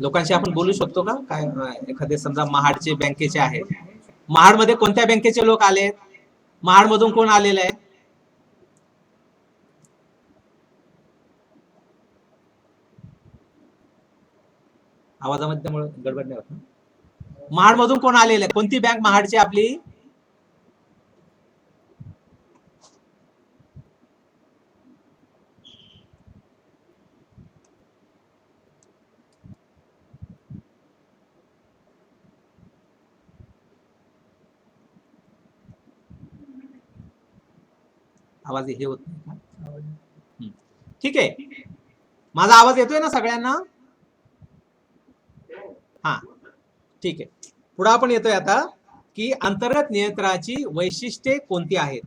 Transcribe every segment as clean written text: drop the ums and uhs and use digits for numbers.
लोकांशी आपण बोलू शकतो का? काय एखादे समजा महाडचे बँकेचे आहेत, महाडमध्ये कोणत्या बँकेचे लोक आलेत? महाडमधून कोण आलेलं आहे? आवाजामध्ये त्यामुळे गडबड नाही होत ना? महाडमधून कोण आलेलं आहे? कोणती बँक महाडची आपली? आवाज हे होत नाही का? ठीक आहे, माझा आवाज येतोय ना सगळ्यांना? हा, ठीक आहे. पुढे आपण येतोय आता की अंतर्गत नियंत्रणाची वैशिष्ट्ये कोणती आहेत.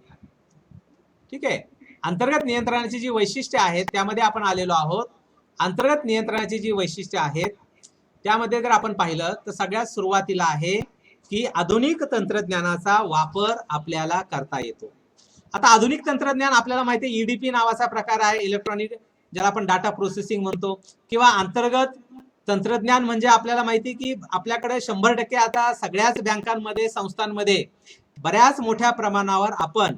ठीक आहे, अंतर्गत नियंत्रणाची जी वैशिष्ट्ये आहेत त्यामध्ये आपण आलेलो आहोत. अंतर्गत नियंत्रणाची जी वैशिष्ट्ये आहेत त्यामध्ये जर आपण पाहिलं तर सगळ्यात सुरुवातीला आहे की आधुनिक तंत्रज्ञानाचा वापर आपल्याला करता येतो. आता आधुनिक तंत्रज्ञान आपल्याला माहिती आहे, ईडीपी नावाचा प्रकार आहे, इलेक्ट्रॉनिक, ज्याला आपण डाटा प्रोसेसिंग म्हणतो. किंवा अंतर्गत तंत्रज्ञान म्हणजे आपल्याला माहिती की आपल्याकडे 100% आता सगळ्याच बँकांमध्ये, संस्थांमध्ये बऱ्याच मोठ्या प्रमाणावर आपण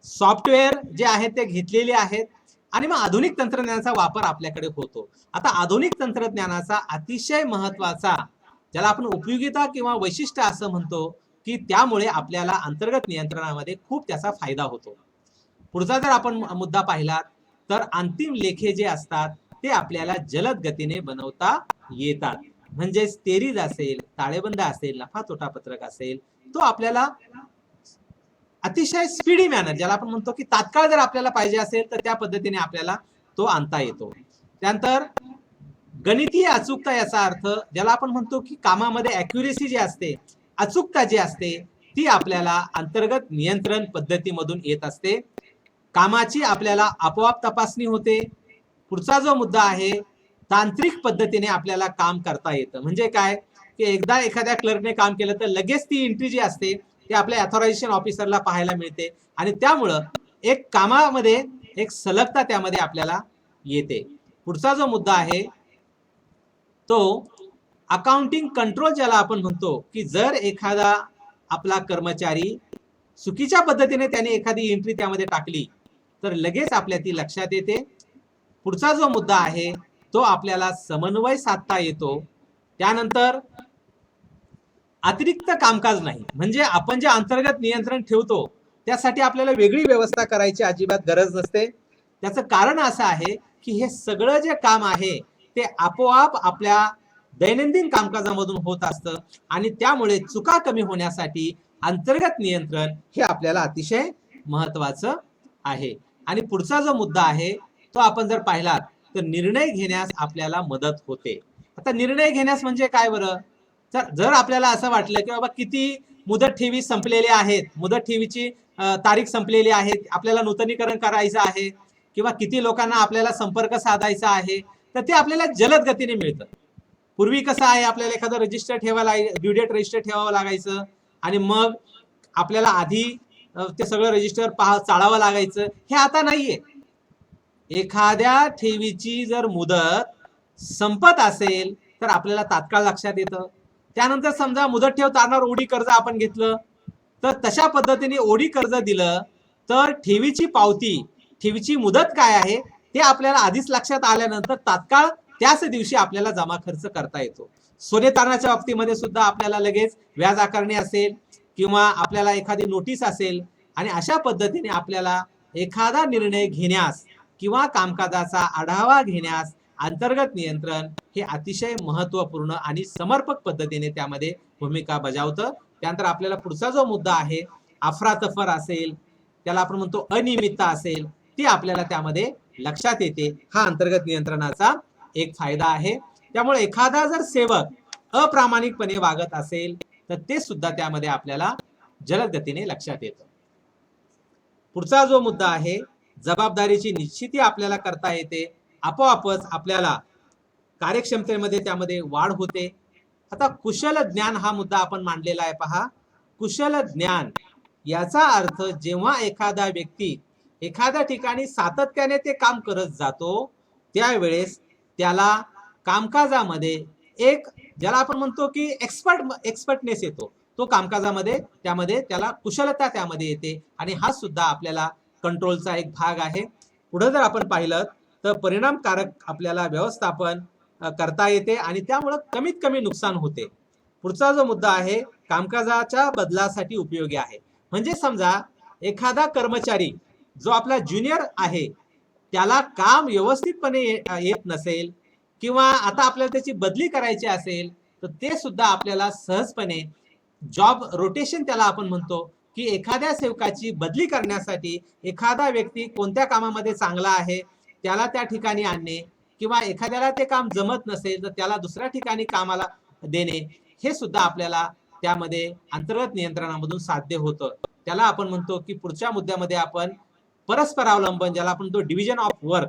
सॉफ्टवेअर जे आहेत ते घेतलेले आहेत आणि मग आधुनिक तंत्रज्ञानाचा वापर आपल्याकडे होतो. आता आधुनिक तंत्रज्ञानाचा अतिशय महत्वाचा, ज्याला आपण उपयोगिता किंवा वैशिष्ट्य असं म्हणतो, की त्यामुळे आपल्याला अंतर्गत नियंत्रणामध्ये खूप त्याचा फायदा होतो. पुढचा जर आपण मुद्दा पाहिला तर अंतिम लेखे जे असतात ते आपल्याला जलद गतीने बनवता येतात. म्हणजे तेरीज असेल, ताळेबंद असेल, नफा तोटा पत्रक असेल, तो आपल्याला अतिशय स्पीडी मॅनर, ज्याला आपण म्हणतो की तात्काळ जर आपल्याला पाहिजे असेल तर त्या पद्धतीने आपल्याला तो आणता येतो. त्यानंतर गणितीय अचूकता, याचा अर्थ ज्याला आपण म्हणतो की कामामध्ये ॲक्युरेसी जी असते, अचूकता जी असते, ती आपल्याला अंतर्गत नियंत्रण पद्धतीमधून येत असते. कामाची आपल्याला आपोआप तपासणी होते. पुढचा जो मुद्दा आहे, तांत्रिक पद्धतीने आपल्याला काम करता येतं. म्हणजे काय की एकदा एखाद्या क्लर्कने काम केलं तर लगेच ती एंट्री जी असते ती आपल्या ऑथरायझेशन ऑफिसरला पाहायला मिळते आणि त्यामुळं एक कामामध्ये एक सलगता त्यामध्ये आपल्याला येते. पुढचा जो मुद्दा आहे तो अकाउंटिंग कंट्रोल, ज्याला आपण म्हणतो की जर एखादा आपला कर्मचारी चुकीच्या पद्धतीने त्याने एखादी एंट्री त्यामध्ये टाकली तर लगेच आपल्या ती लक्षात येते. पुढचा जो मुद्दा आहे तो आपल्याला समन्वय साधता येतो. त्यानंतर अतिरिक्त कामकाज नाही, म्हणजे आपण जे अंतर्गत नियंत्रण ठेवतो त्यासाठी आपल्याला वेगळी व्यवस्था करायची अजिबात गरज नसते. त्याचं कारण असं आहे की हे सगळं जे काम आहे ते आपोआप आपल्या दैनंदिन कामकाजामधून होत असतं आणि त्यामुळे चुका कमी होण्यासाठी अंतर्गत नियंत्रण हे आपल्याला अतिशय महत्वाचं आहे. आणि पुढचा जो मुद्दा आहे तो आपण जर पाहिलात तर निर्णय घेण्यास आपल्याला मदत होते. आता निर्णय घेण्यास म्हणजे काय बरं? तर जर आपल्याला असं वाटलं की बाबा किती मुदत ठेवी संपलेल्या आहेत, मुदत ठेवीची तारीख संपलेली आहे, आपल्याला नूतनीकरण करायचं आहे किंवा किती लोकांना आपल्याला संपर्क साधायचा आहे, तर ते आपल्याला जलद गतीने मिळतं. पूर्वी कसं आहे, आपल्याला एखादं रजिस्टर ठेवायला, ड्यू डेट रजिस्टर ठेवावं लागायचं आणि मग आपल्याला आधी ते सगळं रजिस्टर चाळावं लागायचं. हे आता नाहीये. एखाद्या ठेवीची जर मुदत संपत असेल तर आपल्याला तात्काळ लक्षात येतं. त्यानंतर समजा मुदत ठेव तारणार ओढी कर्ज आपण घेतलं तर तशा पद्धतीने ओढी कर्ज दिलं तर ठेवीची पावती, ठेवीची मुदत काय आहे ते आपल्याला आधीच लक्षात आल्यानंतर तात्काळ त्याच दिवशी आपल्याला जमा खर्च करता येतो. सोने तारणाच्या बाबतीमध्ये सुद्धा आपल्याला लगेच व्याज आकारणी असेल किंवा आपल्याला एखादी नोटीस असेल आणि अशा पद्धतीने आपल्याला एखादा निर्णय घेण्यास किंवा कामकाजाचा आढावा घेण्यास अंतर्गत नियंत्रण हे अतिशय महत्त्वपूर्ण आणि समर्पक पद्धतीने त्यामध्ये भूमिका बजावतं. त्यानंतर आपल्याला पुढचा जो मुद्दा आहे, अफरातफर असेल, त्याला आपण म्हणतो अनियमितता असेल, ती आपल्याला त्यामध्ये लक्षात येते. हा अंतर्गत नियंत्रणाचा एक फायदा आहे. त्यामुळे एखादा जर सेवक अप्रामाणिकपणे वागत असेल तर ते सुद्धा त्यामध्ये आपल्याला जलद गतीने लक्षात येतं. पुढचा जो मुद्दा आहे, जबाबदारीची निश्चिती आपल्याला करता येते. आपोआपच आपल्याला कार्यक्षमतेमध्ये त्यामध्ये वाढ होते. आता कुशल ज्ञान हा मुद्दा आपण मांडलेला आहे. पहा, कुशल ज्ञान याचा अर्थ जेव्हा एखादा व्यक्ती एखाद्या ठिकाणी सातत्याने ते काम करत जातो त्यावेळेस त्याला कामकाजामध्ये एक ज्याला आपण म्हणतो की एक्सपर्टनेस येतो, तो कामकाजामध्ये त्यामध्ये त्याला कुशलता त्यामध्ये येते आणि हा सुद्धा आपल्याला कंट्रोलचा एक भाग आहे. पुढे जर आपण पाहिलं तर परिणामकारक आपल्याला व्यवस्थापन करता येते आणि त्यामुळे कमीत कमी नुकसान होते. पुढचा जो मुद्दा आहे कामकाजाच्या बदलासाठी उपयोगी आहे. म्हणजे समजा एखादा कर्मचारी जो आपला ज्युनियर आहे त्याला काम व्यवस्थितपणे येत नसेल किंवा आता आपल्याला त्याची बदली करायची असेल तर ते सुद्धा आपल्याला सहजपणे जॉब रोटेशन त्याला आपण म्हणतो की एखाद्या सेवकाची बदली करण्यासाठी एखादा व्यक्ती कोणत्या कामामध्ये चांगला आहे त्याला त्या ठिकाणी आणणे किंवा एखाद्याला ते काम जमत नसेल तर त्याला दुसऱ्या ठिकाणी कामाला देणे हे सुद्धा आपल्याला त्यामध्ये अंतर्गत नियंत्रणामधून साध्य होतं. त्याला आपण म्हणतो की पुढच्या मुद्द्यामध्ये आपण परस्परावलंबन ज्याला आपण तो डिव्हिजन ऑफ वर्क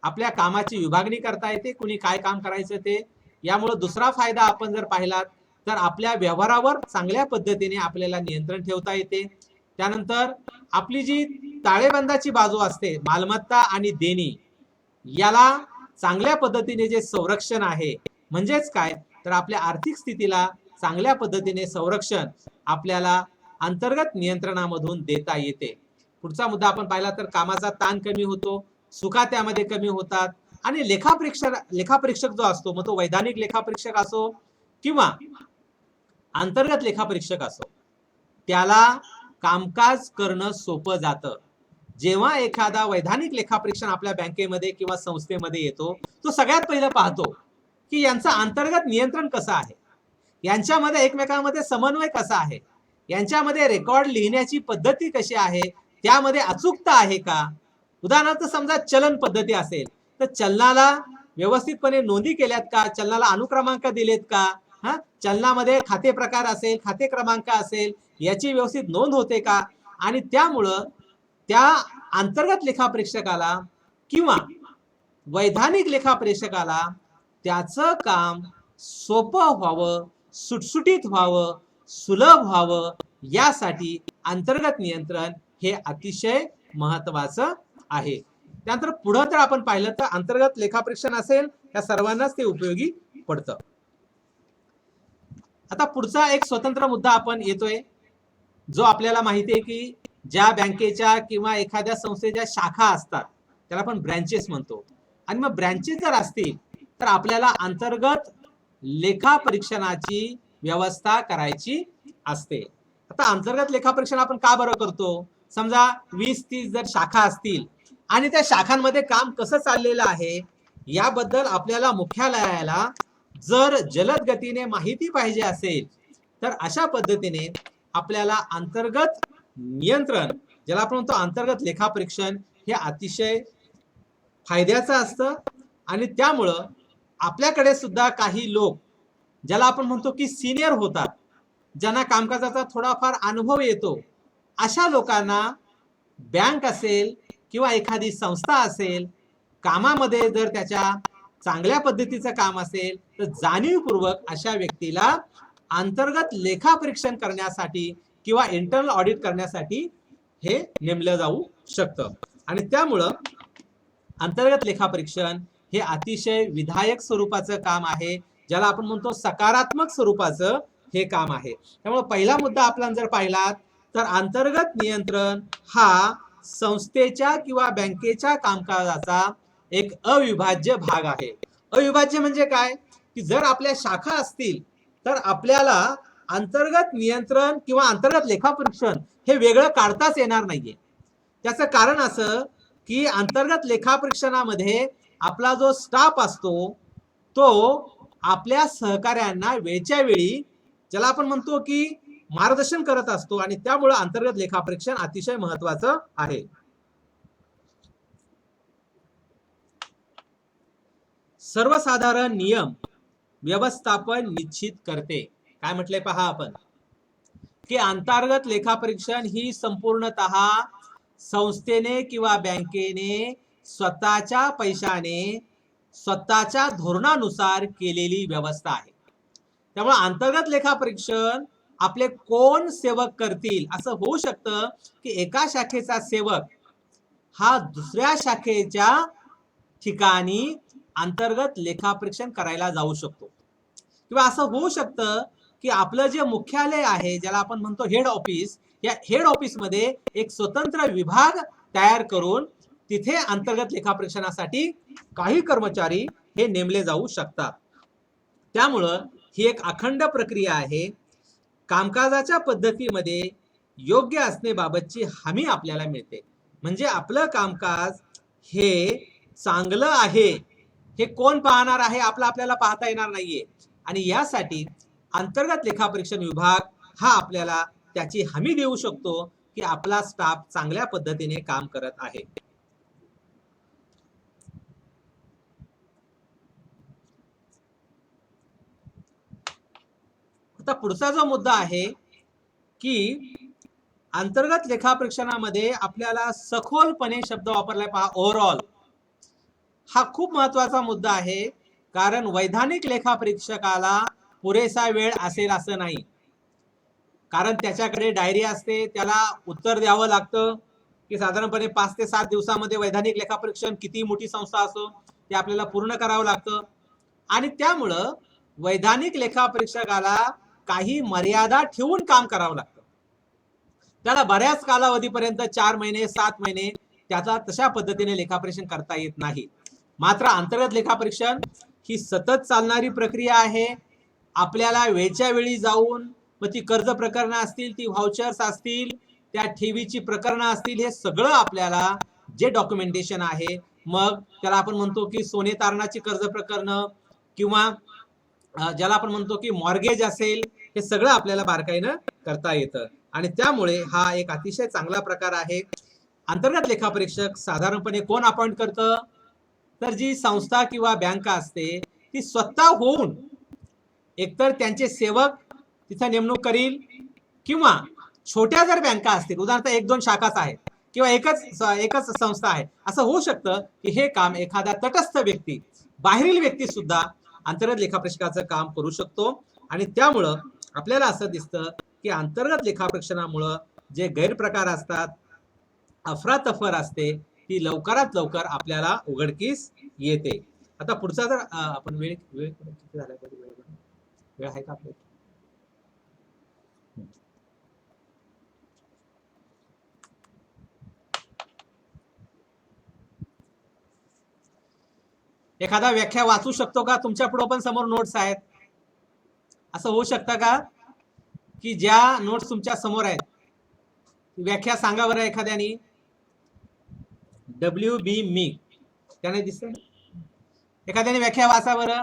आपल्या कामाची विभागणी करता येते, कुणी काय काम करायचं ते. यामुळे दुसरा फायदा आपण जर पाहिला तर आपल्या व्यवहारावर चांगल्या पद्धतीने आपल्याला नियंत्रण ठेवता येते. त्यानंतर आपली जी ताळेबंदाची बाजू असते मालमत्ता आणि देणी याला चांगल्या पद्धतीने जे संरक्षण आहे म्हणजेच काय तर आपल्या आर्थिक स्थितीला चांगल्या पद्धतीने संरक्षण आपल्याला अंतर्गत नियंत्रणामधून देता येते. पुढचा मुद्दा आपण पाहिला तर कामाचा ताण कमी होतो, चुका त्यामध्ये कमी होतात आणि लेखापरीक्षक जो असतो मग तो वैधानिक लेखापरीक्षक असो किंवा अंतर्गत लेखापरीक्षक असो त्याला कामकाज करणं सोपं जातं. जेव्हा एखादा वैधानिक लेखापरीक्षण आपल्या बँकेमध्ये किंवा संस्थेमध्ये येतो तो सगळ्यात पहिलं पाहतो की यांचं अंतर्गत नियंत्रण कसं आहे, यांच्यामध्ये एकमेकांमध्ये समन्वय कसा आहे, यांच्यामध्ये रेकॉर्ड लिहिण्याची पद्धती कशी आहे, त्यामध्ये अचूकता आहे का. उदाहरणार्थ समजा चलन पद्धती असेल तर चलनाला व्यवस्थितपणे नोंदी केल्यात का, चलनाला अनुक्रमांक दिलेत का, चलनामध्ये खाते प्रकार असेल खाते क्रमांक असेल याची व्यवस्थित नोंद होते का. आणि त्यामुळं त्या अंतर्गत लेखापरीक्षकाला किंवा वैधानिक लेखापरीक्षकाला त्याचं काम सोपं व्हावं, सुटसुटीत व्हावं, सुलभ व्हावं यासाठी अंतर्गत नियंत्रण हे अतिशय महत्वाचं आहे. त्यानंतर पुढे तर आपण पाहिलं तर अंतर्गत लेखापरीक्षण असेल त्या सर्वांनाच ते उपयोगी पडतं. आता पुढचा एक स्वतंत्र मुद्दा आपण येतोय जो आपल्याला माहिती आहे की ज्या बँकेच्या किंवा एखाद्या संस्थेच्या शाखा असतात त्याला आपण ब्रँचेस म्हणतो आणि मग ब्रँचेस जर असतील तर आपल्याला अंतर्गत लेखापरीक्षणाची व्यवस्था करायची असते. आता अंतर्गत लेखापरीक्षण आपण का बरं करतो. समजा 20-30 जर शाखा असतील आणि त्या शाखांमध्ये काम कसं चाललेलं आहे याबद्दल आपल्याला मुख्यालयाला जर जलद गतीने माहिती पाहिजे असेल तर अशा पद्धतीने आपल्याला अंतर्गत नियंत्रण ज्याला आपण म्हणतो अंतर्गत लेखापरीक्षण हे अतिशय फायद्याचं असतं. आणि त्यामुळं आपल्याकडे सुद्धा काही लोक ज्याला आपण म्हणतो की सिनियर होतात, ज्यांना कामकाजाचा थोडाफार अनुभव येतो, अशा लोकांना बँक असेल किंवा एखादी संस्था असेल कामामध्ये जर त्याच्या चांगल्या पद्धतीचं काम असेल तर जाणीवपूर्वक अशा व्यक्तीला अंतर्गत लेखापरीक्षण करण्यासाठी किंवा इंटरनल ऑडिट करण्यासाठी हे नेमलं जाऊ शकतं. आणि त्यामुळं अंतर्गत लेखापरीक्षण हे अतिशय विधायक स्वरूपाचं काम आहे, ज्याला आपण म्हणतो सकारात्मक स्वरूपाचं हे काम आहे. त्यामुळे पहिला मुद्दा आपण जर पाहिला तर अंतर्गत नियंत्रण हा संस्थेच्या किंवा बँकेच्या कामकाजाचा एक अविभाज्य भाग आहे. अविभाज्य म्हणजे काय की जर आपल्या शाखा असतील तर आपल्याला अंतर्गत नियंत्रण किंवा अंतर्गत लेखापरीक्षण हे वेगळं काढताच येणार नाहीये. त्याचं कारण असं की अंतर्गत लेखापरीक्षणामध्ये आपला जो स्टाफ असतो तो आपल्या सहकार्यांना वेळच्या वेळी ज्याला आपण म्हणतो की मार्गदर्शन करत असतो आणि त्यामुळे अंतर्गत लेखापरीक्षण अतिशय महत्वाचं आहे. सर्वसाधारण नियम व्यवस्थापन निश्चित करते. काय म्हटलंय पहा आपण की अंतर्गत लेखापरीक्षण ही संपूर्णतः संस्थेने किंवा बँकेने स्वतःच्या पैशाने स्वतःच्या धोरणानुसार केलेली व्यवस्था आहे. त्यामुळे अंतर्गत लेखापरीक्षण आपले कोण सेवक करतील असं होऊ शकतं की एका शाखेचा सेवक हा दुसऱ्या शाखेच्या ठिकाणी अंतर्गत लेखापरीक्षण करायला जाऊ शकतो किंवा असं होऊ शकतं की आपलं जे मुख्यालय आहे, ज्याला आपण म्हणतो हेड ऑफिस, या हेड ऑफिसमध्ये एक स्वतंत्र विभाग तयार करून तिथे अंतर्गत लेखापरीक्षणासाठी काही कर्मचारी हे नेमले जाऊ शकतात. त्यामुळं ही एक अखंड प्रक्रिया आहे. कामकाजाच्या पद्धतीमध्ये योग्य असण्याबाबतची हमी आपल्याला मिळते. म्हणजे आपलं कामकाज हे चांगलं आहे हे कोण पाहणार आहे? आपल्याला पाहता येणार नाहीये. आणि यासाठी अंतर्गत लेखापरीक्षण विभाग हा आपल्याला त्याची हमी देऊ शकतो की आपला स्टाफ चांगल्या पद्धतीने काम करत आहे. आता पुढचा जो मुद्दा आहे की अंतर्गत लेखापरीक्षणामध्ये आपल्याला सखोलपणे शब्द वापरलाय पहा, ओव्हरऑल. हा खूप महत्वाचा मुद्दा आहे, कारण वैधानिक लेखापरीक्षकाला पुरेसा वेळ असेल असं नाही. कारण त्याच्याकडे डायरी असते, त्याला उत्तर द्यावं लागतं की साधारणपणे 5 ते 7 दिवसामध्ये वैधानिक लेखापरीक्षण किती मोठी संस्था असो ते आपल्याला पूर्ण करावं लागतं. आणि त्यामुळं वैधानिक लेखापरीक्षकाला काही मर्यादा ठेवून काम करावं लागतं. त्याला बऱ्याच कालावधीपर्यंत 4 महिने 7 महिने त्याचा तशा पद्धतीने लेखापरीक्षण करता येत नाही. मात्र अंतर्गत लेखापरीक्षण ही सतत चालणारी प्रक्रिया आहे. आपल्याला वेळच्या वेळी जाऊन मग ती कर्ज प्रकरणं असतील, ती व्हाउचर्स असतील, त्या ठेवीची प्रकरणं असतील, हे सगळं आपल्याला जे डॉक्युमेंटेशन आहे, मग त्याला आपण म्हणतो की सोने तारणाची कर्ज प्रकरणं किंवा ज्याला आपण म्हणतो की मॉर्गेज असेल, हे सगळं आपल्याला बारकाईनं करता येतं. आणि त्यामुळे हा एक अतिशय चांगला प्रकार आहे. अंतर्गत लेखापरीक्षक साधारणपणे कोण अपॉइंट करतं? तर जी संस्था किंवा बँक असते ती स्वतः होऊन एकतर त्यांचे सेवक तिथे नेमणूक करील, किंवा छोट्या जर बँका असतील, उदाहरणार्थ 1-2 शाखाच आहेत किंवा एकच संस्था आहे, असं होऊ शकतं की हे काम एखादा तटस्थ व्यक्ती, बाहेरील व्यक्ती सुद्धा अंतर्गत लेखापरीक्षकाचं काम करू शकतो. आणि त्यामुळं आपल्याला असं दिसतं की अंतर्गत लेखापरीक्षणामुळं जे गैरप्रकार असतात, अफरातफर असते, ती लवकरात लवकर आपल्याला उघडकीस येते. आता पुढचा जर आपण वेळ किती झाला, वेळ आहे का आपल्याला? एखादा व्याख्या वाचू शकतो का? तुमच्या पुढे पण समोर नोट्स आहेत. असं होऊ शकतं का की ज्या नोट्स तुमच्या समोर आहेत व्याख्या सांगा बरं एखाद्यानी? WB मिग त्याने दिसतंय, एखाद्याने व्याख्या वाचा बरं.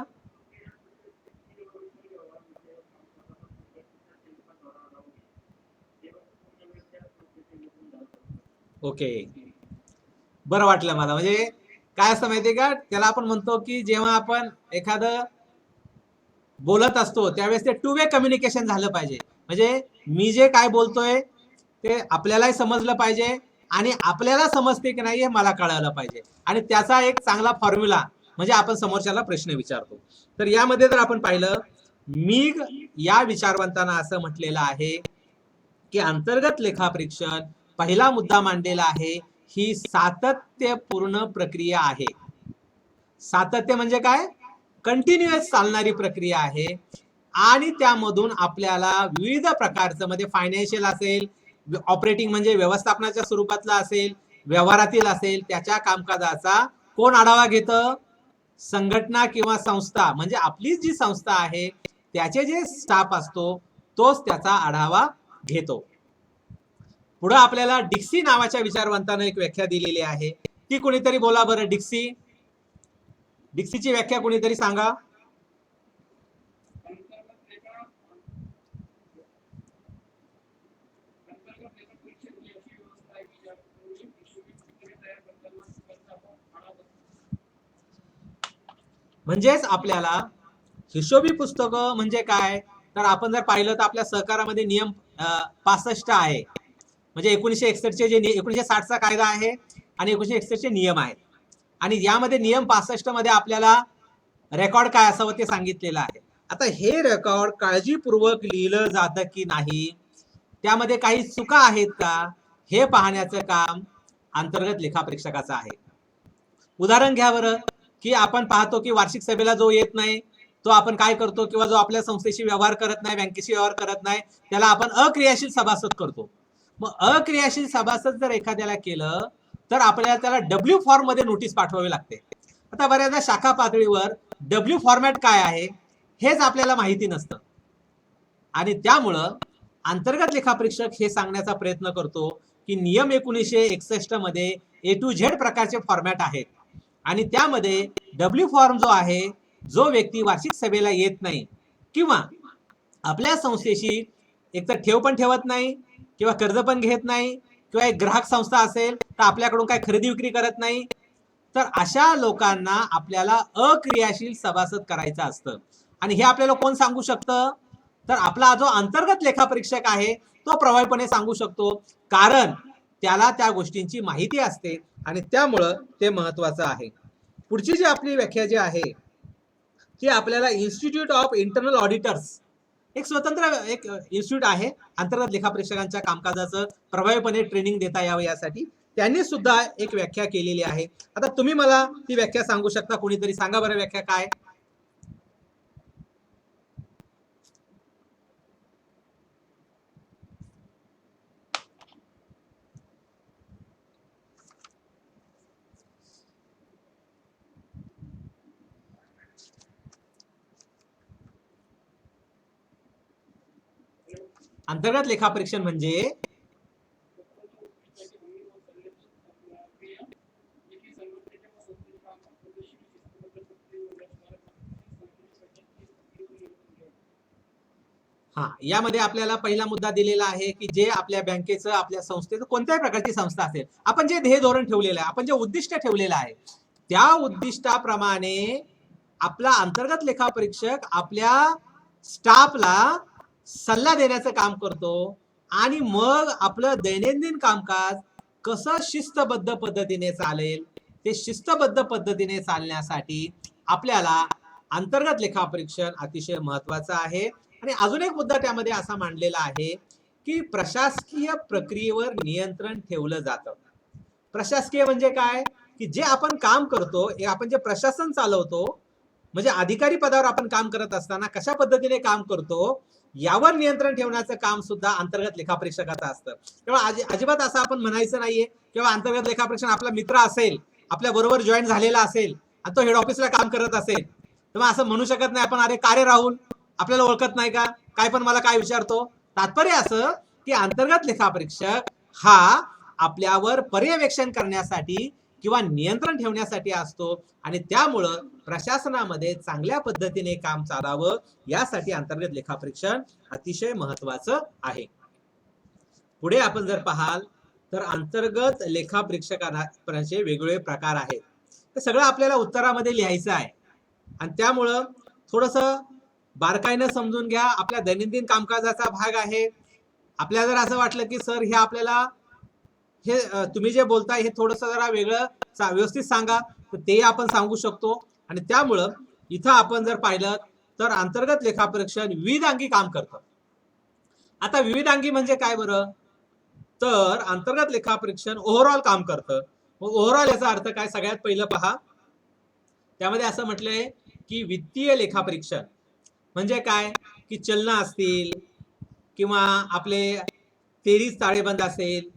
ओके, बरं वाटलं मला. म्हणजे काय असतं माहितीये का, त्याला आपण म्हणतो की जेव्हा आपण एखादं बोलत असतो त्यावेळेस ते 2 वे कम्युनिकेशन झालं पाहिजे. म्हणजे मी जे काय बोलतोय ते आपल्यालाही समजलं पाहिजे आणि आपल्याला समजते की नाही हे मला कळायला पाहिजे. आणि त्याचा एक चांगला फॉर्म्युला म्हणजे आपण समोरच्याला प्रश्न विचारतो. तर यामध्ये जर आपण पाहिलं, मिग या विचारवंतांना असं म्हटलेलं आहे की अंतर्गत लेखापरीक्षण पहिला मुद्दा मांडलेला आहे, ही सातत्यपूर्ण प्रक्रिया आहे. सातत्य म्हणजे काय? कंटिन्युअस चालणारी प्रक्रिया आहे. आणि त्यामधून आपल्याला विविध प्रकारचं, म्हणजे फायनान्शियल असेल, ऑपरेटिंग म्हणजे व्यवस्थापनाच्या स्वरूपातला असेल, व्यवहारातील असेल, त्याच्या कामकाजाचा कोण आढावा घेतं? संघटना किंवा संस्था, म्हणजे आपली जी संस्था आहे त्याचे जे स्टाफ असतो तोच त्याचा आढावा घेतो. पुढे आपल्याला डिक्सी नावाच्या विचारवंताने एक व्याख्या दिलेली आहे, ती कोणीतरी बोला बरं. डिक्सीची व्याख्या कोणीतरी सांगा. म्हणजेच आपल्याला हिशोबी पुस्तक म्हणजे काय, तर आपण जर पाहिलं तर आपल्या सहकारामध्ये नियम 65 आहे. म्हणजे 1961 चे जे 1960 चा कायदा आहे आणि 1961 चे नियम आहेत. आणि यामध्ये नियम 65 मध्ये आपल्याला रेकॉर्ड काय असावं ते सांगितलेलं आहे. आता हे रेकॉर्ड काळजीपूर्वक लिहिलं जातं की नाही, त्यामध्ये काही चुका आहेत का, हे पाहण्याचं काम अंतर्गत लेखापरीक्षकाचं आहे. उदाहरण घ्या बरं, की आपण पाहतो की वार्षिक सभेला जो येत नाही तो आपण काय करतो, किंवा जो आपल्या संस्थेशी व्यवहार करत नाही, बँकेशी व्यवहार करत नाही, त्याला आपण अक्रियाशील सभासद करतो. मग अक्रियाशील सभासद जर एखाद्याला केलं तर आपल्याला त्याला डब्ल्यू फॉर्म मध्ये नोटीस पाठवावी लागते. आता बऱ्याचदा शाखा पातळीवर डब्ल्यू फॉर्मॅट काय आहे हेच आपल्याला माहिती नसतं, आणि त्यामुळं अंतर्गत लेखापरीक्षक हे सांगण्याचा प्रयत्न करतो की नियम 1961 मध्ये ए टू झेड प्रकारचे फॉर्मॅट आहेत, आणि त्यामध्ये डब्ल्यू फॉर्म जो आहे, जो व्यक्ती वार्षिक सभेला येत नाही किंवा आपल्या संस्थेशी एकतर ठेव पण ठेवत नाही किंवा कर्ज पण घेत नाही किंवा एक ग्राहक संस्था असेल तर आपल्याकडून काय खरेदी विक्री करत नाही, तर अशा लोकांना आपल्याला अक्रियाशील सभासद करायचं असतं. आणि हे आपल्याला कोण सांगू शकतं, तर आपला जो अंतर्गत लेखापरीक्षक आहे तो प्रभावीपणे सांगू शकतो, कारण त्याला त्या गोष्टींची माहिती असते आणि त्यामुळं ते महत्वाचं आहे. पुढची जी आपली व्याख्या जी आहे ती आपल्याला इन्स्टिट्यूट ऑफ इंटरनल ऑडिटर्स, एक स्वतंत्र एक इन्स्टिट्यूट आहे अंतर्गत लेखापरीक्षकांच्या कामकाजाचं प्रभावीपणे ट्रेनिंग देता यावं यासाठी, त्यांनी सुद्धा एक व्याख्या केलेली आहे. आता तुम्ही मला ती व्याख्या सांगू शकता, कोणीतरी सांगा बरं व्याख्या काय. अंतर्गत लेखापरीक्षण म्हणजे हा, यामध्ये आपल्याला पहिला मुद्दा दिलेला आहे की जे आपल्या बँकेचं, आपल्या संस्थेचं, कोणत्याही प्रकारची संस्था असेल, आपण जे ध्येय धोरण ठेवलेलं आहे, आपण जे उद्दिष्ट ठेवलेलं आहे, त्या उद्दिष्टाप्रमाणे आपला अंतर्गत लेखापरीक्षक आपल्या स्टाफला सल्ला देण्याचं काम करतो, आणि मग आपलं दैनंदिन कामकाज कसं शिस्तबद्ध पद्धतीने चालेल, ते शिस्तबद्ध पद्धतीने चालण्यासाठी आपल्याला अंतर्गत लेखापरीक्षण अतिशय महत्वाचं आहे. आणि अजून एक मुद्दा त्यामध्ये असा मांडलेला आहे की प्रशासकीय प्रक्रियेवर नियंत्रण ठेवलं जातं. प्रशासकीय म्हणजे काय, की जे आपण काम करतो, आपण जे प्रशासन चालवतो, म्हणजे अधिकारी पदावर आपण काम करत असताना कशा पद्धतीने काम करतो यावर नियंत्रण ठेवण्याचं काम सुद्धा अंतर्गत लेखापरीक्षकाचं असतं. तेव्हा अजिबात असं आपण म्हणायचं नाहीये किंवा अंतर्गत लेखापरीक्षक आपला मित्र असेल, आपल्या बरोबर जॉईन झालेला असेल आणि तो हेड ऑफिसला काम करत असेल, तेव्हा असं म्हणू शकत नाही आपण, अरे का रे राहुल, आपल्याला ओळखत नाही का, काय पण मला काय विचारतो. तात्पर्य असं की अंतर्गत लेखापरीक्षक हा आपल्यावर पर्यवेक्षण करण्यासाठी किंवा नियंत्रण ठेवण्यासाठी असतो, आणि त्यामुळं प्रशासनामध्ये चांगल्या पद्धतीने काम चालावं यासाठी अंतर्गत लेखापरीक्षण अतिशय महत्वाचं आहे. पुढे आपण जर पाहाल तर अंतर्गत लेखापरीक्षकांचे वेगवेगळे प्रकार आहेत, ते सगळं आपल्याला उत्तरामध्ये लिहायचं आहे, आणि त्यामुळं थोडंसं बारकाईनं समजून घ्या. आपल्या दैनंदिन कामकाजाचा भाग आहे. आपल्याला जर असं वाटलं की सर हे आपल्याला हे तुम्ही जे बोलताय हे थोडंसं जरा वेगळं व्यवस्थित सांगा, तर ते आपण सांगू शकतो. आणि त्यामुळं इथं आपण जर पाहिलं तर अंतर्गत लेखापरीक्षण विविधांगी काम करतं. आता विविधांगी म्हणजे काय बरं, तर अंतर्गत लेखापरीक्षण ओव्हरऑल काम करतं. ओव्हरऑल याचा अर्थ काय, सगळ्यात पहिलं पहा, त्यामध्ये असं म्हटलंय की वित्तीय लेखापरीक्षण म्हणजे काय, की चलना असतील किंवा आपले तेरीस ताळेबंद असेल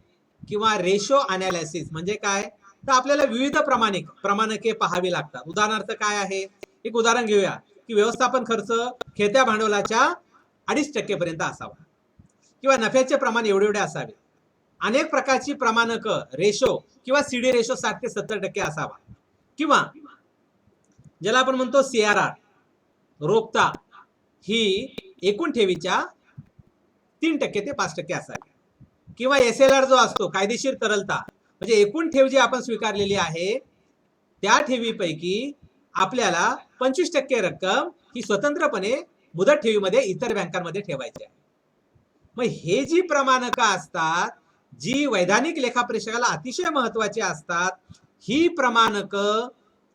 किंवा रेशो अनालिसिस म्हणजे काय, तर आपल्याला विविध प्रमाणके पाहावी लागतात. उदाहरणार्थ काय आहे, एक उदाहरण घेऊया की व्यवस्थापन खर्च खेळत्या भांडवलाच्या 2.5% पर्यंत असावा किंवा नफ्याचे प्रमाण एवढे एवढे असावे. अनेक प्रकारची प्रमाणक रेशो किंवा सीडी रेशो 60 ते 70% असावा, किंवा ज्याला आपण म्हणतो CRR रोखता ही एकूण ठेवीच्या 3% ते 5% असावी, किंवा SLR जो असतो कायदेशीर तरलता, म्हणजे एकूण ठेव जी आपण स्वीकारलेली आहे त्या ठेवीपैकी आपल्याला 25% रक्कम ही स्वतंत्रपणे मुदत ठेवीमध्ये इतर बँकांमध्ये ठेवायची आहे. मग हे जी प्रमाणक असतात, जी वैधानिक लेखापरीक्षकाला अतिशय महत्वाची असतात, ही प्रमाणक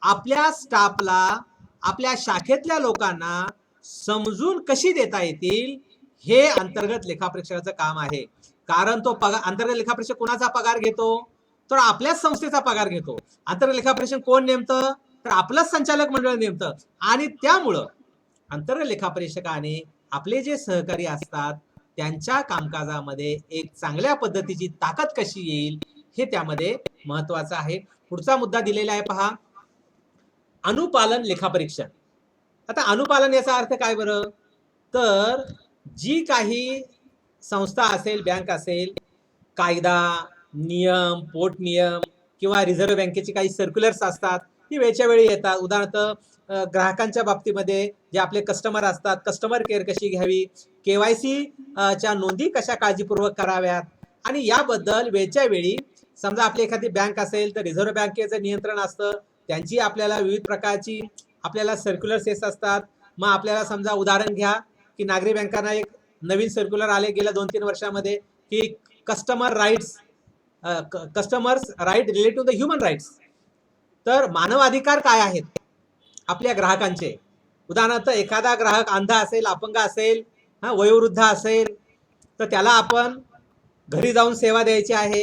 आपल्या स्टाफला, आपल्या शाखेतल्या लोकांना समजून कशी देता येतील हे अंतर्गत लेखापरीक्षकाचं काम आहे. कारण तो अंतर्गत लेखापरीक्षक कोणाचा पगार घेतो, तर आपल्याच संस्थेचा पगार घेतो. अंतर्गत लेखापरीक्षक कोण नेमतं, तर आपलंच संचालक मंडळ नेमतं. आणि त्यामुळं अंतर्गत लेखापरीक्षकाने आपले जे सहकारी असतात त्यांच्या कामकाजामध्ये एक चांगल्या पद्धतीची ताकद कशी येईल हे त्यामध्ये महत्वाचं आहे. पुढचा मुद्दा दिलेला आहे पहा, अनुपालन लेखापरीक्षण. आता अनुपालन याचा अर्थ काय बरं, तर जी काही संस्था असेल, बँक असेल, कायदा, नियम, पोट नियम किंवा रिझर्व्ह बँकेची काही सर्क्युलर्स असतात ती वेळच्या वेळी येतात. उदाहरणार्थ ग्राहकांच्या बाबतीमध्ये जे आपले कस्टमर असतात, कस्टमर केअर कशी घ्यावी, KYC च्या नोंदी कशा काळजीपूर्वक कराव्यात, आणि याबद्दल वेळच्या वेळी समजा आपली एखादी बँक असेल तर रिझर्व्ह बँकेचं नियंत्रण असतं, त्यांची आपल्याला विविध प्रकारची आपल्याला सर्क्युलर्स येत असतात. मग आपल्याला समजा उदाहरण घ्या की नागरी बँकांना एक नवीन सर्क्युलर आले गेल्या 2-3 वर्षामध्ये की customers right related to the human rights. तर मानव अधिकार काय आहेत आपल्या ग्राहकांचे. उदाहरणार्थ एखादा ग्राहक अंध असेल, अपंग असेल, वयोवृद्ध असेल, तर त्याला आपण घरी जाऊन सेवा द्यायची आहे,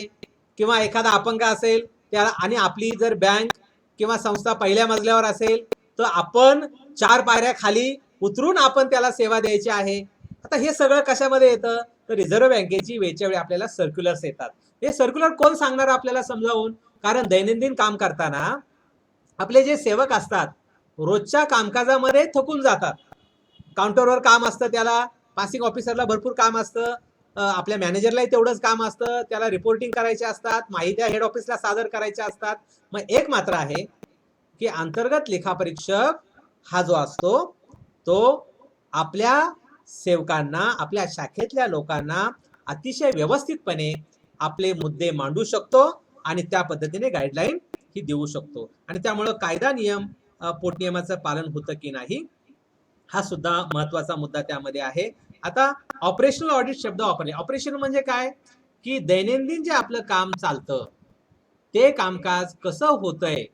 किंवा एखादा अपंग असेल त्याला, आणि आपली जर बँक किंवा संस्था पहिल्या मजल्यावर असेल तर आपण 4 पायऱ्या खाली उतरून आपण त्याला सेवा द्यायची आहे. आता हे सगळं कशामध्ये येतं, तर रिझर्व्ह बँकेची वेळच्या वेळी आपल्याला सर्क्युलर्स येतात. हे सर्क्युलर कोण सांगणार आपल्याला समजावून, कारण दैनंदिन काम करताना आपले जे सेवक असतात रोजच्या कामकाजामध्ये थकून जातात. काउंटरवर काम असतं, त्याला पासिंग ऑफिसरला भरपूर काम असतं, आपल्या मॅनेजरलाही तेवढंच काम असतं, त्याला रिपोर्टिंग करायचे असतात, माहित्या हेड ऑफिसला सादर करायच्या असतात. मग एक मात्र आहे की अंतर्गत लेखापरीक्षक हा जो असतो तो आपल्या सेवकांना, आपल्या शाखेतल्या लोकांना अतिशय व्यवस्थितपणे आपले मुद्दे मांडू शकतो आणि त्या पद्धतीने गाईडलाईन ही देऊ शकतो. आणि त्यामुळे कायदा, नियम, पोटनियमाचं पालन होतं की नाही हा सुद्धा महत्वाचा मुद्दा त्यामध्ये आहे. आता ऑपरेशनल ऑडिट शब्द वापरले. ऑपरेशन म्हणजे काय, की दैनंदिन जे आपलं काम चालतं ते कामकाज कसं होतंय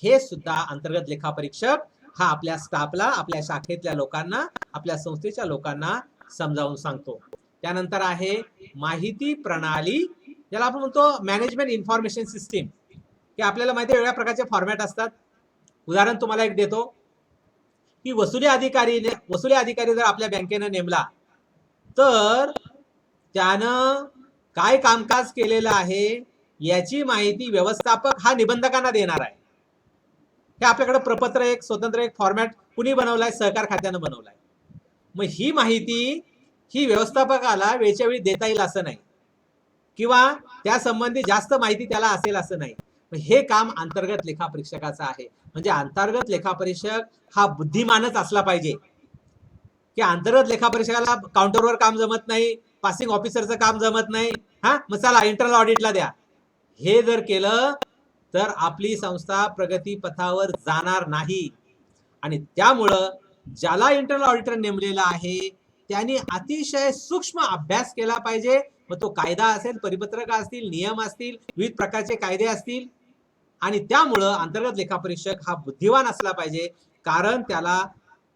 हे सुद्धा अंतर्गत लेखापरीक्षक हा आपल्या स्टाफला, आपल्या शाखेतल्या लोकांना, आपल्या संस्थेच्या लोकांना समजावून सांगतो. त्यानंतर आहे माहिती प्रणाली, ज्याला आपण म्हणतो मॅनेजमेंट इन्फॉर्मेशन सिस्टीम, की आपल्याला माहिती आहे वेगळ्या प्रकारचे फॉर्मॅट असतात. उदाहरण तुम्हाला एक देतो की वसुली अधिकारी जर आपल्या बँकेनं नेमला तर त्यानं काय कामकाज केलेलं आहे याची माहिती व्यवस्थापक हा निबंधकांना देणार आहे. हे आपल्याकडे प्रपत्र एक स्वतंत्र एक फॉर्मॅट कुणी बनवलाय, सहकार खात्यानं बनवलाय. मग ही माहिती ही व्यवस्थापकाला वेळच्या वेळी देता येईल असं नाही, किंवा त्या संबंधी जास्त माहिती त्याला असेल असं नाही. हे काम अंतर्गत लेखापरीक्षकाचं आहे. म्हणजे अंतर्गत लेखापरीक्षक हा बुद्धिमानच असला पाहिजे, की अंतर्गत लेखापरीक्षकाला काउंटरवर काम जमत नाही, पासिंग ऑफिसरचं काम जमत नाही, मग चला इंटरनल ऑडिटला द्या. हे जर केलं तर आपली संस्था प्रगती पथावर जाणार नाही. आणि त्यामुळं ज्याला इंटरनल ऑडिटर नेमलेला आहे त्यांनी अतिशय सूक्ष्म अभ्यास केला पाहिजे. मग तो कायदा असेल, परिपत्रक असतील, नियम असतील, विविध प्रकारचे कायदे असतील. आणि त्यामुळं अंतर्गत लेखापरीक्षक हा बुद्धिवान असला पाहिजे, कारण त्याला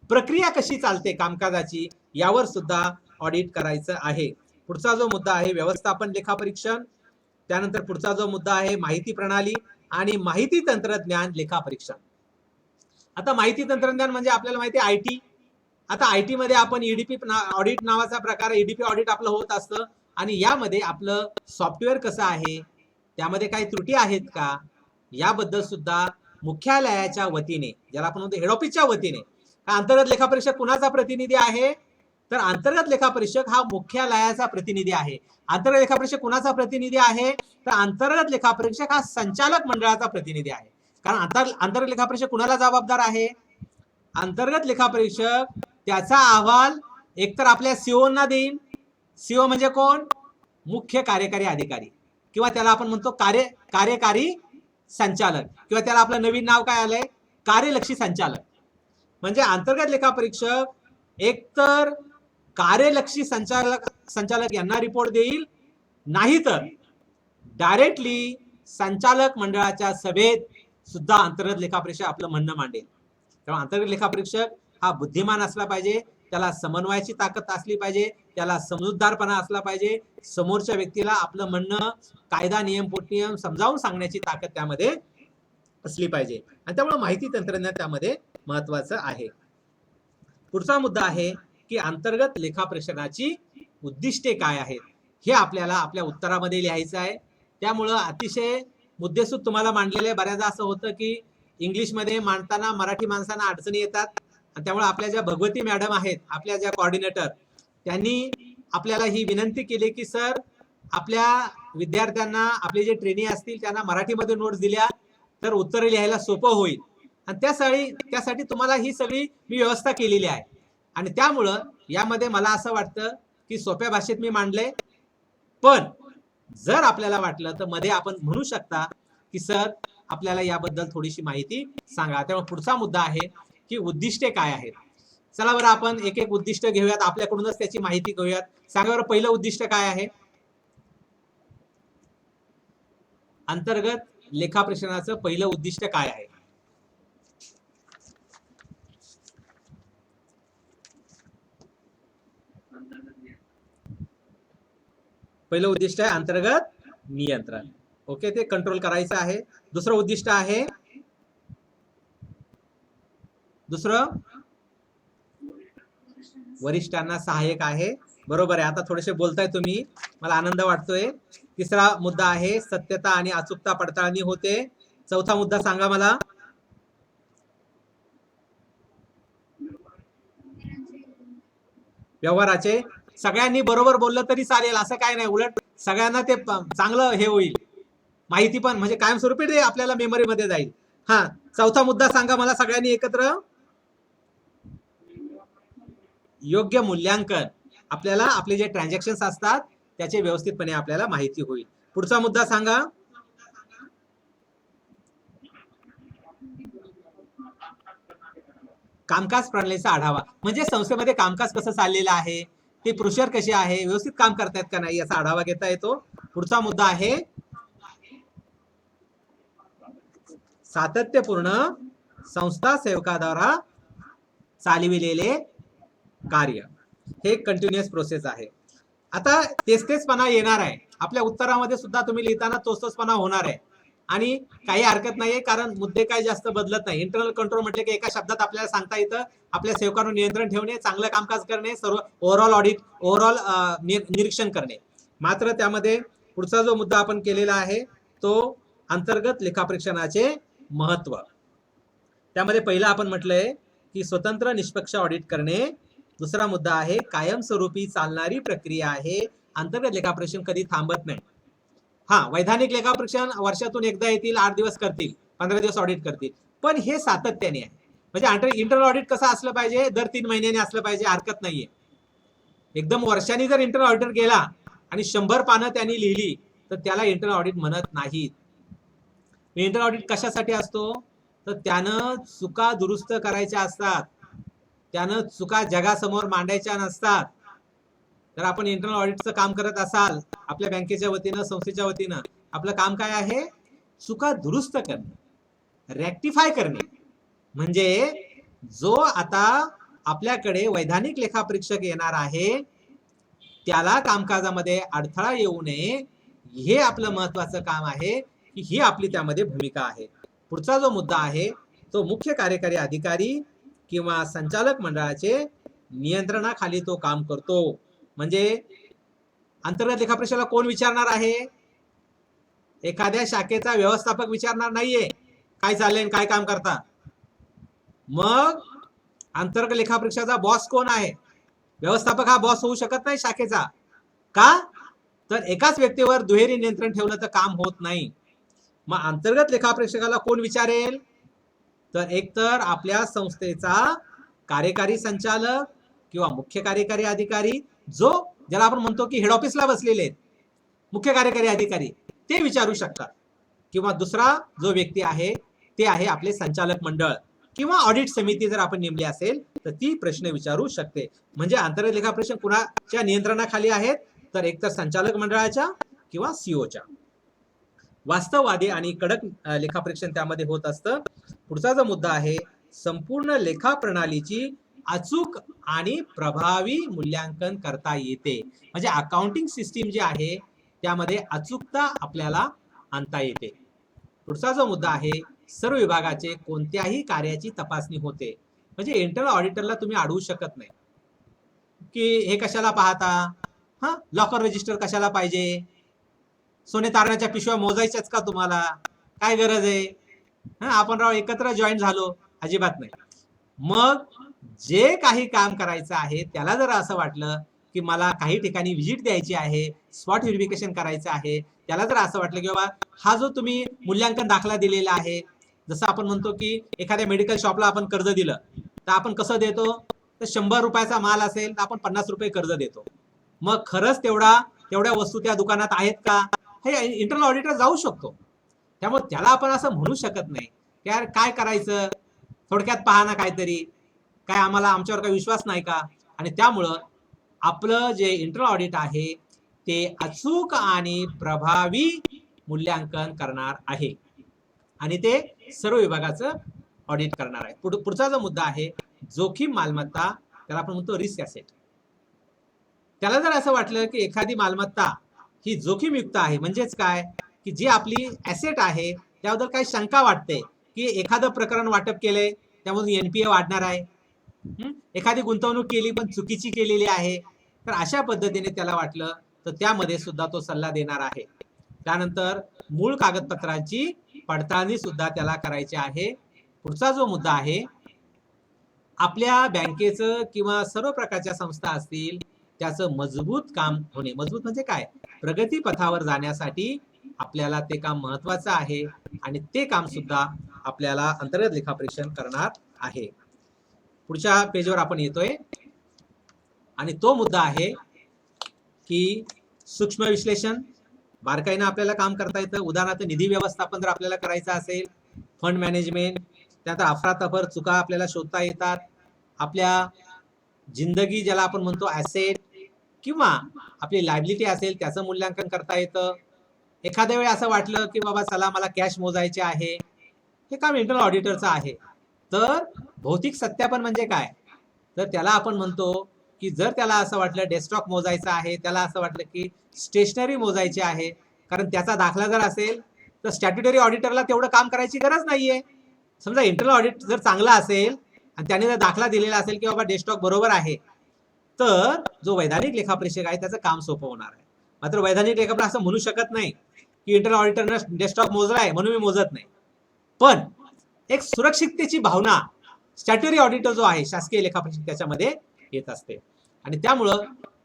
प्रक्रिया कशी चालते कामकाजाची यावर सुद्धा ऑडिट करायचं आहे. पुढचा जो मुद्दा आहे व्यवस्थापन लेखापरीक्षण. त्यानंतर पुढचा जो मुद्दा आहे माहिती प्रणाली आणि माहिती तंत्रज्ञान लेखापरीक्षण. आता माहिती तंत्रज्ञान म्हणजे आपल्याला माहिती आहे IT. आता IT मध्ये आपण EDP ऑडिट नावाचा प्रकार, EDP ऑडिट आपलं होत असतं, आणि यामध्ये आपलं सॉफ्टवेअर कसं आहे, त्यामध्ये काही त्रुटी आहेत का, याबद्दल सुद्धा मुख्यालयाच्या वतीने, ज्याला आपण म्हणतो हेड ऑफिसच्या वतीने, अंतर्गत लेखापरीक्षक कुणाचा प्रतिनिधी आहे, तर अंतर्गत लेखापरीक्षक हा मुख्यालयाचा प्रतिनिधी आहे. अंतर्गत लेखापरीक्षक कुणाचा प्रतिनिधी आहे, तर अंतर्गत लेखापरीक्षक हा संचालक मंडळाचा प्रतिनिधी आहे. कारण अंतर्गत लेखापरीक्षक कुणाला जबाबदार आहे, अंतर्गत लेखापरीक्षक त्याचा अहवाल एकतर आपल्या सीओना देईन. सीओ म्हणजे कोण, मुख्य कार्यकारी अधिकारी, किंवा त्याला आपण म्हणतो कार्यकारी संचालक, किंवा त्याला आपलं नवीन नाव काय आलंय, कार्यलक्षी संचालक. म्हणजे अंतर्गत लेखापरीक्षक एकतर कार्यलक्षी संचालक यांना रिपोर्ट देईल, नाहीतर डायरेक्टली संचालक मंडळाच्या सभेत सुद्धा अंतर्गत लेखापरीक्षक आपलं म्हणणं मांडेल. तेव्हा अंतर्गत लेखापरीक्षक हा बुद्धिमान असला पाहिजे, त्याला समन्वयाची ताकद असली पाहिजे, त्याला समजूतदारपणा असला पाहिजे, समोरच्या व्यक्तीला आपलं म्हणणं, कायदा, नियम, पोटनियम समजावून सांगण्याची ताकद त्यामध्ये असली पाहिजे. आणि त्यामुळे माहिती तंत्रज्ञान त्यामध्ये महत्वाचं आहे. पुढचा मुद्दा आहे की अंतर्गत लेखापरीक्षणाची उद्दिष्टे काय आहेत, हे आपल्याला आपल्या उत्तरामध्ये लिहायचं आहे. त्यामुळं अतिशय मुद्देसूद तुम्हाला मांडलेले. बऱ्याचदा असं होतं की इंग्लिशमध्ये मांडताना मराठी माणसांना अडचणी येतात, आणि त्यामुळे आपल्या ज्या भगवती मॅडम आहेत, आपल्या ज्या कोऑर्डिनेटर, त्यांनी आपल्याला ही विनंती केली की सर, आपल्या विद्यार्थ्यांना आपले जे ट्रेनी असतील त्यांना मराठीमध्ये नोट्स दिल्या तर उत्तरे लिहायला सोपं होईल, आणि त्यासाठी तुम्हाला ही सगळी मी व्यवस्था केलेली आहे. आणि त्यामुळं यामध्ये मला असं वाटतं की सोप्या भाषेत मी मांडले, पण जर आपल्याला वाटलं तर मध्ये आपण म्हणू शकता की सर, आपल्याला याबद्दल थोडीशी माहिती सांगा. त्यामुळे पुढचा मुद्दा आहे की उद्दिष्टे काय आहेत. चला बरं, आपण एक एक उद्दिष्ट घेऊयात, आपल्याकडूनच त्याची माहिती घेऊयात. सांगा बरं, पहिलं उद्दिष्ट काय आहे? अंतर्गत लेखापरीक्षणाचं पहिलं उद्दिष्ट काय आहे? पहिलं उद्दिष्ट आहे अंतर्गत नियंत्रण. ओके, ते कंट्रोल करायचं आहे. दुसरं उद्दिष्ट आहे, दुसरं वरिष्ठांना सहाय्यक आहे. बरोबर आहे, आता थोडेसे बोलताय तुम्ही, मला आनंद वाटतोय. तिसरा मुद्दा आहे सत्यता आणि अचूकता पडताळणी होते. चौथा मुद्दा सांगा मला. व्यवहाराचे. सगळ्यांनी बरोबर बोललं तरी चालेल, असं काय नाही, उलट सगळ्यांना ते चांगलं हे होईल, माहिती पण म्हणजे कायमस्वरूपी ते आपल्याला मेमरीमध्ये जाईल. हा, चौथा मुद्दा सांगा मला सगळ्यांनी एकत्र. योग्य मूल्यांकन. आपल्याला आपले जे ट्रान्झॅक्शन्स असतात त्याचे व्यवस्थितपणे आपल्याला माहिती होईल. पुढचा मुद्दा सांगा. कामकाज प्रणालीचा आढावा, म्हणजे संस्थेमध्ये कामकाज कसं चाललेलं आहे, ते प्रोसिजर कशी आहे, व्यवस्थित काम करतायत का नाही, याचा आढावा घेता येतो. पुढचा मुद्दा आहे सातत्यपूर्ण संस्था सेवकाद्वारा चालविलेले कार्य. हे कंटिन्युअस प्रोसेस आहे. आता तेचपणा येणार आहे आपल्या उत्तरामध्ये सुद्धा, तुम्ही लिहिताना तोचपणा होणार आहे, आणि काही हरकत नाहीये, कारण मुद्दे काही जास्त बदलत नाही. इंटरनल कंट्रोल म्हटले की एका शब्दात आपल्याला सांगता येतं, आपल्या सेवकांवर नियंत्रण ठेवणे, चांगलं कामकाज करणे, सर्व ओव्हरऑल ऑडिट, ओव्हरऑल निरीक्षण करणे. मात्र त्यामध्ये पुढचा जो मुद्दा आपण केलेला आहे तो अंतर्गत लेखापरीक्षणाचे महत्व. त्यामध्ये पहिला आपण म्हटलंय की स्वतंत्र निष्पक्ष ऑडिट करणे. दुसरा मुद्दा आहे कायमस्वरूपी चालणारी प्रक्रिया आहे, अंतर्गत लेखापरीक्षण कधी थांबत नाही. हा, वैधानिक लेखापरीक्षण वर्षातून एकदा येतील, 8 दिवस करतील, 15 दिवस ऑडिट करतील, पण हे सातत्याने आहे. म्हणजे इंटरनल ऑडिट कसं असलं पाहिजे, दर 3 महिन्याने असलं पाहिजे, हरकत नाहीये. एकदम वर्षांनी जर इंटरनल ऑडिटर गेला आणि 100 पानं त्यांनी लिहिली तर त्याला इंटरनल ऑडिट म्हणत नाहीत. इंटरनल ऑडिट कशासाठी असतो, तर त्यानं चुका दुरुस्त करायच्या असतात, त्यानं चुका जगासमोर मांडायच्या नसतात. तर आपण इंटरनल ऑडिटचं काम करत असाल आपल्या बँकेच्या वतीनं, संस्थेच्या वतीनं, आपलं काम काय आहे, चुका दुरुस्त करणे, रेक्टिफाय करणे. म्हणजे जो आता आपल्याकडे वैधानिक लेखापरीक्षक येणार आहे त्याला कामकाजामध्ये अडथळा येऊ नये, हे आपलं महत्वाचं काम आहे, की ही आपली त्यामध्ये भूमिका आहे. पुढचा जो मुद्दा आहे तो मुख्य कार्यकारी अधिकारी किंवा संचालक मंडळाचे नियंत्रणाखाली तो काम करतो. म्हणजे अंतर्गत लेखापरीक्षणाला कोण विचारणार आहे, एखाद्या शाखेचा व्यवस्थापक विचारणार नाहीये काय चाललंय, काय काम करता. मग अंतर्गत लेखापरीक्षणाचा बॉस कोण आहे, व्यवस्थापक हा बॉस होऊ शकत नाही शाखेचा. का, तर एकाच व्यक्तीवर दुहेरी नियंत्रण ठेवलं तर काम होत नाही. मग अंतर्गत लेखापरीक्षकाला कोण विचारेल, तर एकतर आपल्या संस्थेचा कार्यकारी संचालक किंवा मुख्य कार्यकारी अधिकारी, ज्याला आपण म्हणतो की हेड ऑफिसला बसलेले आहेत मुख्य कार्यकारी अधिकारी, ते विचारू शकतात. किंवा दुसरा जो व्यक्ती आहे ते आहे आपले संचालक मंडळ किंवा ऑडिट समिती जर आपण नेमली असेल तर ती प्रश्न विचारू शकते. म्हणजे अंतर्गत लेखापरीक्षण कुणाच्या नियंत्रणाखाली आहेत, तर एकतर संचालक मंडळाच्या किंवा सीओच्या. वास्तववादी आणि कडक लेखापरीक्षण त्यामध्ये होत असतं. पुढचा जो मुद्दा आहे संपूर्ण लेखा प्रणालीची अचूक आणि प्रभावी मूल्यांकन करता येते. म्हणजे अकाउंटिंग सिस्टीम जी आहे त्यामध्ये अचूकता आपल्याला आणता येते. पुढचा जो मुद्दा आहे सर्व विभागाचे कोणत्याही कार्याची तपासणी होते. म्हणजे इंटरनल ऑडिटरला तुम्ही अडवू शकत नाही की हे कशाला पाहता, हा लॉकर रजिस्टर कशाला पाहिजे, सोने तारण्याच्या पिशव्या मोजायच्याच का तुम्हाला, काय गरज आहे, हा आपण राव एकत्र जॉईन झालो, अजिबात नाही. मग जे काही काम करायचं आहे त्याला जर असं वाटलं की मला काही ठिकाणी व्हिजिट द्यायची आहे, स्पॉट व्हेरिफिकेशन करायचं आहे, त्याला जर असं वाटलं की बाबा हा जो तुम्ही मूल्यांकन दाखला दिलेला आहे, जसं आपण म्हणतो की एखाद्या मेडिकल शॉपला आपण कर्ज दिलं तर आपण कसं देतो, तर 100 रुपयाचा माल असेल तर आपण 50 रुपये कर्ज देतो. मग खरंच तेवढ्या वस्तू त्या दुकानात आहेत का, हे इंटरनल ऑडिटर जाऊ शकतो. त्यामुळे त्याला आपण असं म्हणू शकत नाही की यार काय करायचं, थोडक्यात पहा ना काहीतरी, काय आम्हाला आमच्यावर काही विश्वास नाही का. आणि त्यामुळं आपलं जे इंटरनल ऑडिट आहे ते अचूक आणि प्रभावी मूल्यांकन करणार आहे आणि ते सर्व विभागाचं ऑडिट करणार आहे. पुढचा जो मुद्दा आहे जोखीम मालमत्ता, त्याला आपण म्हणतो रिस्क ॲसेट. त्याला जर असं वाटलं की एखादी मालमत्ता ही जोखीमयुक्त आहे, म्हणजेच काय की जी आपली ॲसेट आहे त्याबद्दल काही शंका वाटते की एखादं प्रकरण वाटप केलंय त्यामधून एनपीए वाढणार आहे, एखादी गुंतवणूक केली पण चुकीची केलेली आहे, तर अशा पद्धतीने त्याला वाटलं तर त्यामध्ये सुद्धा तो सल्ला देणार आहे. त्यानंतर मूळ कागदपत्रांची पडताळणी सुद्धा त्याला करायची आहे. पुढचा जो मुद्दा आहे आपल्या बँकेचं किंवा सर्व प्रकारच्या संस्था असतील त्याचं मजबूत काम होणे. मजबूत म्हणजे काय, प्रगती पथावर जाण्यासाठी आपल्याला ते काम महत्वाचं आहे आणि ते काम सुद्धा आपल्याला अंतर्गत लेखापरीक्षण करणार आहे. पुढच्या पेजवर आपण येतोय आणि तो मुद्दा आहे की सूक्ष्म विश्लेषण. बारकाईनं आपल्याला काम करता येतं. उदाहरणार्थ निधी व्यवस्थापन जर आपल्याला करायचं असेल, फंड मॅनेजमेंट, त्यानंतर अफरातफर चुका आपल्याला शोधता येतात. आपल्या जिंदगी ज्याला आपण म्हणतो ॲसेट किंवा आपली लायबिलिटी असेल त्याचं मूल्यांकन करता येतं. एखाद्या वेळी असं वाटलं की बाबा चला मला कॅश मोजायचे आहे, हे काम इंटरनल ऑडिटरचं आहे. तर भौतिक सत्यापन म्हणजे काय, तर त्याला आपण म्हणतो की जर त्याला असं वाटलं डेस्कटॉप मोजायचं आहे, त्याला असं वाटलं की स्टेशनरी मोजायची आहे, कारण त्याचा दाखला जर असेल तर स्टॅट्युटरी ऑडिटरला तेवढं काम करायची गरज नाहीये. समजा इंटरनल ऑडिट जर चांगला असेल आणि त्याने जर दाखला दिलेला असेल की बाबा डेस्कटॉप बरोबर आहे, तर जो वैधानिक लेखापरीक्षक आहे त्याचं काम सोपं होणार आहे. मात्र वैधानिक लेखापरीक्षक असं म्हणू शकत नाही की इंटरनल ऑडिटरनं डेस्कटॉप मोजलाय म्हणून मी मोजत नाही. पण एक सुरक्षिततेची भावना स्टॅट्युटरी ऑडिटर जो आहे शासकीय लेखापरीक्षक त्याच्यामध्ये येत असते आणि त्यामुळं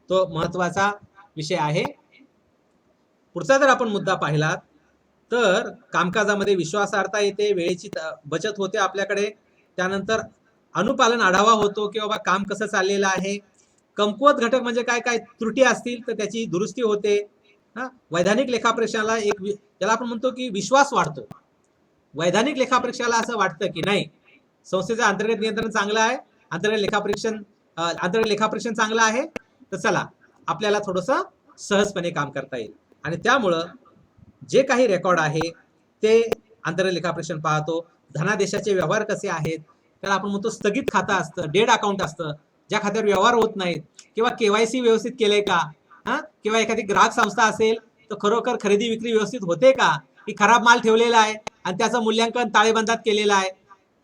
तो महत्वाचा विषय आहे. पुढचा जर आपण मुद्दा पाहिला तर कामकाजामध्ये विश्वासार्हता येते, वेळेची बचत होते आपल्याकडे, त्यानंतर अनुपालन आढावा होतो की बाबा काम कसं चाललेलं आहे, कमकुवत घटक म्हणजे काय काय त्रुटी असतील तर त्याची दुरुस्ती होते. वैधानिक लेखापरीक्षणाला एक ज्याला आपण म्हणतो की विश्वास वाढतो. वैधानिक लेखापरीक्षणाला असं वाटतं की नाही संस्थेचं अंतर्गत नियंत्रण चांगलं आहे, अंतर्गत लेखापरीक्षण चांगलं आहे, तर चला आपल्याला थोडंसं सहजपणे काम करता येईल. आणि त्यामुळं जे काही रेकॉर्ड आहे ते अंतर्गत लेखापरीक्षण पाहतो. धनादेशाचे व्यवहार कसे आहेत, त्याला आपण म्हणतो स्थगित खातं असतं, डेड अकाउंट असतं, ज्या खात्यावर व्यवहार होत नाहीत, किंवा केवायसी व्यवस्थित केलंय का, किंवा एखादी ग्राहक संस्था असेल तर खरोखर खरेदी विक्री व्यवस्थित होते का, की खराब माल ठेवलेला आहे आणि त्याचं मूल्यांकन ताळेबंदात केलेलं आहे,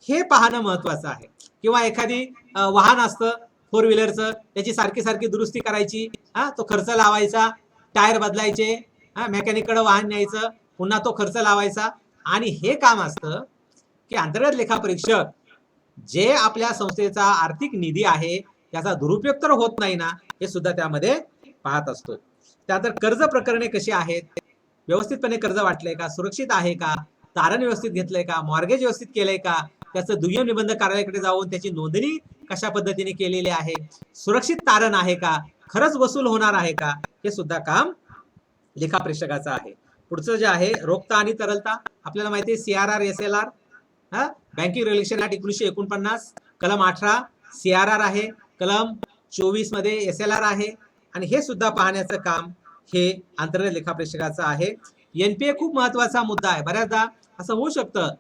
हे पाहणं महत्वाचं आहे. किंवा एखादी वाहन असतं फोर व्हीलरचं, त्याची सारखी सारखी दुरुस्ती करायची, तो खर्च लावायचा, टायर बदलायचे, मेकॅनिककडे वाहन न्यायचं, पुन्हा तो खर्च लावायचा. आणि हे काम असतं की अंतर्गत लेखापरीक्षक जे आपल्या संस्थेचा आर्थिक निधी आहे त्याचा दुरुपयोग तर होत नाही ना, हे सुद्धा त्यामध्ये पाहत असतो. त्यानंतर कर्ज प्रकरणे कशी आहेत, व्यवस्थितपणे कर्ज वाटलंय का, सुरक्षित आहे का, तारण व्यवस्थित घेतलंय का, मॉर्गेज व्यवस्थित केलंय का, त्याचं दुय्यम निबंधक कार्यालयाकडे जाऊन त्याची नोंदणी कशा पद्धतीने केलेली आहे, सुरक्षित तारण आहे का, खरंच वसूल होणार आहे का, हे सुद्धा काम लेखापरीक्षकाचं आहे. पुढचं जे आहे रोखता आणि तरलता, आपल्याला माहिती आहे CRR SLR, banking regulation act 1949 कलम 18 CRR आहे, कलम 24 मध्ये SLR आहे. आणि हे सुद्धा पाहण्याचं काम हे अंतर्गत लेखापरीक्षकाचं आहे. एनपीए खूप महत्वाचा मुद्दा आहे. बऱ्याचदा असं होऊ शकतं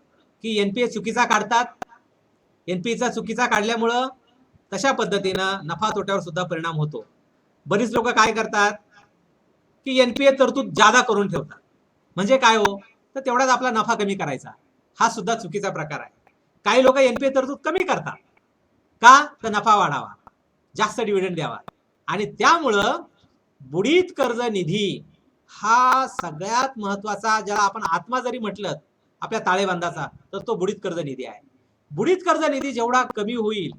की एनपीए चुकीचा काढतात, एनपीएचा चुकीचा काढल्यामुळं तशा पद्धतीनं नफा तोट्यावर सुद्धा परिणाम होतो. बरीच लोक काय करतात की एनपीए तरतूद जादा करून ठेवतात, म्हणजे काय हो, तर तेवढाच आपला नफा कमी करायचा, हा सुद्धा चुकीचा प्रकार आहे. काही लोक एनपीए तरतूद कमी करतात का तर नफा वाढावा, जास्त डिव्हिडंड द्यावा. आणि त्यामुळं बुडीत कर्ज निधी हा सगळ्यात महत्वाचा, ज्याला आपण आत्मा जरी म्हटलं आपल्या ताळेबंदाचा, तर तो बुडीत कर्ज निधी आहे. बुडीत कर्ज निधी जेवढा कमी होईल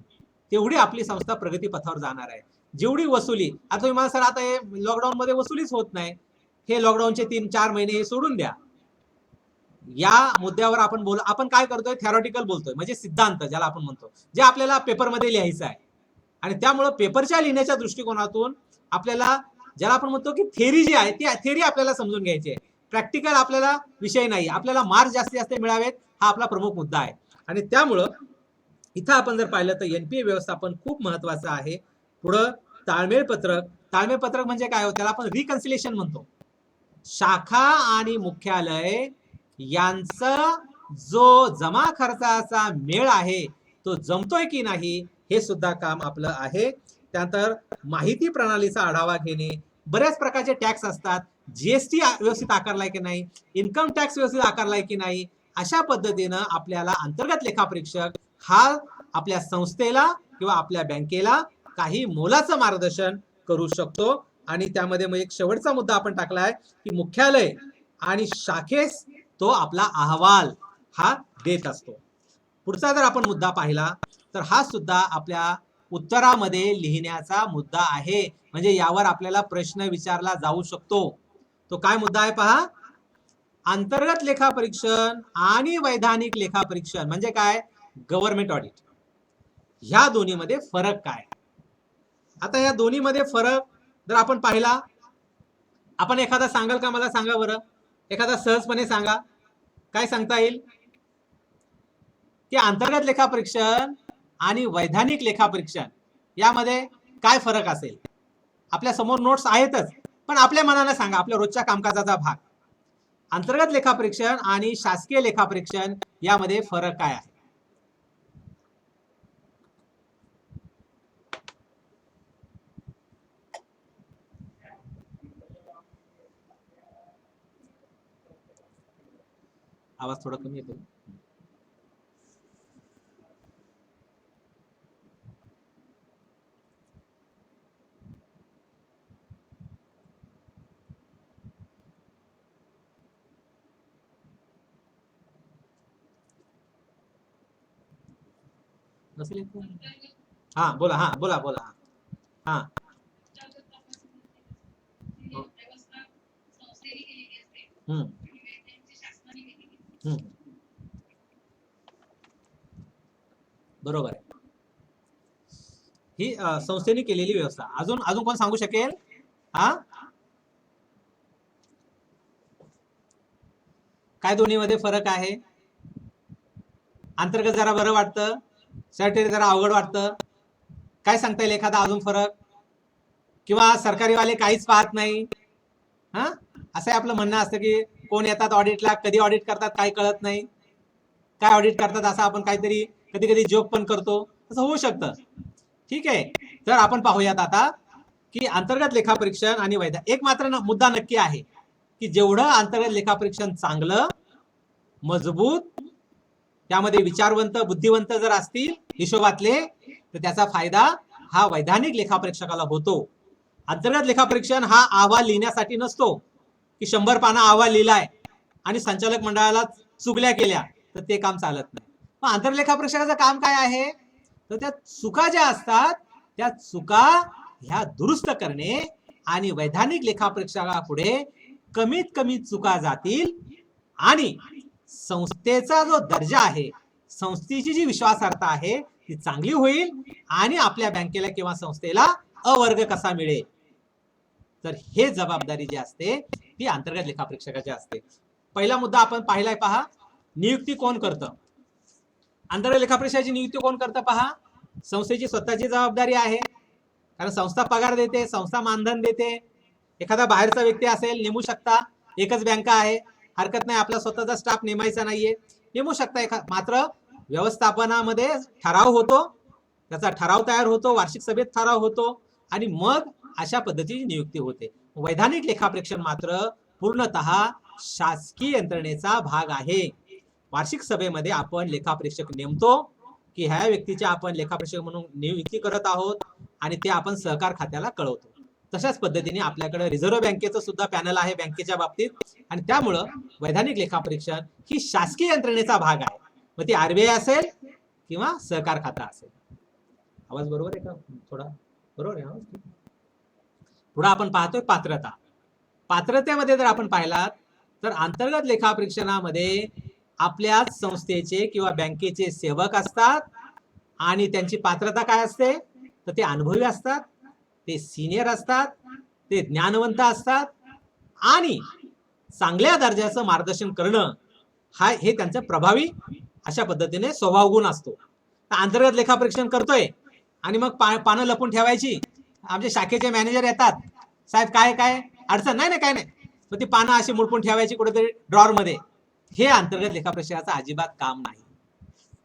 तेवढी आपली संस्था प्रगतीपथावर जाणार आहे. जेवढी वसुली, आता तुम्ही मला सर आता हे लॉकडाऊन मध्ये वसुलीच होत नाही, हे लॉकडाऊनचे 3-4 महिने हे सोडून द्या. या मुद्द्यावर आपण आपण काय करतोय, थेरॉटिकल बोलतोय, म्हणजे सिद्धांत ज्याला आपण म्हणतो, जे आपल्याला पेपरमध्ये लिहायचं आहे. आणि त्यामुळं पेपरच्या लिहिण्याच्या दृष्टिकोनातून आपल्याला, ज्याला आपण म्हणतो की थेरी जी आहे ती थेरी आपल्याला समजून घ्यायची आहे. प्रॅक्टिकल आपल्याला विषय नाही, आपल्याला मार्क जास्तीत जास्त मिळावेत हा आपला प्रमुख मुद्दा आहे. आणि त्यामुळं इथं आपण जर पाहिलं तर एनपीए व्यवस्थापन खूप महत्वाचं आहे. पुढं ताळमेळ पत्रक. ताळमेळ पत्रक म्हणजे काय, त्याला आपण रिकन्सिलेशन म्हणतो. शाखा आणि मुख्यालय यांचा जो जमा खर्चाचा मेळ आहे तो जमतोय की नाही हे सुद्धा काम आपलं आहे. त्यानंतर माहिती प्रणालीचा आढावा घेणे. बऱ्याच प्रकारचे टॅक्स असतात, जीएसटी व्यवस्थित आकारलाय की नाही, इन्कम टॅक्स व्यवस्थित आकारलाय की नाही, अशा पद्धतीनं आपल्याला अंतर्गत लेखापरीक्षक हा आपल्या संस्थेला किंवा आपल्या बँकेला काही मोलाचं मार्गदर्शन करू शकतो. आणि त्यामध्ये मग एक शेवटचा मुद्दा आपण टाकलाय की मुख्यालय आणि शाखेस तो आपला अहवाल हा देत असतो. पुढचा जर आपण मुद्दा पाहिला तर हा सुद्धा आपल्या उत्तरामध्ये लिहिण्याचा मुद्दा आहे, म्हणजे यावर आपल्याला प्रश्न विचारला जाऊ शकतो. तो काय मुद्दा आहे पहा, अंतर्गत लेखापरीक्षण आणि वैधानिक लेखापरीक्षण म्हणजे काय, गव्हर्नमेंट ऑडिट, ह्या दोन्हीमध्ये फरक काय. आता या दोन्हीमध्ये फरक जर आपण पाहिला, आपण एखादा सांगाल का, मला सांगा बरं, एखादा सहजपणे सांगा, काय सांगता येईल की अंतर्गत लेखापरीक्षण आणि वैधानिक लेखापरीक्षण यामध्ये काय फरक असेल. आपल्या समोर नोट्स आहेतच, पण आपल्या मनाने सांगा, आपल्या रोजच्या कामकाजाचा भाग. अंतर्गत लेखापरीक्षण आणि शासकीय लेखापरीक्षण यामध्ये फरक काय आहे. आवाज थोडा कमी येतो. हा बोला, हा बोला बोला. हा बरोबर आहे, ही संस्थेने केलेली व्यवस्था. अजून अजून कोण सांगू शकेल. हा काय दोन्ही मध्ये फरक आहे. अंतर्गत जरा बरं वाटतं, सरकारी जरा अवघड वाटतं, काय सांगता येईल एखादा अजून फरक, किंवा सरकारी वाले काहीच पाहत नाही. हा असं आपलं म्हणणं असतं की कोण येतात ऑडिटला, कधी ऑडिट करतात काही कळत नाही, काय ऑडिट करतात असं आपण काहीतरी कधी कधी जोक पण करतो, असं होऊ शकतं. ठीक आहे, तर आपण पाहूयात आता की अंतर्गत लेखापरीक्षण आणि वैधानिक. एक मात्र मुद्दा नक्की आहे की जेवढं अंतर्गत लेखापरीक्षण चांगलं, मजबूत, त्यामध्ये विचारवंत बुद्धिवंत जर असतील हिशोबातले, तर त्याचा फायदा हा वैधानिक लेखापरीक्षकाला होतो. अंतर्गत लेखापरीक्षण हा अहवाल लिहिण्यासाठी नसतो की 100 पाना अहवाल लिहिलाय आणि संचालक मंडळाला चुगल्या केल्या तर ते काम चालत नाही. मग अंतर्गत लेखापरीक्षकाचं काम काय आहे, तर त्या चुका ज्या असतात त्या चुका ह्या दुरुस्त करणे आणि वैधानिक लेखापरीक्षकापुढे कमीत कमी चुका जातील आणि संस्थेचा जो दर्जा आहे, संस्थेची जी विश्वासार्हता आहे ती चांगली होईल आणि आपल्या बँकेला किंवा संस्थेला अवर्ग कसा मिळेल. तर हे जबाबदारी जी असते ती अंतर्गत लेखापरीक्षकाची असते. पहिला मुद्दा आपण पाहिलाय पहा, नियुक्ती कोण करतं. अंतर्गत लेखापरीक्षकाची नियुक्ती कोण करतं पहा, संस्थेची स्वतःची जबाबदारी आहे, कारण संस्था पगार देते, संस्था मानधन देते. एखादा बाहेरचा व्यक्ती असेल नेमू शकता, एकच बँका आहे, हरकत नाही, आपला स्वतःचा स्टाफ नेमायचा नाहीये, नेमू शकता. मात्र व्यवस्थापनामध्ये ठराव होतो, त्याचा ठराव तयार होतो, वार्षिक सभेत ठराव होतो आणि मग अशा पद्धतीची नियुक्ती होते. वैधानिक लेखापरीक्षण मात्र पूर्णतः शासकीय यंत्रणेचा भाग आहे. वार्षिक सभेमध्ये आपण लेखापरीक्षक नेमतो की ह्या व्यक्तीचे आपण लेखापरीक्षक म्हणून नियुक्ती करत आहोत आणि ते आपण सहकार खात्याला कळवतो. तशाच पद्धतीने आपल्याकडे रिझर्व्ह बँकेचं सुद्धा पॅनल आहे बँकेच्या बाबतीत, आणि त्यामुळं वैधानिक लेखापरीक्षण ही शासकीय यंत्रणेचा भाग आहे. मग ती आरबीआय असेल किंवा सहकार खाता असेल. आवाज बरोबर आहे का? थोडा बरोबर आहे. पुढे आपण पाहतोय पात्रता. पात्रतेमध्ये जर आपण पाहिलात तर अंतर्गत लेखापरीक्षणामध्ये आपल्याच संस्थेचे किंवा बँकेचे सेवक असतात आणि त्यांची पात्रता काय असते तर ते अनुभवी असतात, ते सिनियर असतात, ते ज्ञानवंत असतात आणि चांगल्या दर्जाचं मार्गदर्शन करणं हे त्यांचं प्रभावी अशा पद्धतीने स्वभाव गुण असतो. तर अंतर्गत लेखापरीक्षण करतोय आणि मग पानं लपून ठेवायची. आमचे शाखेचे मॅनेजर येतात, साहेब काय काय अडचण नाही ना, काय नाही, मग ती पानं अशी मुडपून ठेवायची कुठेतरी ड्रॉवर मध्ये. हे अंतर्गत लेखापरीक्षकाचं अजिबात काम नाही.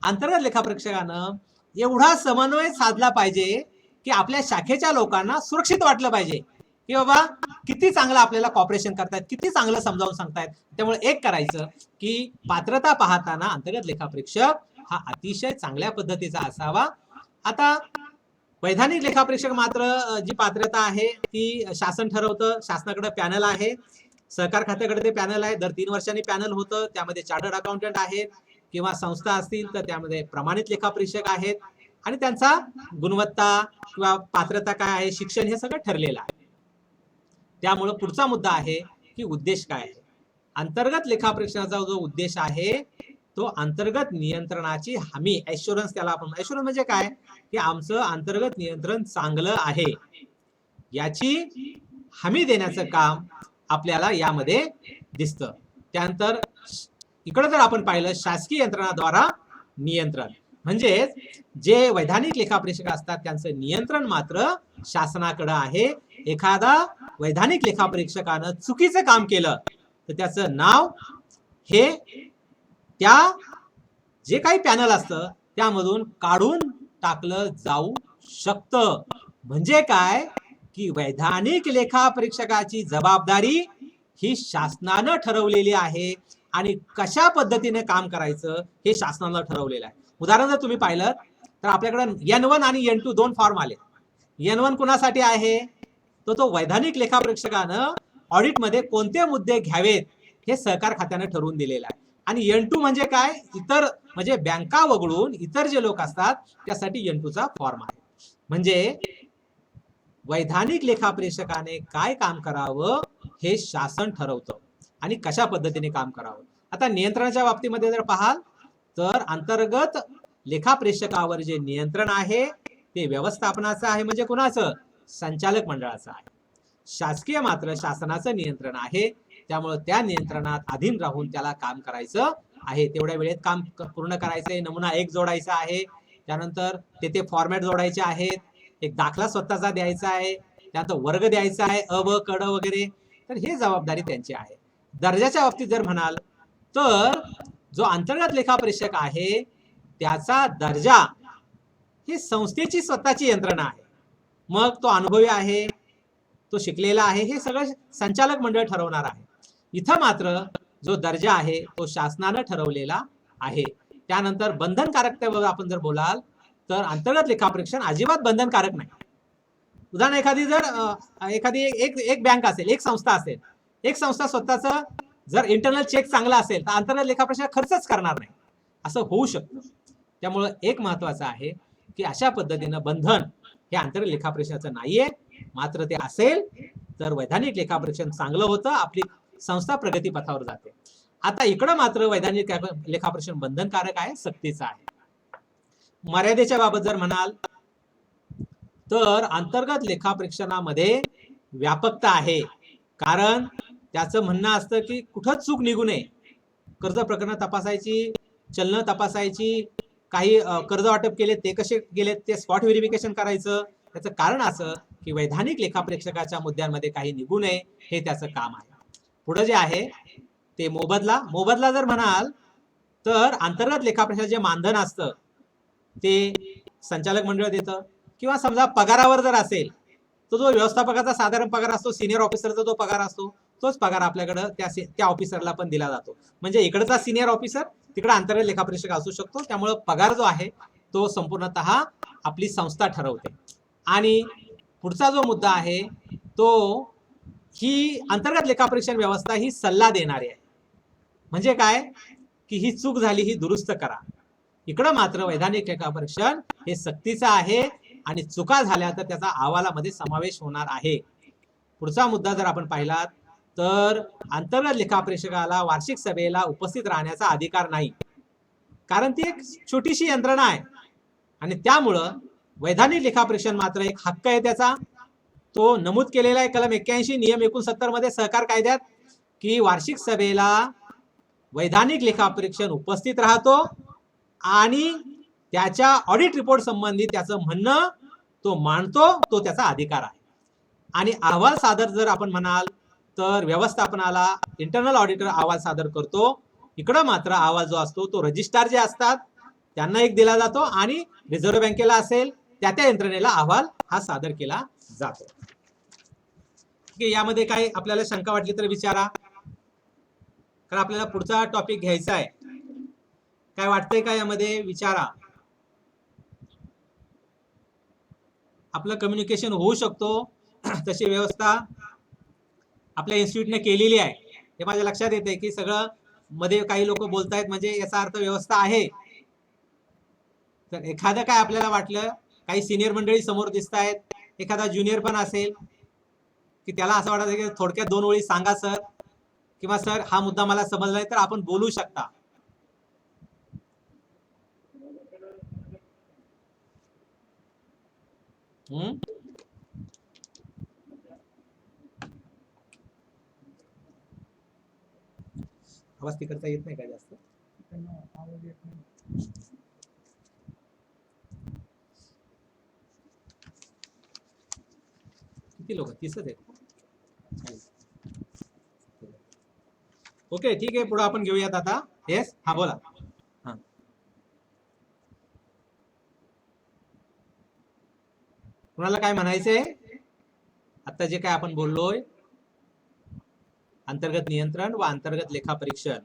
अंतर्गत लेखापरीक्षकानं एवढा समन्वय साधला पाहिजे की आपल्या शाखेच्या लोकांना सुरक्षित वाटलं पाहिजे की बाबा किती चांगलं आपल्याला कॉपरेशन करतायत, किती चांगलं समजावून सांगतायत. त्यामुळे एक करायचं की पात्रता पाहताना अंतर्गत लेखापरीक्षक हा अतिशय चांगल्या पद्धतीचा असावा. आता वैधानिक लेखापरीक्षक मात्र जी पात्रता आहे ती शासन ठरवतं. शासनाकडे पॅनल आहे, सहकार खात्याकडे ते पॅनल आहे, दर 3 वर्षांनी पॅनल होतं. त्यामध्ये चार्टर्ड अकाउंटंट आहेत किंवा संस्था असतील तर त्यामध्ये प्रमाणित लेखापरीक्षक आहेत आणि त्यांचा गुणवत्ता किंवा पात्रता काय आहे, शिक्षण, हे सगळं ठरलेलं आहे. त्यामुळे पुढचा मुद्दा आहे की उद्देश काय आहे. अंतर्गत लेखापरीक्षणाचा जो उद्देश आहे तो अंतर्गत नियंत्रणाची हमी, ॲश्युरन्स त्याला आपण. ॲश्युरन्स म्हणजे काय की आमचं अंतर्गत नियंत्रण चांगलं आहे याची हमी देण्याचं काम आपल्याला यामध्ये दिसतं. त्यानंतर इकडे जर आपण पाहिलं शासकीय यंत्रणाद्वारा नियंत्रण, म्हणजे जे वैधानिक लेखापरीक्षक असतात त्यांचं नियंत्रण मात्र शासनाकडे आहे. एखादा वैधानिक लेखापरीक्षकानं चुकीचं काम केलं तर त्याचं नाव हे त्या जे काही पॅनल असतं त्यामधून काढून टाकलं जाऊ शकतं. म्हणजे काय की वैधानिक लेखापरीक्षकाची जबाबदारी ही शासनानं ठरवलेली आहे आणि कशा पद्धतीने काम करायचं हे शासनानं ठरवलेलं आहे. उदाहरण जर तुम्ही पाहिलं तर आपल्याकडे N1 आणि N2 दोन फॉर्म आले. N1 कुणासाठी आहे तर तो वैधानिक लेखापरीक्षकानं ऑडिटमध्ये कोणते मुद्दे घ्यावेत हे सहकार खात्यानं ठरवून दिलेलं आहे. आणि N2 म्हणजे काय, इतर म्हणजे बँका वगळून इतर जे लोक असतात त्यासाठी N2 चा फॉर्म आहे. म्हणजे वैधानिक लेखापरीक्षकाने काय काम करावं हे शासन ठरवतं आणि कशा पद्धतीने काम करावं. आता नियंत्रणाच्या बाबतीमध्ये जर पाहाल तर अंतर्गत लेखापरीक्षकावर जे नियंत्रण आहे ते व्यवस्थापनाचं आहे, म्हणजे कुणाचं, संचालक मंडळाचं आहे. शासकीय मात्र शासनाचं नियंत्रण आहे. त्यामुळे त्या नियंत्रणात अधीन राहून त्याला काम करायचं आहे. तेवढ्या वेळेत काम पूर्ण करायचंय. नमुना 1 जोडायचा आहे, त्यानंतर तेथे फॉर्मॅट जोडायचे आहेत, एक दाखला स्वतःचा द्यायचा आहे, त्यानंतर वर्ग द्यायचा आहे, अ ब कड वगैरे. तर हे जबाबदारी त्यांची आहे. दर्जाच्या बाबतीत जर म्हणाल तर जो अंतर्गत लेखापरीक्षक आहे त्याचा दर्जा ही संस्थेची स्वतःची यंत्रणा आहे. मग तो अनुभवी आहे, तो शिकलेला आहे, हे सगळं संचालक मंडळ ठरवणार आहे. इथं मात्र जो दर्जा आहे तो शासनानं ठरवलेला आहे. त्यानंतर बंधनकारकतेवर आपण जर बोलाल तर अंतर्गत लेखापरीक्षण अजिबात बंधनकारक नाही. उदाहरण एखादी एक बँक असेल, एक संस्था असेल, एक संस्था स्वतःचं जर इंटरनल चेक चांगला असेल तर अंतर्गत लेखापरीक्षक खर्चच करणार नाही, असं होऊ शकतं. त्यामुळं एक महत्वाचं आहे की अशा पद्धतीनं बंधन हे अंतर्गत लेखापरीक्षणाचं नाहीये. मात्र ते असेल तर वैधानिक लेखापरीक्षण चांगलं होतं, आपली संस्था प्रगती पथावर जाते. आता इकडं मात्र वैधानिक लेखापरीक्षण बंधनकारक आहे, सक्तीचं आहे. मर्यादेच्या बाबत जर म्हणाल तर अंतर्गत लेखापरीक्षणामध्ये व्यापकता आहे. कारण त्याचं म्हणणं असतं की कुठं चूक निघू नये. कर्ज प्रकरणं तपासायची, चलनं तपासायची, काही कर्ज वाटप केले ते कसे गेले ते स्पॉट व्हेरिफिकेशन करायचं. त्याचं कारण असं की वैधानिक लेखापरीक्षकाच्या मुद्द्यांमध्ये काही निघू नये, हे त्याचं काम आहे. पुढे जे आहे ते मोबदला जर म्हणाल तर अंतर्गत लेखापरीक्षक जे मानधन असतं ते संचालक मंडळ देतं. किंवा समजा पगारावर जर असेल तर जो व्यवस्थापकाचा साधारण पगार असतो, सिनियर ऑफिसरचा जो पगार असतो तोच पगार आपल्याकडं त्या ऑफिसरला पण दिला जातो. म्हणजे इकडचा सिनियर ऑफिसर तिकडे अंतर्गत लेखापरीक्षक असू शकतो. त्यामुळे पगार जो आहे तो संपूर्णतः आपली संस्था ठरवते. आणि पुढचा जो मुद्दा आहे तो ही अंतर्गत लेखापरीक्षण व्यवस्था ही सल्ला देणारी आहे. म्हणजे काय की ही चूक झाली ही दुरुस्त करा. इकडं मात्र वैधानिक लेखापरीक्षण हे सक्तीचं आहे आणि चुका झाल्या तर त्याचा अहवालामध्ये समावेश होणार आहे. पुढचा मुद्दा जर आपण पाहिलात तर अंतर्गत लेखापरीक्षकाला वार्षिक सभेला उपस्थित राहण्याचा अधिकार नाही, कारण ती एक छोटीशी यंत्रणा आहे आणि त्यामुळं वैधानिक लेखापरीक्षण मात्र एक हक्क आहे त्याचा. तो नमूद केलेला आहे कलम 81 नियम 69 मध्ये सहकार कायद्यात की वार्षिक सभेला वैधानिक लेखापरीक्षण उपस्थित राहतो आणि त्याच्या ऑडिट रिपोर्ट संबंधी त्याचं म्हणणं तो मांडतो, तो त्याचा अधिकार आहे. आणि अहवाल सादर जर आपण म्हणाल तर व्यवस्थापनाला इंटरनल ऑडिटर अहवाल सादर करतो. इकडं मात्र अहवाल जो असतो तो रजिस्ट्रार जे असतात त्यांना एक दिला जातो आणि रिझर्व्ह बँकेला असेल त्या यंत्रणेला अहवाल हा सादर केला जातो. ठीक आहे, यामध्ये काही आपल्याला शंका वाटली तर विचारा, कारण आपल्याला पुढचा टॉपिक घ्यायचा आहे. काय वाटतंय का यामध्ये विचारा. आपलं कम्युनिकेशन होऊ शकतो तशी व्यवस्था आपल्या इन्स्टिट्यूटने केलेली आहे. हे माझ्या लक्षात येते की सगळं मध्ये काही लोक बोलतायत म्हणजे याचा अर्थ व्यवस्था आहे. तर एखादं काय आपल्याला वाटलं, काही सिनियर मंडळी समोर दिसत आहेत, एखादा ज्युनियर पण असेल की त्याला असं वाटतं की थोडक्यात 2 ओळी सांगा सर, किंवा सर हा मुद्दा मला समजला नाही, तर आपण बोलू शकता. आवाज तिकडचा येत नाही का जास्त? किती लोक? 30च आहेत. ओके ठीक आहे, पुढे आपण घेऊयात आता. येस, हा बोला. हा, कुणाला काय म्हणायचंय? आता जे काय आपण बोललोय अंतर्गत नियंत्रण व अंतर्गत लेखापरीक्षण.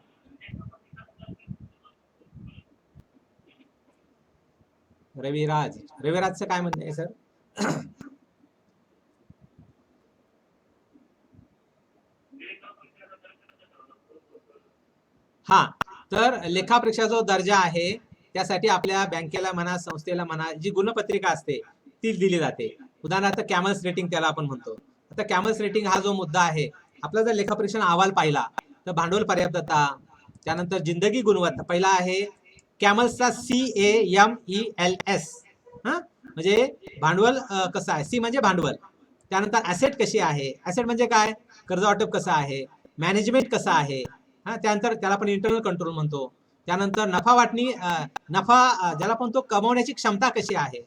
रविराजचं काय म्हणणं आहे सर? हा, तर लेखापरीक्षा जो दर्जा आहे त्यासाठी आपल्या बँकेला म्हणा, संस्थेला म्हणा, जी गुणपत्रिका असते ती दिली जाते. उदाहरणार्थ कॅमल्स रेटिंग त्याला आपण म्हणतो. आता कॅमल्स रेटिंग हा जो मुद्दा आहे, आपला जर लेखापरीक्षण अहवाल पाहिला तर भांडवल पर्याप्तता, त्यानंतर जिंदगी गुणवत्ता, पहिला आहे कॅमल्सचा CAMELS, म्हणजे भांडवल कसं आहे, सी म्हणजे भांडवल, त्यानंतर ऍसेट कशी आहे, ऍसेट म्हणजे काय, कर्ज वाटप कसं आहे, मॅनेजमेंट कसं आहे, त्यानंतर त्याला आपण इंटरनल कंट्रोल म्हणतो, त्यानंतर नफा वाटणी, नफा ज्याला पण तो कमवण्याची क्षमता कशी आहे,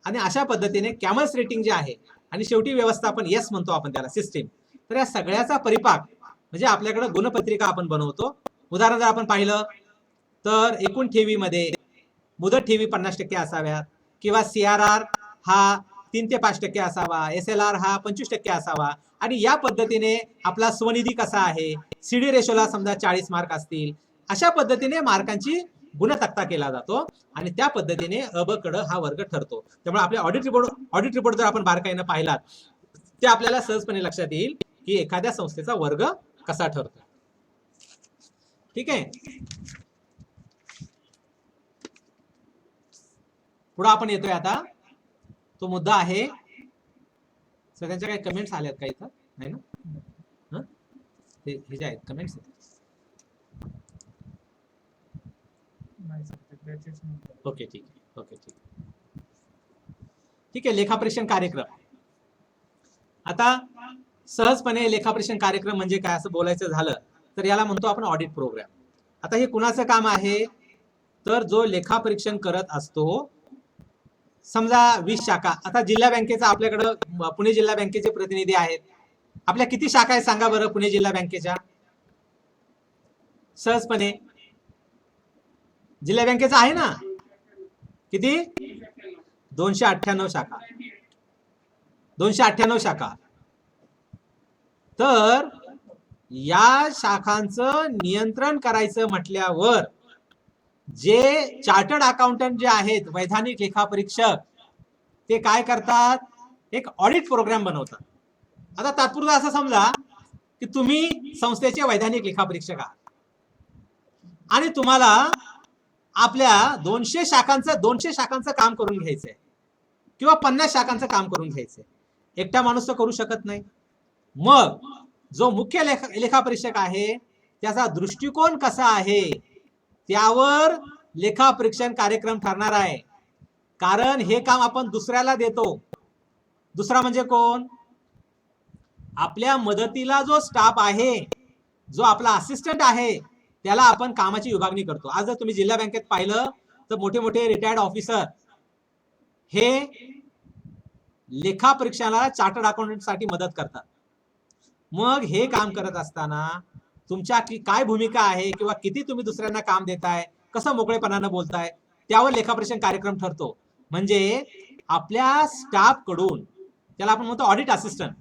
आणि अशा पद्धतीने कॅमल्स रेटिंग जे आहे, आणि शेवटी व्यवस्थापन यस म्हणतो आपण त्याला, सिस्टीम. तर या सगळ्याचा परिपाक म्हणजे आपल्याकडे गुणपत्रिका आपण बनवतो. उदाहरण जर आपण पाहिलं तर एकूण ठेवीमध्ये मुदत ठेवी 50% असाव्यात, किंवा CRR हा 3 ते 5% असावा, SLR हा 25% असावा, आणि या पद्धतीने आपला स्वनिधी कसा आहे, CD रेशोला समजा 40 मार्क असतील, अशा पद्धतीने मार्कांची गुणतक्ता केला जातो आणि त्या पद्धतीने अ ब क ड हा वर्ग ठरतो. त्यामुळे आपले ऑडिट रिपोर्ट जर आपण बारकाईनं पाहिलात ते आपल्याला सहजपणे लक्षात येईल की एखाद्या संस्थेचा वर्ग कसा ठरतो. ठीक आहे, पुढे आपण येतोय आता. तो मुद्दा आहे, सगळ्यांच्या काही कमेंट्स आल्यात का इथं? नाही ना? हे जे आहेत कमेंट्स ओके ठीक आहे, ओके ठीक आहे. ठीक आहे, लेखापरीक्षण कार्यक्रम. आता सहजपणे लेखापरीक्षण कार्यक्रम म्हणजे काय असं बोलायचं झालं तर याला म्हणतो आपण ऑडिट प्रोग्राम. आता हे कुणाचं काम आहे, तर जो लेखापरीक्षण करत असतो, समजा 20 शाखा, आता जिल्हा बँकेचा आपल्याकडं पुणे जिल्हा बँकेचे प्रतिनिधी आहेत. आपल्या किती शाखा आहेत सांगा बरं पुणे जिल्हा बँकेच्या? सहजपणे जिल्हा बँकेचा आहे ना, किती? 298 शाखा, 298 शाखा. तर या शाखांचं नियंत्रण करायचं म्हटल्यावर जे चार्टर्ड अकाउंटंट जे आहेत, वैधानिक लेखापरीक्षक, ते काय करतात, एक ऑडिट प्रोग्राम बनवतात. आता तात्पुरतं असं समजा की तुम्ही संस्थेचे वैधानिक लेखापरीक्षक आहात आणि तुम्हाला आपल्या 200 शाखांचं काम करून घ्यायचंय किंवा 50 शाखांचं काम करून घ्यायचंय. एकटा माणूस तर करू शकत नाही. मग जो मुख्य लेखापरीक्षक आहे त्याचा दृष्टिकोन कसा आहे त्यावर लेखापरीक्षण कार्यक्रम ठरणार आहे. कारण हे काम आपण दुसऱ्याला देतो. दुसरा म्हणजे कोण? आपल्या मदतीला जो स्टाफ आहे, जो आपला असिस्टंट आहे, त्याला आपण कामाची विभागणी करतो. आज जर तुम्ही जिल्हा बँकेत पाहिलं तर मोठे मोठे रिटायर्ड ऑफिसर हे लेखापरीक्षणाला चार्टर्ड अकाउंटंट साठी मदत करतात. मग हे काम करत असताना तुमच्या काय भूमिका आहे किंवा किती तुम्ही दुसऱ्यांना काम देताय, कसं मोकळेपणानं बोलताय, त्यावर लेखापरीक्षण कार्यक्रम ठरतो. म्हणजे आपल्या स्टाफ कडून, त्याला आपण म्हणतो ऑडिट असिस्टंट,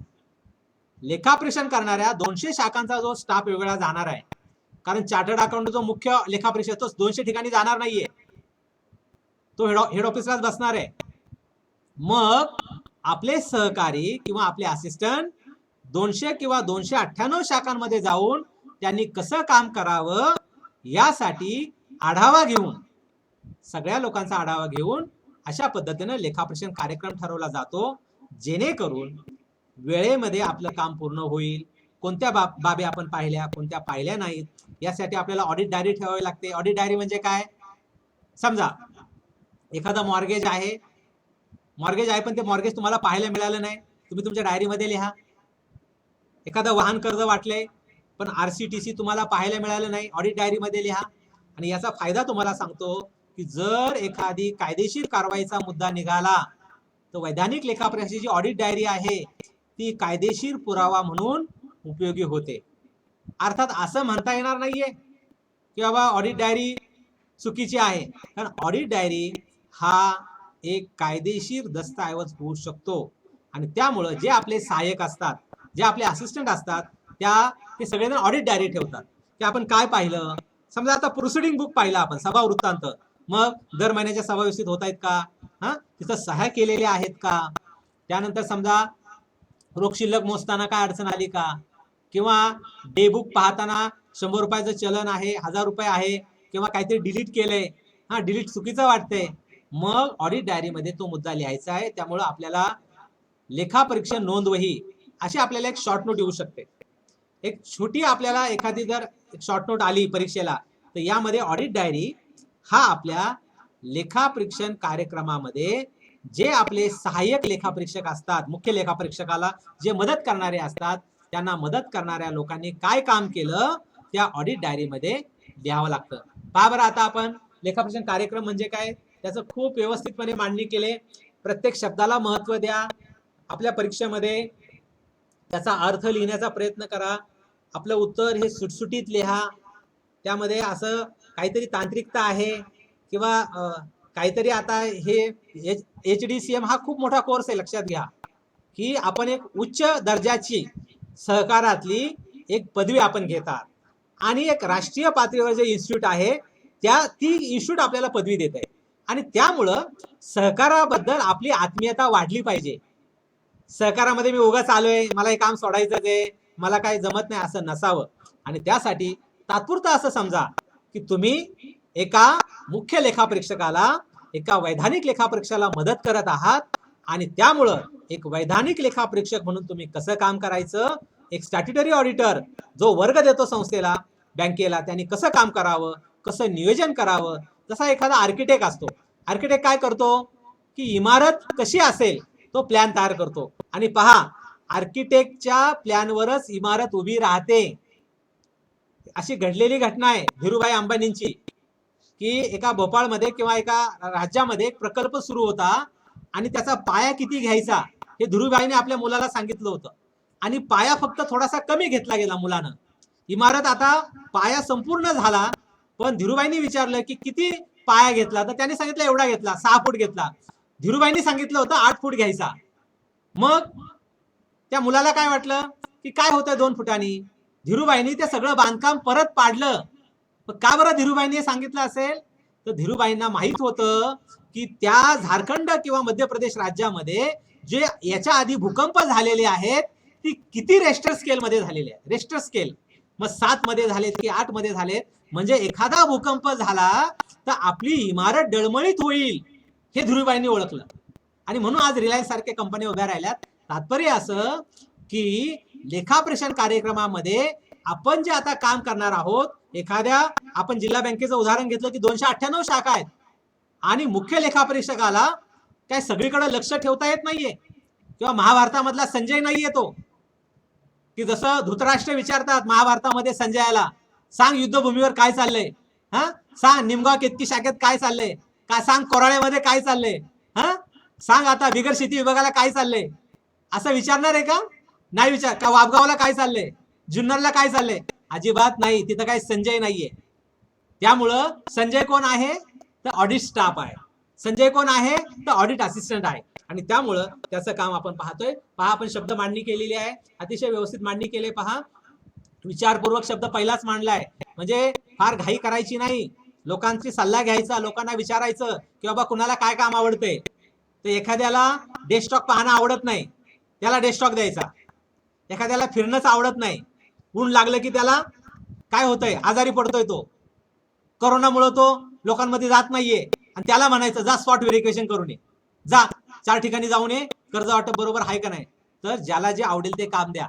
लेखापरीक्षण करणाऱ्या 200 शाखांचा जो स्टाफ वेगळा जाणार आहे. कारण चार्टर्ड अकाउंटंट जो मुख्य लेखापरीक्षक तो 200 ठिकाणी जाणार नाहीये, तो हेड ऑफिसलाच बसणार आहे. मग आपले सहकारी किंवा आपले असिस्टंट 200 किंवा 298 शाखांमध्ये जाऊन त्यांनी कसं काम करावं यासाठी आढावा घेऊन, सगळ्या लोकांचा आढावा घेऊन अशा पद्धतीने लेखापरीक्षण कार्यक्रम ठरवला जातो, जेणेकरून वेळेमध्ये आपलं काम पूर्ण होईल. कोणत्या बाबी आपण पाहिल्या, कोणत्या पाहिल्या नाहीत, यासाठी आपल्याला ऑडिट डायरी ठेवावी लागते. ऑडिट डायरी म्हणजे काय? समजा एखादा मॉर्गेज आहे पण ते मॉर्गेज तुम्हाला पाहायला मिळालं नाही, तुम्ही तुमच्या डायरीमध्ये लिहा. एखादं वाहन कर्ज वाटले पण RCTC तुम्हाला पाहायला मिळालं नाही, ऑडिट डायरीमध्ये लिहा. आणि याचा फायदा तुम्हाला सांगतो की जर एखादी कायदेशीर कारवाईचा मुद्दा निघाला तर वैधानिक लेखापरीक्षकाची ऑडिट डायरी आहे ती कायदेशीर पुरावा म्हणून उपयोगी होते. अर्थात असं म्हणता येणार नाहीये की बाबा ऑडिट डायरी चुकीची आहे, कारण ऑडिट डायरी हा एक कायदेशीर दस्तऐवज होऊ शकतो. आणि त्यामुळे जे आपले सहाय्यक असतात, जे आपले असिस्टंट असतात, ते सगळेजण ऑडिट डायरी ठेवतात की आपण काय पाहिलं. समजा आता प्रोसिडिंग बुक पाहिला आपण, सभा वृत्तांत, मग दर महिन्याच्या सभा व्यवस्थित होत आहेत का, तिथं सह्या केलेल्या आहेत का, त्यानंतर समजा रोख शिल्लक मोजताना काय अडचण आली का, किंवा डे बुक पाहताना 100 रुपयाचं चलन आहे, 1000 रुपये आहे, किंवा काहीतरी डिलीट केलंय, डिलीट चुकीचं वाटतंय, मग ऑडिट डायरीमध्ये तो मुद्दा लिहायचा आहे. त्यामुळे आपल्याला लेखापरीक्षण नोंदवही अशी आपल्याला एक शॉर्ट नोट येऊ शकते. एक छोटी आपल्याला एखादी जर शॉर्ट नोट आली परीक्षेला तर यामध्ये ऑडिट डायरी हा आपल्या लेखापरीक्षण कार्यक्रमामध्ये जे आपले सहाय्यक लेखापरीक्षक असतात, मुख्य लेखापरीक्षकाला जे मदत करणारे असतात, त्यांना मदत करणाऱ्या लोकांनी काय काम केलं त्या ऑडिट डायरीमध्ये लिहावं लागतं. पहा बरं, आता आपण लेखापरीक्षण कार्यक्रम म्हणजे काय त्याचं खूप व्यवस्थितपणे मांडणी केले. प्रत्येक शब्दाला महत्त्व द्या. आपल्या परीक्षेमध्ये त्याचा अर्थ लिहिण्याचा प्रयत्न करा. आपलं उत्तर हे सुटसुटीत लिहा. त्यामध्ये असं काहीतरी तांत्रिकता आहे किंवा काहीतरी, आता हे HDCM हा खूप मोठा कोर्स आहे, लक्षात घ्या की आपण एक उच्च दर्जाची सहकारातली एक पदवी आपण घेतात आणि एक राष्ट्रीय पातळीवर जे इन्स्टिट्यूट आहे ती इन्स्टिट्यूट आपल्याला पदवी देत आहे. आणि त्यामुळं सहकाराबद्दल आपली आत्मीयता वाढली पाहिजे. सहकारामध्ये मी उगाच आलोय, मला हे काम सोडायचं आहे, मला काही जमत नाही असं नसावं. आणि त्यासाठी तात्पुरतं असं समजा की तुम्ही एका मुख्य लेखापरीक्षकाला, एका वैधानिक लेखापरीक्षकाला मदत करत आहात आणि त्यामुळं एक वैधानिक लेखापरीक्षक म्हणून तुम्ही कसं काम करायचं, एक स्टॅट्युटरी ऑडिटर जो वर्ग देतो संस्थेला, बँकेला, त्यांनी कसं काम करावं, कसं नियोजन करावं. जसा एखादा आर्किटेक्ट असतो, आर्किटेक्ट काय करतो की इमारत कशी असेल तो प्लॅन तयार करतो. आणि पहा, आर्किटेक्टच्या प्लॅनवरच इमारत उभी राहते. अशी घडलेली घटना आहे धीरूभाई अंबानींची, की एका भोपाळमध्ये किंवा एका राज्यामध्ये एक प्रकल्प सुरू होता आणि त्याचा पाया किती घ्यायचा हे धीरूभाईने आपल्या मुलाला सांगितलं होतं. आणि पाया फक्त थोडासा कमी घेतला गेला मुलानं. इमारत आता पाया संपूर्ण झाला, पण धीरूभाईंनी विचारलं की किती पाया घेतला, तर त्यांनी सांगितलं एवढा घेतला, 6 फूट घेतला. धीरूभाईंनी सांगितलं होतं 8 फूट घ्यायचा. मग त्या मुलाला काय वाटलं की काय होतंय 2 फुटांनी. धीरूभाईंनी ते सगळं बांधकाम परत पाडलं. का बरं धीरूभाईंनी सांगितलं असेल, तर धीरूभाईंना माहित होतं की त्या झारखंड किंवा मध्य प्रदेश राज्यामध्ये जे याच्या आधी भूकंप झालेले आहेत ती किती रेक्टर स्केल मध्ये झालेले आहेत. रेक्टर स्केल मग 7 मध्ये झालेत की 8 मध्ये झालेत, म्हणजे एखादा भूकंप झाला तर आपली इमारत डळमळीत होईल हे धीरूभाईंनी ओळखलं. आणि म्हणून आज रिलायन्स सारख्या कंपन्या उभ्या राहिल्यात. तात्पर्य असं की लेखापरीक्षण कार्यक्रमामध्ये आपण जे आता काम करणार आहोत, एखाद्या आपण जिल्हा बँकेचं उदाहरण घेतलं की 298 शाखा आहेत आणि मुख्य लेखापरीक्षकाला काय सगळीकडे लक्ष ठेवता येत नाहीये, किंवा महाभारतामधला संजय नाहीये तो की जसं धृतराष्ट्र विचारतात महाभारतामध्ये संजयाला, सांग युद्धभूमीवर काय चाललंय, हा सांग निमगाव केतकी शाखेत काय चाललंय, का सांग कोराळ्यामध्ये काय चाललंय, हा सांग आता बिगर शेती विभागाला काय चाललंय, असं विचारणार आहे का? नाही विचार. का वापगावला काय चाललंय, जुन्नरला काय चाललंय? अजिबात नाही. तिथं काही संजय नाहीये. त्यामुळं संजय कोण आहे तर ऑडिट स्टाफ आहे. संजय कोण आहे तर ऑडिट असिस्टंट आहे. आणि त्यामुळं त्याचं काम आपण पाहतोय. पहा, आपण शब्द मांडणी केलेली आहे, अतिशय व्यवस्थित मांडणी केली. पहा, विचारपूर्वक शब्द पहिलाच मांडलाय, म्हणजे फार घाई करायची नाही. लोकांची सल्ला घ्यायचा, लोकांना विचारायचं की बाबा कुणाला काय काम आवडते. तर एखाद्याला डेस्कटॉप पाहणं आवडत नाही, त्याला डेस्कटॉप द्यायचा. एखाद्याला फिरणंच आवडत नाही, ऊन लागलं की त्याला काय होतंय, आजारी पडतोय, तो कोरोनामुळे तो लोकांमध्ये जात नाहीये, आणि त्याला म्हणायचं जा स्पॉट व्हेरिफिकेशन करून ये, जा 4 ठिकाणी जाऊन ये, कर्ज वाटप बरोबर आहे का नाही. तर ज्याला जे आवडेल ते काम द्या.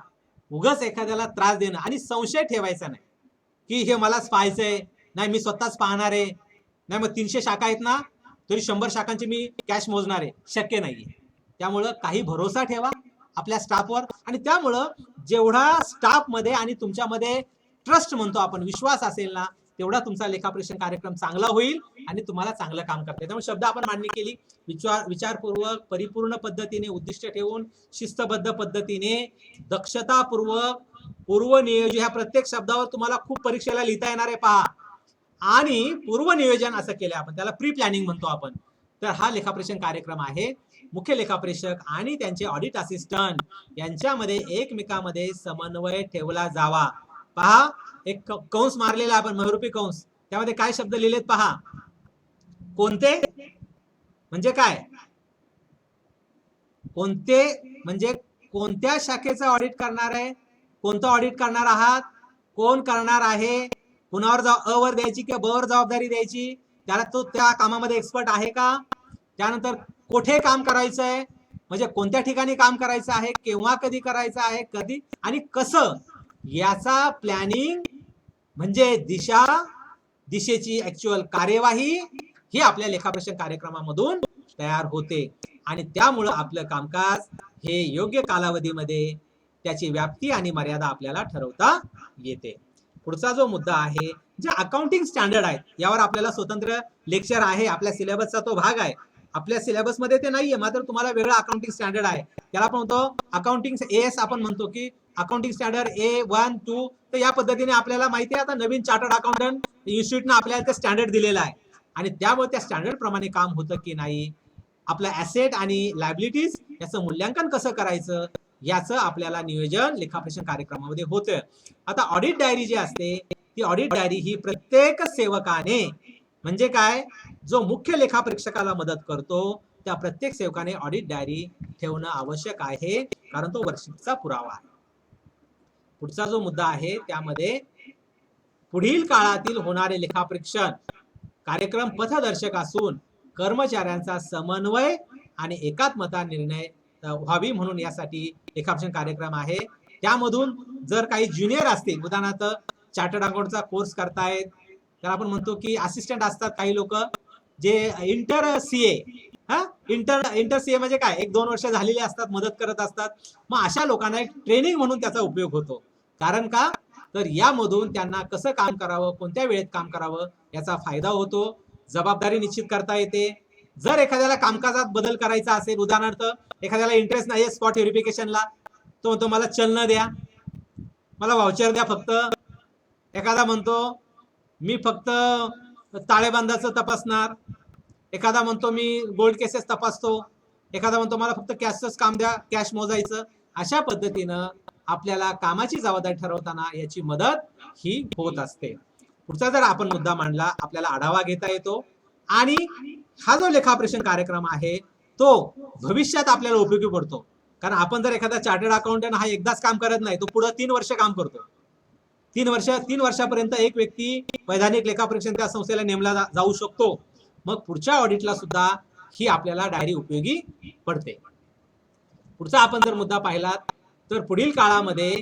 उगाच एखाद्याला त्रास देणं आणि संशय ठेवायचा नाही की हे मलाच पाहायचंय, नाही मी स्वतःच पाहणार आहे, नाही मग 300 शाखा आहेत ना तरी 100 शाखांची मी कॅश मोजणार आहे, शक्य नाहीये. त्यामुळं काही भरोसा ठेवा आपल्या स्टाफवर. आणि त्यामुळं जेवढा स्टाफमध्ये आणि तुमच्यामध्ये ट्रस्ट म्हणतो आपण, विश्वास असेल ना, तेवढा तुमचा लेखापरीक्षण कार्यक्रम चांगला होईल आणि तुम्हाला चांगलं काम करता येईल. त्यामुळे शब्द आपण मांडणी केली, विचारपूर्वक, परिपूर्ण पद्धतीने, उद्दिष्ट ठेवून, शिस्तबद्ध पद्धतीने, दक्षतापूर्वक, पूर्वनियोजन, ह्या प्रत्येक शब्दावर तुम्हाला खूप परीक्षेला लिहिता येणार आहे. पहा, आणि पूर्वनियोजन असं केलं आपण, त्याला प्री प्लॅनिंग म्हणतो आपण. तर हा लेखापरीक्षण कार्यक्रम आहे. मुख्य लेखापरीक्षक आणि त्यांचे ऑडिट असिस्टंट यांच्यामध्ये एकमेकांमध्ये समन्वय ठेवला जावा. पहा, एक कंस मारलेला आपण, बहुरूपी कंस, त्यामध्ये काय शब्द लिहिलेत पहा. कोणते म्हणजे काय, कोणते म्हणजे कोणत्या शाखेचं ऑडिट करणार आहे, कोणतं ऑडिट करणार आहात, कोण करणार आहे, कुणावर अ वर द्यायची किंवा ब वर जबाबदारी द्यायची, त्याला तो त्या कामामध्ये एक्सपर्ट आहे का. त्यानंतर कुठे काम करायचं आहे, म्हणजे कोणत्या ठिकाणी काम करायचं आहे, केव्हा कधी करायचं आहे, कधी आणि कसं, याचा प्लॅनिंग म्हणजे दिशेची ऍक्च्युअल कार्यवाही ही आपल्या लेखापरीक्षण कार्यक्रमामधून तयार होते. आणि त्यामुळं आपलं कामकाज हे योग्य कालावधीमध्ये त्याची व्याप्ती आणि मर्यादा आपल्याला ठरवता येते. पुढचा जो मुद्दा आहे, जे अकाउंटिंग स्टँडर्ड आहेत, यावर आपल्याला स्वतंत्र लेक्चर आहे, आपल्या सिलेबसचा तो भाग आहे. आपल्या सिलेबस मध्ये ते नाहीये, मात्र तुम्हाला वेगळं अकाउंटिंग स्टँडर्ड आहे. त्याला आपण म्हणतो अकाउंटिंग एस, आपण म्हणतो की अकाउंटिंग स्टँडर्ड A1, 2. तर या पद्धतीने आपल्याला माहिती आहे, आता नवीन चार्टर्ड अकाउंटंट इन्स्टिट्यूटनं आपल्याला ते स्टँडर्ड दिलेलं आहे. आणि त्यामुळे त्या स्टँडर्ड प्रमाणे काम होतं की नाही, आपलं ऍसेट आणि लायबिलिटीज याचं मूल्यांकन कसं करायचं, याचं आपल्याला नियोजन लेखापरीक्षण कार्यक्रमामध्ये होतं. आता ऑडिट डायरी जी असते, ती ऑडिट डायरी ही प्रत्येक सेवकाने, म्हणजे काय, जो मुख्य लेखापरीक्षकाला मदत करतो त्या प्रत्येक सेवकाने ऑडिट डायरी ठेवणं आवश्यक आहे, कारण तो वर्षीचा पुरावा आहे. पुढचा जो मुद्दा आहे, त्यामध्ये पुढील काळातील होणारे लेखापरीक्षण कार्यक्रम पथदर्शक असून कर्मचाऱ्यांचा समन्वय आणि एकात्मता निर्णय व्हावी म्हणून यासाठी लेखापरीक्षण कार्यक्रम आहे. त्यामधून जर काही ज्युनियर असतील, उदाहरणार्थ चार्टर्ड अकाउंटचा कोर्स करतायत, तर आपण म्हणतो की असिस्टंट असतात काही लोक जे इंटर सीए, इंटर सीए म्हणजे काय, 1-2 वर्ष झालेले असतात, मदत करत असतात. मग अशा लोकांना एक ट्रेनिंग म्हणून त्याचा उपयोग होतो. कारण का, तर यामधून त्यांना कसं काम करावं, कोणत्या वेळेत काम करावं याचा फायदा होतो. जबाबदारी निश्चित करता येते. जर एखाद्याला कामकाजात बदल करायचा असेल, उदाहरणार्थ एखाद्याला इंटरेस्ट नाही स्पॉट व्हेरिफिकेशनला, तो म्हणतो मला चलन द्या, मला वाउचर द्या फक्त. एखादा म्हणतो मी फक्त ताळेबंदाचं तपासणार, एखादा म्हणतो मी गोल्ड केसेस तपासतो, एखादा म्हणतो मला फक्त कॅशच काम द्या, कॅश मोजायचं. अशा पद्धतीनं आपल्याला कामाची जबाबदारी ठरवताना याची मदत ही होत असते. पुढचा जर आपण मुद्दा मांडला, आपल्याला आढावा घेता येतो. आणि हा जो लेखापरीक्षण कार्यक्रम आहे तो भविष्यात आपल्याला उपयोगी पडतो. कारण आपण जर एखादा चार्टर्ड अकाउंटंट हा एकदाच काम करत नाही, तो पुढे 3 वर्ष काम करतो. 3 वर्षापर्यंत एक व्यक्ती वैधानिक लेखापरीक्षण त्या संस्थेला नेमला जाऊ शकतो. मग पुढच्या ऑडिटला सुद्धा ही आपल्याला डायरी उपयोगी पडते. पुढचा आपण जर मुद्दा पाहिलात तर पुढील काळामध्ये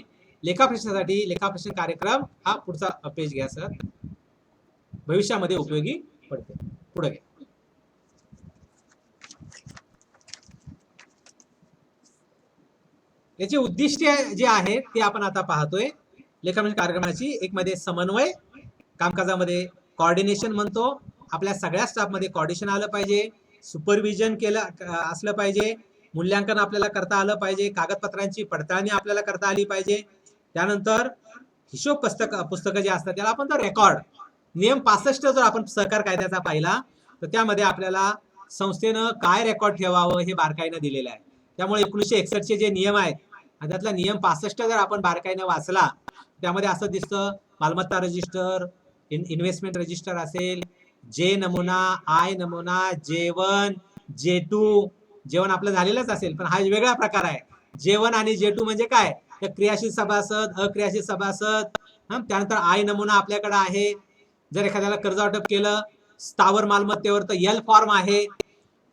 लेखापरीक्षणासाठी लेखापरीक्षण कार्यक्रम हा पुढचा पेज घ्या सर, भविष्यामध्ये उपयोगी पडते. पुढे घ्या. याची उद्दिष्टे जे आहेत ते आपण आता पाहतोय. लेखापरीक्षण कार्यक्रमाची एक मध्ये समन्वय, कामकाजामध्ये कोऑर्डिनेशन म्हणतो. आपल्या सगळ्या स्टाफमध्ये कोऑर्डिनेशन आलं पाहिजे, सुपरविजन केलं असलं पाहिजे, मूल्यांकन आपल्याला करता आलं पाहिजे, कागदपत्रांची पडताळणी आपल्याला करता आली पाहिजे. त्यानंतर हिशोब पुस्तकं जे असतात त्याला आपण तर रेकॉर्ड, नियम 65 जर आपण सहकार कायद्याचा पाहिला तर त्यामध्ये आपल्याला संस्थेनं काय रेकॉर्ड ठेवावं हे बारकाईनं दिलेलं आहे. त्यामुळे 1961 जे नियम आहेत त्यातला नियम 65 जर आपण बारकाईनं वाचला त्यामध्ये असं दिसतं, मालमत्ता रजिस्टर, इन्व्हेस्टमेंट रजिस्टर असेल, जे नमुना, आय नमुना, J1, J2, जेवण आपलं झालेलंच असेल पण हा वेगळा प्रकार आहे. J1 आणि J2 म्हणजे काय, तर क्रियाशील सभासद, अक्रियाशील सभासद. त्यानंतर आय नमुना आपल्याकडे आहे. जर एखाद्याला कर्ज वाटप केलं स्थावर मालमत्तेवर तर L फॉर्म आहे.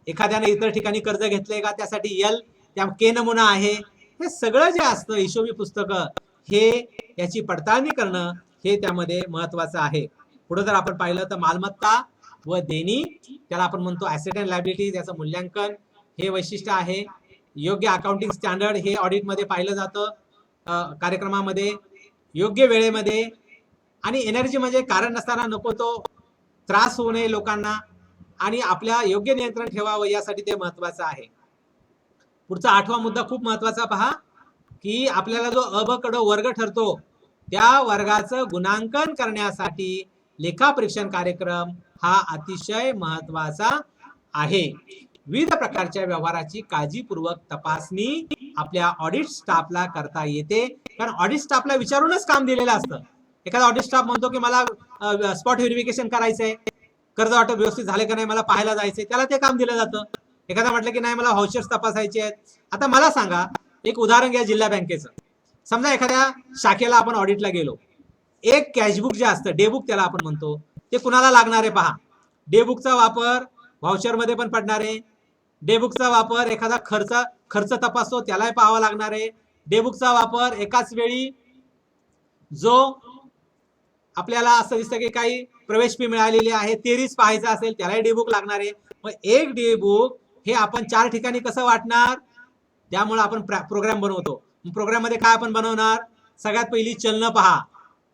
एखाद्याने इतर ठिकाणी कर्ज घेतलंय का त्यासाठी L, त्या K नमुना आहे. हे सगळं जे असतं हिशोबी पुस्तकं हे याची पडताळणी करणं हे त्यामध्ये महत्वाचं आहे. पुढे जर आपण पाहिलं तर मालमत्ता व देणी, त्याला आपण म्हणतो ऍसेट अँड लायबिलिटी, त्याचं मूल्यांकन हे वैशिष्ट्य आहे. योग्य अकाउंटिंग स्टँडर्ड हे ऑडिट मध्ये पाहिलं जातं कार्यक्रमामध्ये, योग्य वेळेमध्ये. आणि एनर्जी म्हणजे कारण नसताना नको तो त्रास होऊ नये लोकांना आणि आपल्या योग्य नियंत्रण ठेवावं यासाठी ते महत्वाचं आहे. पुढचा 8वा मुद्दा खूप महत्वाचा पहा, की आपल्याला जो अ ब क ड वर्ग ठरतो त्या वर्गाचं गुणांकन करण्यासाठी लेखापरीक्षण कार्यक्रम हा अतिशय महत्वाचा आहे. विविध प्रकारच्या व्यवहाराची काळजीपूर्वक तपासणी आपल्या ऑडिट स्टाफला करता येते. कारण ऑडिट स्टाफला विचारूनच काम दिलेलं असतं. एखादा ऑडिट स्टाफ म्हणतो की मला स्पॉट व्हेरिफिकेशन करायचंय, कर्ज वाटप व्यवस्थित झाले का नाही मला पाहायला जायचंय, त्याला ते काम दिलं जातं. एखादा म्हटलं की नाही मला व्हाउचर्स तपासायचे आहेत. आता मला सांगा, एक उदाहरण घ्या जिल्हा बँकेचं. समजा एखाद्या शाखेला आपण ऑडिटला गेलो, एक कॅशबुक जे असतं, डेबुक त्याला आपण म्हणतो, ते कुणाला लागणार आहे पहा. डेबुकचा वापर व्हाउचर मध्ये पण पडणार आहे. डेबुकचा वापर एखादा खर्च तपासतो त्यालाही पाहावा लागणार आहे. डेबुकचा वापर एकाच वेळी जो आपल्याला असं दिसतं की काही प्रवेश फी मिळालेली आहे तेरीच पाहायचं असेल त्यालाही डेबुक लागणार आहे. मग एक डेबुक हे आपण 4 ठिकाणी कसं वाटणार, त्यामुळे आपण प्रोग्राम बनवतो. प्रोग्राम मध्ये काय आपण बनवणार, सगळ्यात पहिली चलनं पहा.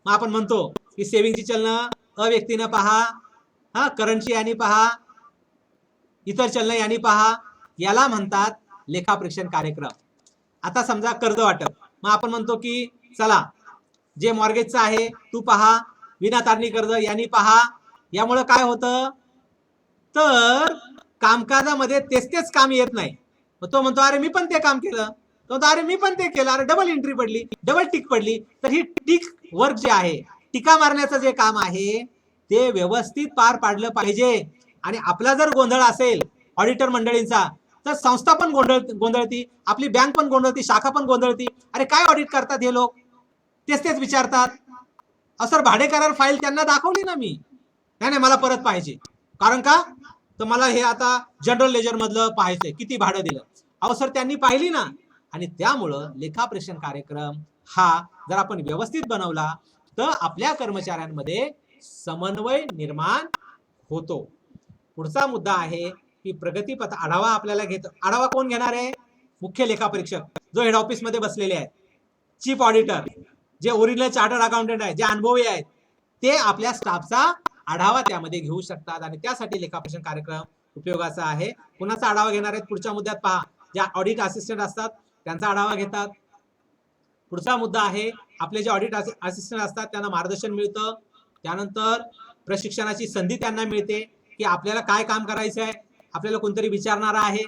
मग आपण म्हणतो की सेव्हिंगची चलनं अ व्यक्तीनं पहा, करंटची यानी पहा, इतर चलनं यानी पहा. याला म्हणतात लेखापरीक्षण कार्यक्रम. आता समजा कर्ज वाटप, मग आपण म्हणतो की चला जे मॉर्गेजचं आहे तू पहा, विना तारणी कर्ज यांनी पहा. यामुळे काय होतं, तर कामकाजामध्ये तेच काम येत नाही. तो म्हणतो अरे मी पण ते काम केलं, तो म्हणतो अरे मी पण ते केलं, अरे डबल एंट्री पडली, डबल टिक पडली. तर ही टिक वर्क जे आहे, टिका मारण्याचं जे काम आहे ते व्यवस्थित पार पाडलं पाहिजे. आणि आपला जर गोंधळ असेल ऑडिटर मंडळींचा तर संस्था पण गोंधळती, आपली बँक पण गोंधळती, शाखा पण गोंधळती. अरे काय ऑडिट करतात हे लोक, तेच विचारतात. असं भाडे करार फाईल त्यांना दाखवली ना मी, नाही मला परत पाहिजे. कारण का, तर मला हे आता जनरल लेजर मधलं पाहायचंय, किती भाडं दिलं. अहो सर त्यांनी पाहिली ना. आणि त्यामुळं लेखापरीक्षण कार्यक्रम हा जर आपण व्यवस्थित बनवला तर आपल्या कर्मचाऱ्यांमध्ये समन्वय निर्माण होतो. पुढचा मुद्दा आहे की प्रगतीपथ आढावा आपल्याला घेतो. आढावा कोण घेणार आहे, मुख्य लेखापरीक्षक जो हेड ऑफिस मध्ये बसलेले आहेत, चीफ ऑडिटर जे ओरिजिनल चार्टर्ड अकाउंटंट आहेत, जे अनुभवी आहेत, ते आपल्या स्टाफचा आढावा त्यामध्ये घेऊ शकतात. आणि त्यासाठी लेखापरीक्षण कार्यक्रम उपयोगाचा आहे. कुणाचा आढावा घेणार आहेत पुढच्या मुद्द्यात पहा, ज्या ऑडिट असिस्टंट असतात त्यांचा आढावा घेतात. पुढचा मुद्दा आहे आपले जे ऑडिट असिस्टंट असतात त्यांना मार्गदर्शन मिळतं. त्यानंतर प्रशिक्षणाची संधी त्यांना मिळते की आपल्याला काय काम करायचं आहे, आपल्याला कोणतरी विचारणार आहे.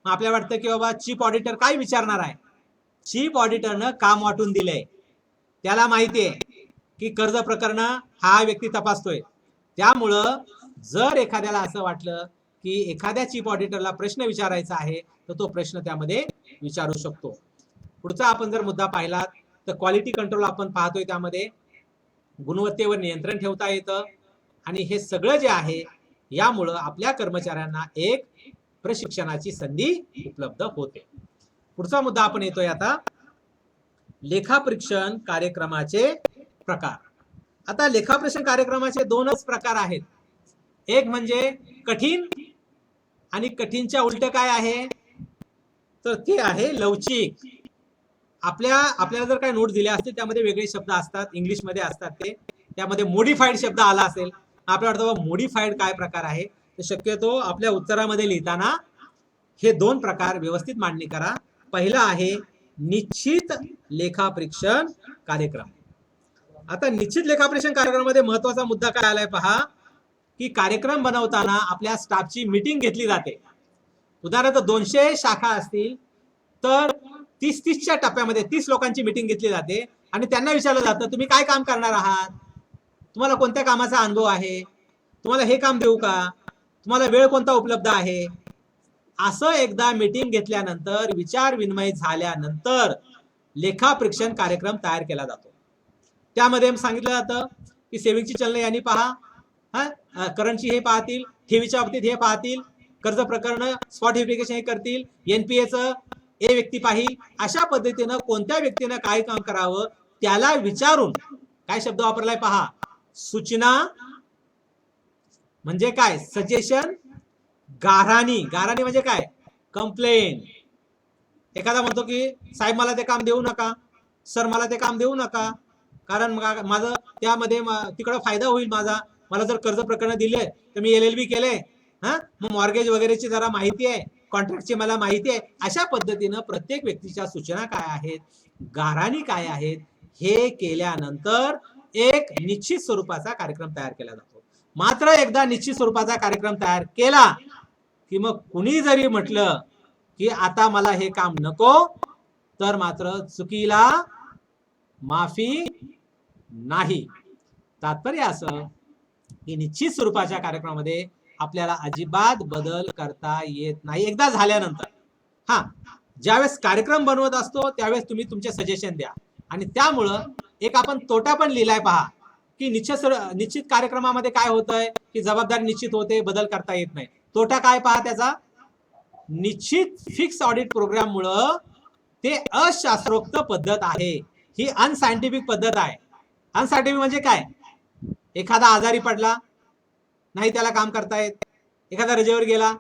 मग आपल्याला वाटतं की बाबा चीफ ऑडिटर काय विचारणार आहे. चीफ ऑडिटरनं काम वाटून दिलंय, त्याला माहिती आहे की कर्ज प्रकरण हा व्यक्ती तपासतोय. त्यामुळं जर एखाद्याला असं वाटलं की एखाद्या चीफ ऑडिटरला प्रश्न विचारायचा आहे तर तो प्रश्न त्यामध्ये विचारू शकतो. पुढचा आपण जर मुद्दा पाहिला तर क्वालिटी कंट्रोल आपण पाहतोय, त्यामध्ये गुणवत्तेवर नियंत्रण ठेवता येतं आणि हे सगळं जे आहे यामुळं आपल्या कर्मचाऱ्यांना एक प्रशिक्षणाची संधी उपलब्ध होते. पुढचा मुद्दा आपण येतोय आता लेखापरीक्षण कार्यक्रमाचे प्रकार. आता लेखापरीक्षण कार्यक्रमाचे दोनच प्रकार आहेत. एक म्हणजे कठीण आणि कठीणच्या उलट काय आहे तर ते आहे लवचिक. आपल्याला जर काही नोट दिल्या असतील त्यामध्ये वेगळे शब्द असतात, इंग्लिशमध्ये असतात, ते त्यामध्ये मोडिफाईड शब्द आला असेल, आपल्याला वाटतं मोडिफाईड काय प्रकार आहे, तर शक्यतो आपल्या उत्तरामध्ये लिहिताना हे दोन प्रकार व्यवस्थित मांडणी करा. पहिला आहे निश्चित लेखापरीक्षण कार्यक्रम. आता निश्चित लेखापरीक्षण कार्यक्रमामध्ये महत्वाचा मुद्दा काय आलाय पहा, की कार्यक्रम बनवताना आपल्या स्टाफची मीटिंग घेतली जाते. उदाहरणार्थ 200 शाखा असतील तर 30-30च्या टप्प्यामध्ये 30 लोकांची मीटिंग घेतली जाते आणि त्यांना विचारलं जातं तुम्ही काय काम करणार आहात, तुम्हाला कोणत्या कामाचा अनुभव आहे, तुम्हाला हे काम देऊ का, तुम्हाला वेळ कोणता उपलब्ध आहे. असं एकदा मीटिंग घेतल्यानंतर विचार विनिमय झाल्यानंतर लेखापरीक्षण कार्यक्रम तयार केला जातो. त्यामध्ये सांगितलं जातं की सेविंगची चलने यांनी पहा, करंटची हे पाहतील, ठेवीच्या बाबतीत हे पाहतील, कर्ज प्रकरण स्पॉट व्हेरिफिकेशन हे करतील, एनपीएचं ए व्यक्ती पाहिल. अशा पद्धतीनं कोणत्या व्यक्तीनं काय काम करावं त्याला विचारून, काय शब्द वापरलाय पहा, सूचना म्हणजे काय सजेशन, गाऱ्हाणी म्हणजे काय कंप्लेंट. एखादा म्हणतो की साहेब मला ते काम देऊ नका, सर मला ते काम देऊ नका, कारण माझं त्यामध्ये तिकडं फायदा होईल माझा, मला जर कर्ज प्रकरण दिले तर मी LLB केले, मग मॉर्गेज वगैरेची जरा माहिती आहे, कॉन्ट्रॅक्टची मला माहिती आहे. अशा पद्धतीनं प्रत्येक व्यक्तीच्या सूचना काय आहेत, गाऱ्हाणी काय आहेत, हे केल्यानंतर एक निश्चित स्वरूपाचा कार्यक्रम तयार केला जातो. मात्र एकदा निश्चित स्वरूपाचा कार्यक्रम तयार केला की मग कुणी जरी म्हटलं की आता मला हे काम नको, तर मात्र चुकीला माफी नाही. तात्पर्य असं की निश्चित स्वरूपाच्या कार्यक्रमामध्ये आपल्याला अजिबात बदल करता येत नाही एकदा झाल्यानंतर. ज्यावेळेस कार्यक्रम बनवत असतो त्यावेळेस तुम्ही तुमचे सजेशन द्या. आणि त्यामुळं एक आपण तोटा पण लिहिलाय पहा, की निश्चित कार्यक्रमामध्ये काय होतंय की जबाबदारी निश्चित होते, बदल करता येत नाही. तोटा काय पहा त्याचा, निश्चित फिक्स ऑडिट प्रोग्राम मुळे ते अशास्त्रोक्त पद्धत आहे, ही अनसायंटिफिक पद्धत आहे. अनसायंटिफिक म्हणजे काय, एखादा आजारी पडला नाही त्याला काम करता येत, एखादा रजेवर गेला,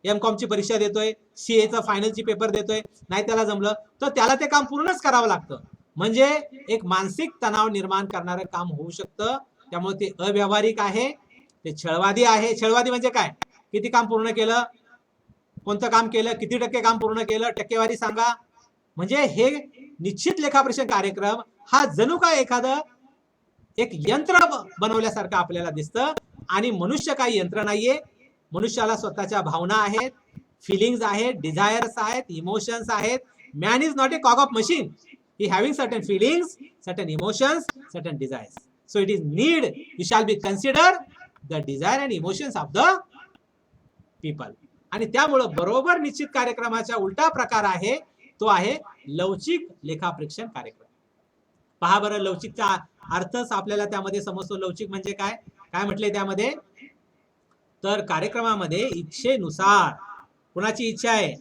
MCOM ची परीक्षा देतोय, CA चा फायनलची पेपर देतोय, नाही त्याला जमलं तर त्याला ते काम पूर्णच करावं लागतं. म्हणजे एक मानसिक तणाव निर्माण करणारं काम होऊ शकतं. त्यामुळे ते अव्यावहारिक आहे, ते छळवादी आहे. छळवादी म्हणजे काय, किती काम पूर्ण केलं, कोणतं काम केलं, किती टक्के काम पूर्ण केलं, टक्केवारी सांगा. म्हणजे हे निश्चित लेखापरीक्षण कार्यक्रम हा जणू काय एखादं एक यंत्र बनवल्यासारखं आपल्याला दिसतं. आणि मनुष्य काही यंत्र नाहीये, मनुष्याला स्वतःच्या भावना आहेत, फिलिंग्स आहेत, डिझायर्स आहेत, इमोशन्स आहेत. Man is not a cog of machine, he having certain feelings, certain emotions, certain desires. So it is need you shall be consider the desire and emotions of the people. आणि त्यामुळं बरोबर निश्चित कार्यक्रमाचा उलटा प्रकार आहे तो आहे लवचिक लेखापरीक्षण कार्यक्रम. पहा बरं, लवचिकचा अर्थच आपल्याला त्यामध्ये समजतो. लवचिक म्हणजे काय, काय म्हटले त्यामध्ये, तर कार्यक्रमामध्ये इच्छेनुसार, कुणाची इच्छा आहे,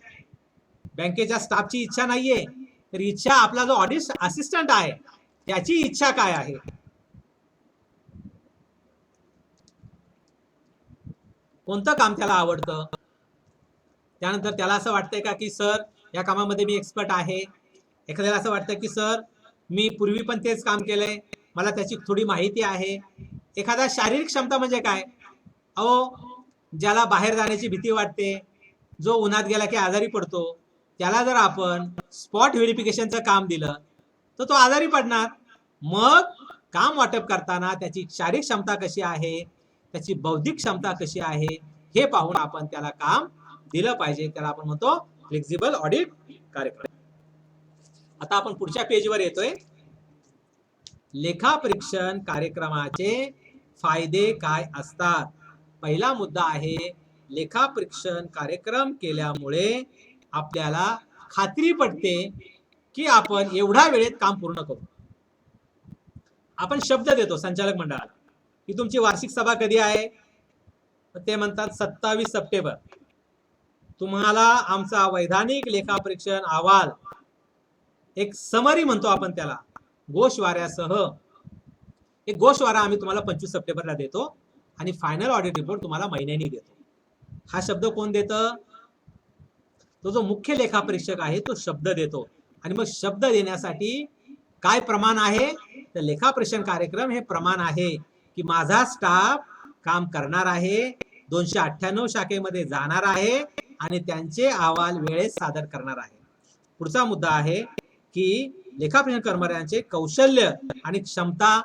बँकेच्या स्टाफची इच्छा नाहीये, तर इच्छा आपला जो ऑडिट असिस्टंट आहे त्याची इच्छा काय आहे, कोणतं काम त्याला आवडतं, त्यानंतर त्याला असं वाटतंय का की सर या कामामध्ये मी एक्सपर्ट आहे, एखाद्याला असं वाटतं की सर मी पूर्वी पण तेच काम केलंय, मला त्याची थोडी माहिती आहे. एखादा शारीरिक क्षमता म्हणजे काय, ज्याला बाहेर जाण्याची भीती वाटते, जो उन्हात गेला की आजारी पडतो, त्याला जर आपण स्पॉट व्हेरिफिकेशनचं काम दिलं तर तो आजारी पडणार. मग काम वाटप करताना त्याची शारीरिक क्षमता कशी आहे, त्याची बौद्धिक क्षमता कशी आहे हे पाहून आपण त्याला काम दिलं पाहिजे. त्याला आपण म्हणतो फ्लेक्झिबल ऑडिट कार्यक्रम. आता आपण पुढच्या पेजवर येतोय. लेखापरीक्षण कार्यक्रमाचे फायदे काय असतात. पहिला मुद्दा आहे, लेखापरीक्षण कार्यक्रम केल्यामुळे आपल्याला खात्री पटते की आपण एवढ्या वेळेत काम पूर्ण करू. आपण शब्द देतो संचालक मंडळाला की तुमची वार्षिक सभा कधी आहे, ते म्हणतात 27 सप्टेंबर. तुम्हाला आमचा वैधानिक लेखापरीक्षण अहवाल, एक समरी म्हणतो आपण त्याला, गोषवाऱ्यासह एक गोषवारा आम्ही तुम्हाला 25 सप्टेंबरला देतो आणि फायनल ऑडिट रिपोर्ट तुम्हाला महिन्यानी देतो. हा शब्द कोण देतं? तो जो मुख्य लेखापरीक्षक आहे तो शब्द देतो. आणि मग शब्द देण्यासाठी काय प्रमाण आहे? तर लेखापरीक्षण कार्यक्रम हे प्रमाण आहे की माझा स्टाफ काम करणार आहे, 298 शाखेमध्ये जाणार आहे आणि त्यांचे अहवाल वेळेत सादर करणार आहे. पुढचा मुद्दा आहे की लेखापरीक्षण कर्मचाऱ्यांचे कौशल्य आणि क्षमता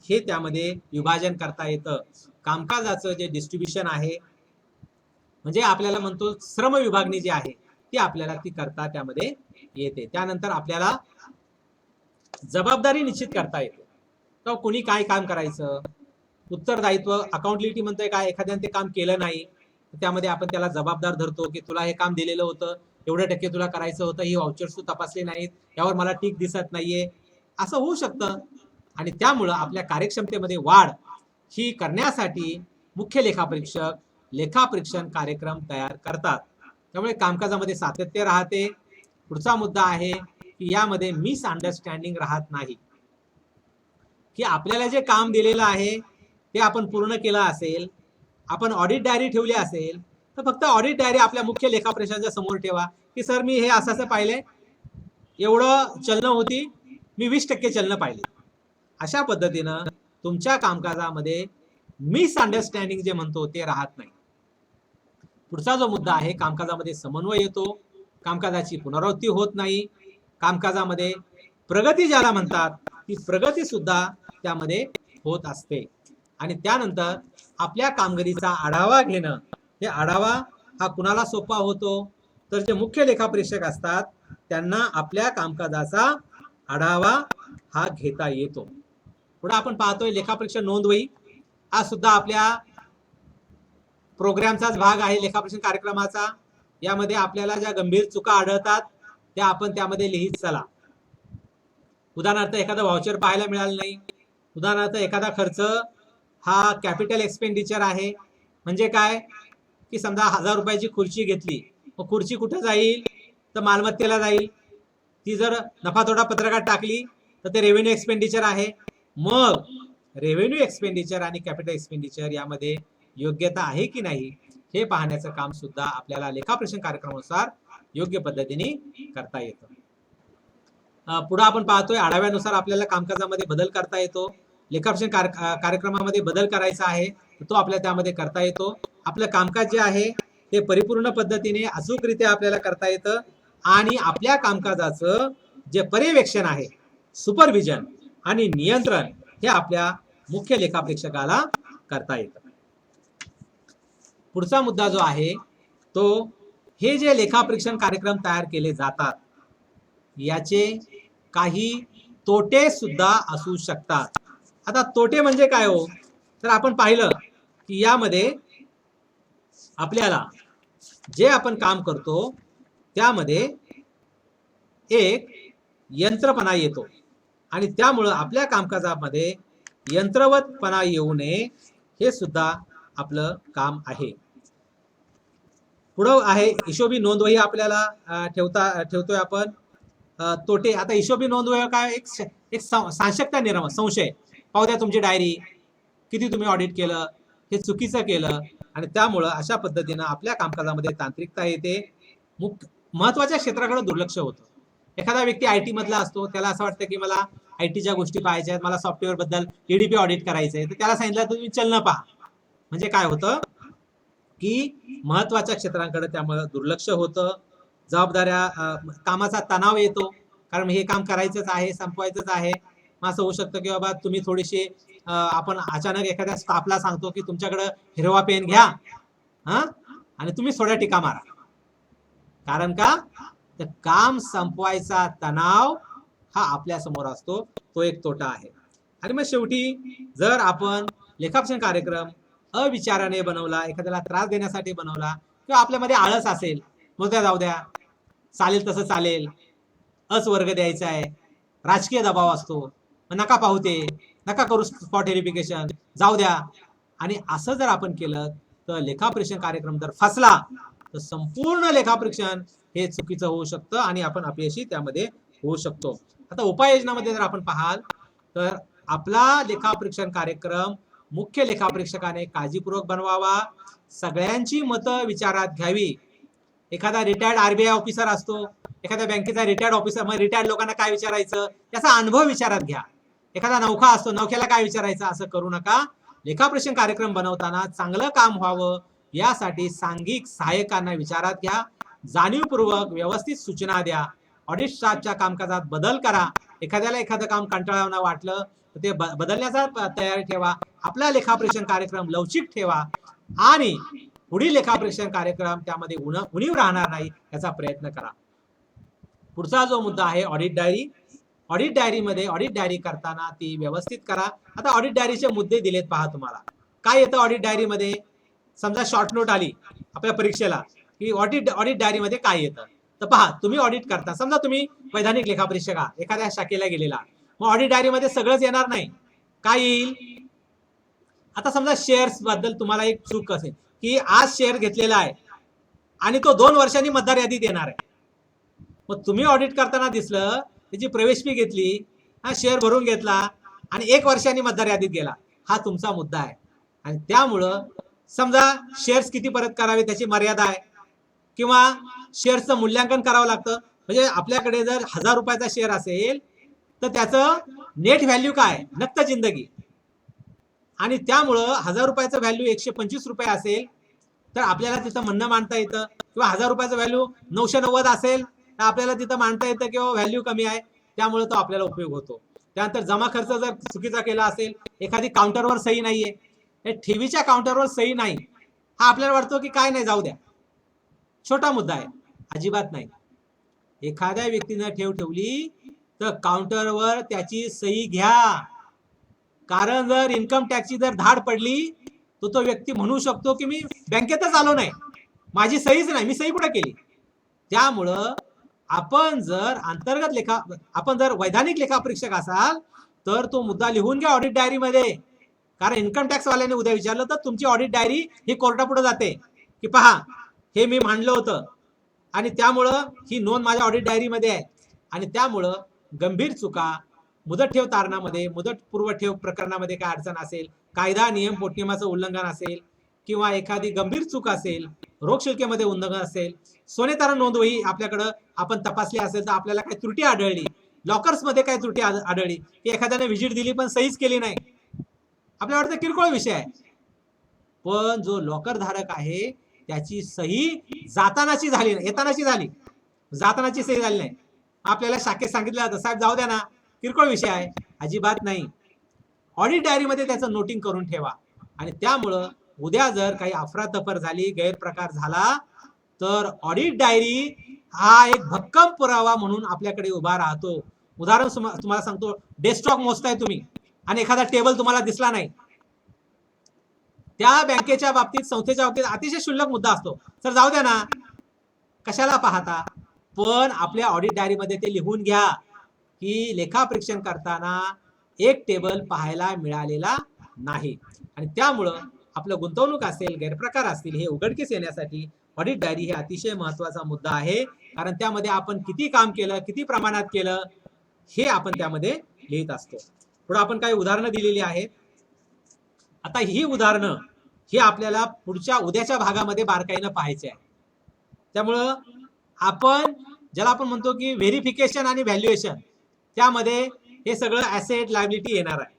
हे त्यामध्ये विभाजन करता येतं. कामकाजाचं जे डिस्ट्रीब्युशन आहे, म्हणजे आपल्याला म्हणतो श्रम विभागणी जी आहे ती आपल्याला ती करता त्यामध्ये येते. त्यानंतर आपल्याला जबाबदारी निश्चित करता येते. तर कोणी काय काम करायचं, उत्तरदायित्व, अकाउंटबिलिटी म्हणतोय काय, एखाद्याने ते काम केलं नाही त्यामध्ये आपण त्याला जबाबदार धरतो की तुला हे काम दिलेलं होतं, एवढे टक्के तुला करायचं होतं, ही व्हाउचर्स तू तपासले नाहीत, यावर मला टिक दिसत नाहीये, असं होऊ शकतं. आणि त्यामुळं आपल्या कार्यक्षमतेमध्ये वाढ ही करण्यासाठी मुख्य लेखापरीक्षक लेखापरीक्षण कार्यक्रम तयार करतात. त्यामुळे कामकाजामध्ये सातत्य राहते. पुढचा मुद्दा आहे की यामध्ये मिसअंडरस्टँडिंग राहत नाही, की आपल्याला जे काम दिलेलं आहे ते आपण पूर्ण केलं असेल, आपण ऑडिट डायरी ठेवली असेल तर फक्त ऑडिट डायरी आपल्या मुख्य लेखापरीक्षकांच्या समोर ठेवा की सर मी हे असं असं पाहिले, एवढं चलनं होती, मी 20% चलनं पाहिले. अशा पद्धतीनं तुमच्या कामकाजामध्ये मिसअंडरस्टँडिंग जे म्हणतो ते राहत नाही. पुढचा जो मुद्दा आहे, कामकाजामध्ये समन्वय येतो, कामकाजाची पुनरावृत्ती होत नाही, कामकाजामध्ये प्रगती ज्याला म्हणतात ती प्रगती सुद्धा त्यामध्ये होत असते. आणि त्यानंतर आपल्या कामगिरीचा आढावा घेणं, हे आढावा हा कुणाला सोपा होतो? तर जे मुख्य लेखापरीक्षक असतात त्यांना आपल्या कामकाजाचा आढावा हा घेता येतो. पुढे आपण पाहतोय लेखापरीक्षण नोंदवही, हा सुद्धा आपल्या प्रोग्रामचाच भाग आहे लेखापरीक्षण कार्यक्रमाचा. यामध्ये आपल्याला ज्या गंभीर चुका आढळतात त्या आपण त्यामध्ये लिहित चला. उदाहरणार्थ एखादा व्हाउचर पाहायला मिळालं नाही, उदाहरणार्थ एखादा खर्च हा कॅपिटल एक्सपेंडिचर आहे, म्हणजे काय की समजा 1000 रुपयाची खुर्ची घेतली, मग खुर्ची कुठे जाईल तर मालमत्तेला जाईल. ती जर नफा तोटा पत्रकात टाकली तर ते रेव्हेन्यू एक्सपेंडिचर आहे. मग रेव्हेन्यू एक्सपेंडिचर आणि कॅपिटल एक्सपेंडिचर यामध्ये योग्यता आहे की नाही हे पाहण्याचं काम सुद्धा आपल्याला लेखापरीक्षण कार्यक्रमानुसार योग्य पद्धतीने करता येतं. पुढे आपण पाहतोय आढाव्यानुसार आपल्याला कामकाजामध्ये बदल करता येतो. लेखापरीक्षण कार्यक्रमामध्ये बदल करायचा आहे तो आपल्याला त्यामध्ये करता येतो. आपलं कामकाज जे आहे ते परिपूर्ण पद्धतीने अचूकरित्या आपल्याला करता येतं आणि आपल्या कामकाजाचं जे पर्यवेक्षण आहे, सुपरविजन आणि नियंत्रण हे आपल्या मुख्य लेखापरीक्षकाला करता येतं. पुढचा मुद्दा जो आहे तो, हे जे लेखापरीक्षण कार्यक्रम तयार केले जातात याचे काही तोटे सुद्धा असू शकतात. आता तोटे म्हणजे काय हो? तर आपण पाहिलं की यामध्ये आपल्याला जे आपण काम करतो त्यामध्ये एक यंत्रपणा येतो आणि त्यामुळं आपल्या कामकाजामध्ये यंत्रवतपणा येऊ नये हे सुद्धा आपलं काम आहे. पुढं आहे हिशोबी नोंदवही आपल्याला ठेवतोय आपण. तोटे, आता हिशोबी नोंदवही काय, एक साशंकता निर्माण, संशय, पाहू द्या तुमची डायरी, किती तुम्ही ऑडिट केलं, हे चुकीचं केलं आणि त्यामुळं अशा पद्धतीनं आपल्या कामकाजामध्ये तांत्रिकता येते. महत्वाच्या क्षेत्राकडे दुर्लक्ष होतं. एखादा व्यक्ती IT मधला असतो, त्याला असं वाटतं की मला ITच्या गोष्टी पाहायच्या आहेत, मला सॉफ्टवेअर बद्दल EDP ऑडिट करायचं आहे, तर त्याला सांगितलं तुम्ही चलनं पहा. म्हणजे काय होतं की महत्वाच्या क्षेत्रांकडे त्यामुळे दुर्लक्ष होतं. जबाबदाऱ्या, कामाचा तणाव येतो, कारण हे काम करायचंच आहे, संपवायचंच आहे. मग असं होऊ शकतं की बाबा तुम्ही थोडीशी आपण अचानक एखाद्या स्टाफला सांगतो की तुमच्याकडे हिरवा पेन घ्या आणि तुम्ही थोड्या टीका मारा. कारण का, तर काम संपवायचा तणाव हा आपल्या समोर असतो, तो एक तोटा आहे. आणि मग शेवटी जर आपण लेखापरीक्षण कार्यक्रम अविचाराने बनवला, एखाद्याला त्रास देण्यासाठी बनवला, किंवा आपल्यामध्ये आळस असेल, मुद्दा जाऊ द्या, चालेल तसं चालेल, अस वर्ग द्यायचा आहे, राजकीय दबाव असतो, नका पाहू ते, नका करू स्पॉट व्हेरिफिकेशन, जाऊ द्या. आणि असं जर आपण केलं तर लेखापरीक्षण कार्यक्रम जर फसला तर संपूर्ण लेखापरीक्षण हे चुकीचं होऊ शकतं आणि आपण अपयशी त्यामध्ये होऊ शकतो. आता उपाययोजनामध्ये जर आपण पाहाल तर आपला लेखापरीक्षण कार्यक्रम मुख्य लेखापरीक्षकाने काळजीपूर्वक बनवावा, सगळ्यांची मतं विचारात घ्यावी. एखादा रिटायर्ड आरबीआय ऑफिसर असतो, एखाद्या बँकेचा रिटायर्ड ऑफिसर, मग रिटायर्ड लोकांना काय विचारायचं त्याचा अनुभव विचारात घ्या. एखादा नौका असतो, नौक्याला काय विचारायचं, असं करू नका. लेखापरीक्षण कार्यक्रम बनवताना चांगलं काम व्हावं यासाठी सांघिक सहाय्यकांना विचारात घ्या, जाणीवपूर्वक व्यवस्थित सूचना द्या, ऑडिट स्टाफच्या कामकाजात बदल करा. एखाद्याला एखादं काम कंटाळवाणं वाटलं तर ते बदलण्याचा तयारी ठेवा. आपला लेखापरीक्षण कार्यक्रम लवचिक ठेवा आणि पुढील लेखापरीक्षण कार्यक्रम त्यामध्ये उणीव राहणार नाही याचा प्रयत्न करा. पुढचा जो मुद्दा आहे ऑडिट डायरी. ऑडिट डायरीमध्ये ऑडिट डायरी करताना ती व्यवस्थित करा. आता ऑडिट डायरीचे मुद्दे दिलेत पहा तुम्हाला. काय येतं ऑडिट डायरीमध्ये? समजा शॉर्ट नोट आली आपल्या परीक्षेला की ऑडिट डायरीमध्ये काय येतं, तर पहा तुम्ही ऑडिट करता, समजा तुम्ही वैधानिक लेखापरीक्षक आहात, एखाद्या शाखेला गेलेला, मग ऑडिट डायरीमध्ये सगळंच येणार नाही. काय येईल? आता समजा शेअर्स बद्दल तुम्हाला एक चूक असेल की आज शेअर घेतलेला आहे आणि तो 2 वर्षांनी मतदार यादीत येणार आहे. मग तुम्ही ऑडिट करताना दिसलं त्याची प्रवेश फी घेतली, हा शेअर भरून घेतला आणि 1 वर्षांनी मतदार यादीत गेला, हा तुमचा मुद्दा आहे. आणि त्यामुळं समजा शेअर्स किती परत करावे त्याची मर्यादा आहे किंवा शेअर्सचं मूल्यांकन करावं लागतं. म्हणजे आपल्याकडे जर 1000 रुपयाचा शेअर असेल तर त्याचं नेट व्हॅल्यू काय, नक्त जिंदगी, आणि त्यामुळं 1000 रुपयाचं व्हॅल्यू 125 रुपये असेल तर आपल्याला तिथं म्हणणं मांडता येतं, किंवा 1000 रुपयाचं व्हॅल्यू 990 असेल तर आपल्याला तिथं मांडता येतं किंवा व्हॅल्यू कमी आहे, त्यामुळे तो आपल्याला उपयोग होतो. त्यानंतर जमा खर्च जर चुकीचा केला असेल, एखादी काउंटरवर सही नाहीये, ठेवीच्या काउंटरवर सही नाही, हा आपल्याला वाटतो की काय नाही जाऊ द्या, छोटा मुद्दा आहे, अजिबात नाही. एखाद्या व्यक्तीने ठेव ठेवली तर काउंटरवर त्याची सही घ्या. कारण जर इन्कम टॅक्सची जर धाड पडली तर तो व्यक्ती म्हणू शकतो की मी बँकेतच आलो नाही, माझी सहीच नाही, मी सही कुठे केली. त्यामुळं आपण जर वैधानिक लेखापरीक्षक असाल तर तो मुद्दा लिहून घ्या ऑडिट डायरीमध्ये. कारण इन्कम टॅक्स वाल्याने उद्या विचारलं तर तुमची ऑडिट डायरी ही कोर्टापुढे जाते की पहा हे मी मांडलं होतं आणि त्यामुळं ही नोंद माझ्या ऑडिट डायरीमध्ये आहे. आणि त्यामुळं गंभीर चुका, मुदत ठेव तारणामध्ये, मुदत पूर्व ठेव प्रकरणामध्ये काय अडचण असेल, कायदा नियम पोटनियमाचं उल्लंघन असेल किंवा एखादी गंभीर चूक असेल, रोख शिल्केमध्ये उल्लंघन असेल, सोने तारण नोंदवही आपल्याकडं आपण तपासली असेल तर आपल्याला काही त्रुटी आढळली, लॉकर्समध्ये काही त्रुटी आढळली की एखाद्याने व्हिजिट दिली पण सहीच केली नाही, आपल्याला वाटतं किरकोळ विषय आहे, पण जो लॉकर धारक आहे त्याची सही जातानाची झाली नाही, येतानाची झाली, जातानाची सही झाली नाही, आपल्याला शाखेत सांगितलं जातं साहेब जाऊ द्या ना, किरकोळ विषय आहे, अजिबात नाही. ऑडिट डायरीमध्ये त्याचं नोटिंग करून ठेवा. आणि त्यामुळं उद्या जर काही अफरातफर झाली, गैरप्रकार झाला तर ऑडिट डायरी हा एक भक्कम पुरावा म्हणून आपल्याकडे उभा राहतो. उदाहरण तुम्हाला सांगतो, डेस्कटॉप मोजताय तुम्ही आणि एखादा टेबल तुम्हाला दिसला नाही, त्या बँकेच्या बाबतीत, संस्थेच्या बाबतीत अतिशय क्षुल्लक मुद्दा असतो, तर जाऊ द्या ना, कशाला पाहता. पण आपल्या ऑडिट डायरीमध्ये ते लिहून घ्या की लेखापरीक्षण करताना एक टेबल पाहायला मिळालेला नाही. आणि त्यामुळं आपलं गुंतवणूक असेल, गैरप्रकार असतील, हे उघडकीस येण्यासाठी ऑडिट डायरी हे अतिशय महत्त्वाचा मुद्दा आहे. कारण त्यामध्ये आपण किती काम केलं, किती प्रमाणात केलं हे आपण त्यामध्ये लिहित असतो. पुढे आपण काही उदाहरणं दिलेली आहेत. आता ही उदाहरणं ही आपल्याला उद्याच्या भागामध्ये बारकाईनं पाहायचे आहे. त्यामुळं आपण ज्याला आपण म्हणतो की व्हेरिफिकेशन आणि व्हॅल्युएशन, त्यामध्ये हे सगळं ॲसेट लायबिलिटी येणार आहे.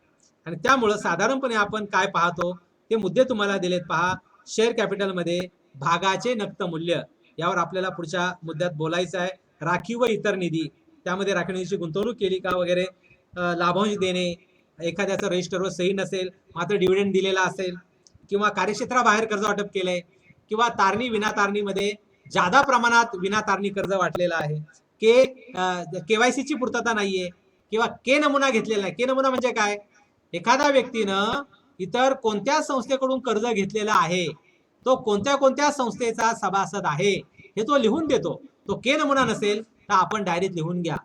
आणि त्यामुळं साधारणपणे आपण काय पाहतो ते मुद्दे तुम्हाला दिलेत पहा. शेअर कॅपिटलमध्ये भागाचे नक्त मूल्य, यावर आपल्याला पुढच्या मुद्द्यात बोलायचं आहे. राखीव व इतर निधी, त्यामध्ये राखीव निधीची गुंतवणूक केली का वगैरे, लाभांश देणे, एखाद्याचं रजिस्टरवर सही नसेल मात्र डिव्हिडंड दिलेला असेल, किंवा कार्यक्षेत्राबाहेर कर्ज वाटप केलंय, किंवा तारणी विनातारणीमध्ये जादा प्रमाणात विनातारणी कर्ज वाटलेलं आहे, केवायसी ची पूर्तता नाहीये, किंवा के नमुना घेतलेला आहे. के नमुना म्हणजे काय? एखाद्या व्यक्तीनं इतर कोणत्या संस्थेकडून कर्ज घेतलेला आहे, तो कोणत्या कोणत्या संस्थेचा सभासद आहे हे तो लिहून देतो. तो के नमुना नसेल तर आपण डायरीत लिहून घ्या.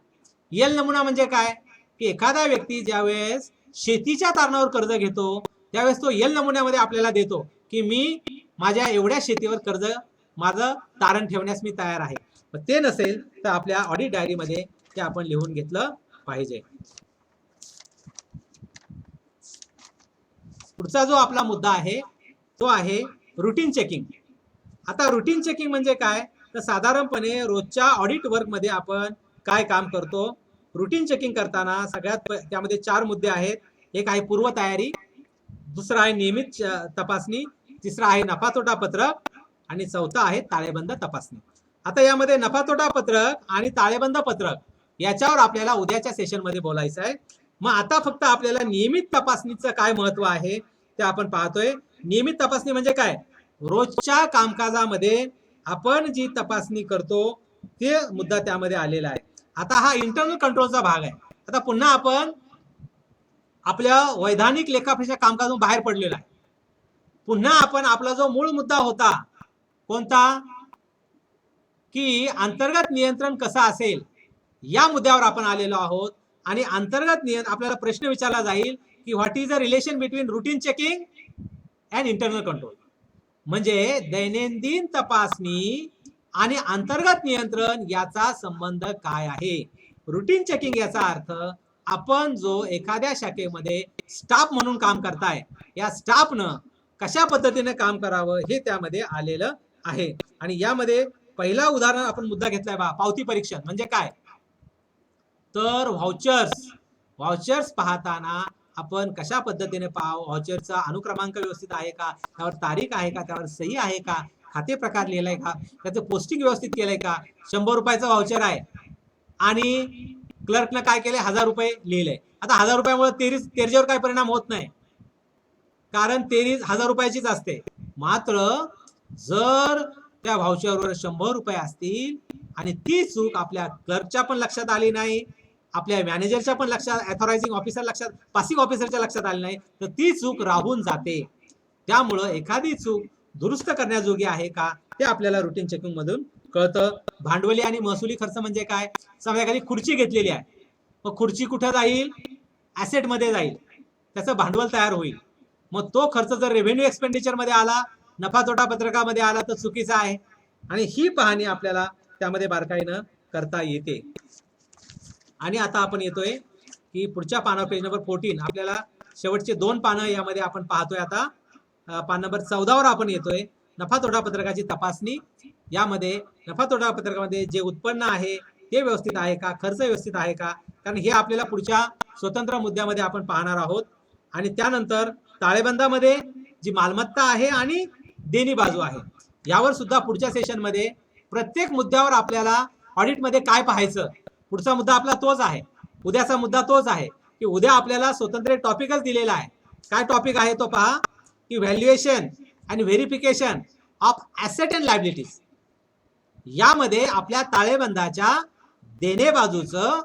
एल नमुना म्हणजे काय की एखादा व्यक्ती ज्यावेळेस शेतीच्या तारणावर कर्ज घेतो त्यावेळेस तो एल नमुन्यामध्ये आपल्याला देतो की मी माझ्या एवढ्या शेतीवर कर्ज माझं तारण ठेवण्यास मी तयार आहे. ते नसेल तर आपल्या ऑडिट डायरीमध्ये ते आपण लिहून घेतलं पाहिजे. पुढचा जो आपला मुद्दा आहे तो आहे रुटीन चेकिंग. आता रुटीन चेकिंग म्हणजे काय तर साधारणपणे रोजच्या ऑडिट वर्क मध्ये आपण काय काम करतो. रुटीन चेकिंग करताना सगळ्यात त्यामध्ये 4 मुद्दे आहेत. एक आहे पूर्व तयारी, दुसरा आहे नियमित तपासणी, तिसरा आहे नफा तोटा पत्रक आणि चौथा आहे ताळेबंद तपासणी. आता यामध्ये नफा तोटा पत्रक आणि ताळेबंद पत्रक याच्यावर आपल्याला उद्याच्या सेशन मध्ये बोलायचं आहे. मग आता फक्त आपल्याला नियमित तपासणीचं काय महत्व आहे ते आपण पाहतोय. नियमित तपासणी म्हणजे काय, रोजच्या कामकाजामध्ये आपण जी तपासणी करतो ते मुद्दा त्यामध्ये आलेला आहे. आता हा इंटरनल कंट्रोलचा भाग आहे. आता पुन्हा आपण आपल्या वैधानिक लेखापरीक्षा कामकाजातून बाहेर पडलेला आहे. पुन्हा आपण आपला जो मूळ मुद्दा होता कोणता की अंतर्गत नियंत्रण कसं असेल या मुद्द्यावर आपण आलेलो आहोत. आणि अंतर्गत नियंत्रण आपल्याला प्रश्न विचारला जाईल की what is the relation between routine checking and internal control. म्हणजे दैनंदिन तपासणी आणि अंतर्गत नियंत्रण याचा संबंध काय आहे. रुटीन चेकिंग याचा अर्थ आपण जो एखाद्या शाखेमध्ये स्टाफ म्हणून काम करताय या स्टाफनं कशा पद्धतीने काम करावं हे त्यामध्ये आलेलं आहे. आणि यामध्ये पहिला उदाहरण आपण मुद्दा घेतलाय बा पावती परीक्षण म्हणजे काय तर व्हाउचर्स पाहताना आपण कशा पद्धतीने पाहावं. व्हाउचरचा अनुक्रमांक व्यवस्थित आहे का, त्यावर तारीख आहे का, त्यावर सही आहे का, खाते प्रकार लिहिलाय का, त्याचं पोस्टिंग व्यवस्थित केलंय का. 100 रुपयाचं व्हाउचर आहे आणि क्लर्कनं काय केलंय 1000 रुपये लिहिलंय. आता 1000 रुपयामुळे तेरजेवर काही परिणाम होत नाही कारण 1000 रुपयाचीच असते. मात्र जर त्या व्हाउचरवर 100 रुपये असतील आणि ती चूक आपल्या क्लर्कच्या पण लक्षात आली नाही, आपल्या मॅनेजरच्या पण लक्षात, ऑथरायझिंग ऑफिसर लक्षात, पासिंग ऑफिसरच्या लक्षात आली नाही तर ती चूक राहून जाते. त्यामुळं एखादी चूक दुरुस्त करण्याजोगी आहे का ते आपल्याला रुटीन चेकिंग मधून कळतं. भांडवली आणि महसुली खर्च म्हणजे काय, समजा एखादी खुर्ची घेतलेली आहे मग खुर्ची कुठे जाईल, ऍसेट मध्ये जाईल, त्याचं भांडवल तयार होईल. मग तो खर्च जर रेव्हेन्यू एक्सपेंडिचर मध्ये आला, नफा तोटा पत्रकामध्ये आला तर चुकीचा आहे. आणि ही पाहणी आपल्याला त्यामध्ये बारकाईनं करता येते. आणि आता आपण येतोय की पुढच्या पानावर पेज नंबर 14 आपल्याला शेवटचे 2 पानं यामध्ये आपण पाहतोय. आता पान नंबर 14 वर आपण येतोय. नफा तोटा पत्रकाची तपासणी. यामध्ये नफा तोटा पत्रकामध्ये जे उत्पन्न आहे ते व्यवस्थित आहे का, खर्च व्यवस्थित आहे का, कारण हे आपल्याला पुढच्या स्वतंत्र मुद्द्यामध्ये आपण पाहणार आहोत. आणि त्यानंतर ताळेबंदामध्ये जी मालमत्ता आहे आणि देणी बाजू आहे यावर सुद्धा पुढच्या सेशन मध्ये प्रत्येक मुद्द्यावर आपल्याला ऑडिट मध्ये काय पाहायचं. पुढचा मुद्दा आपला तोच आहे, उद्याचा मुद्दा तोच आहे की उद्या आपल्याला स्वतंत्र टॉपिकच दिलेला आहे. काय टॉपिक आहे तो पहा की व्हॅल्युएशन आणि verification of asset and liabilities. यामध्ये आपल्या ताळेबंदाच्या देणे बाजूचं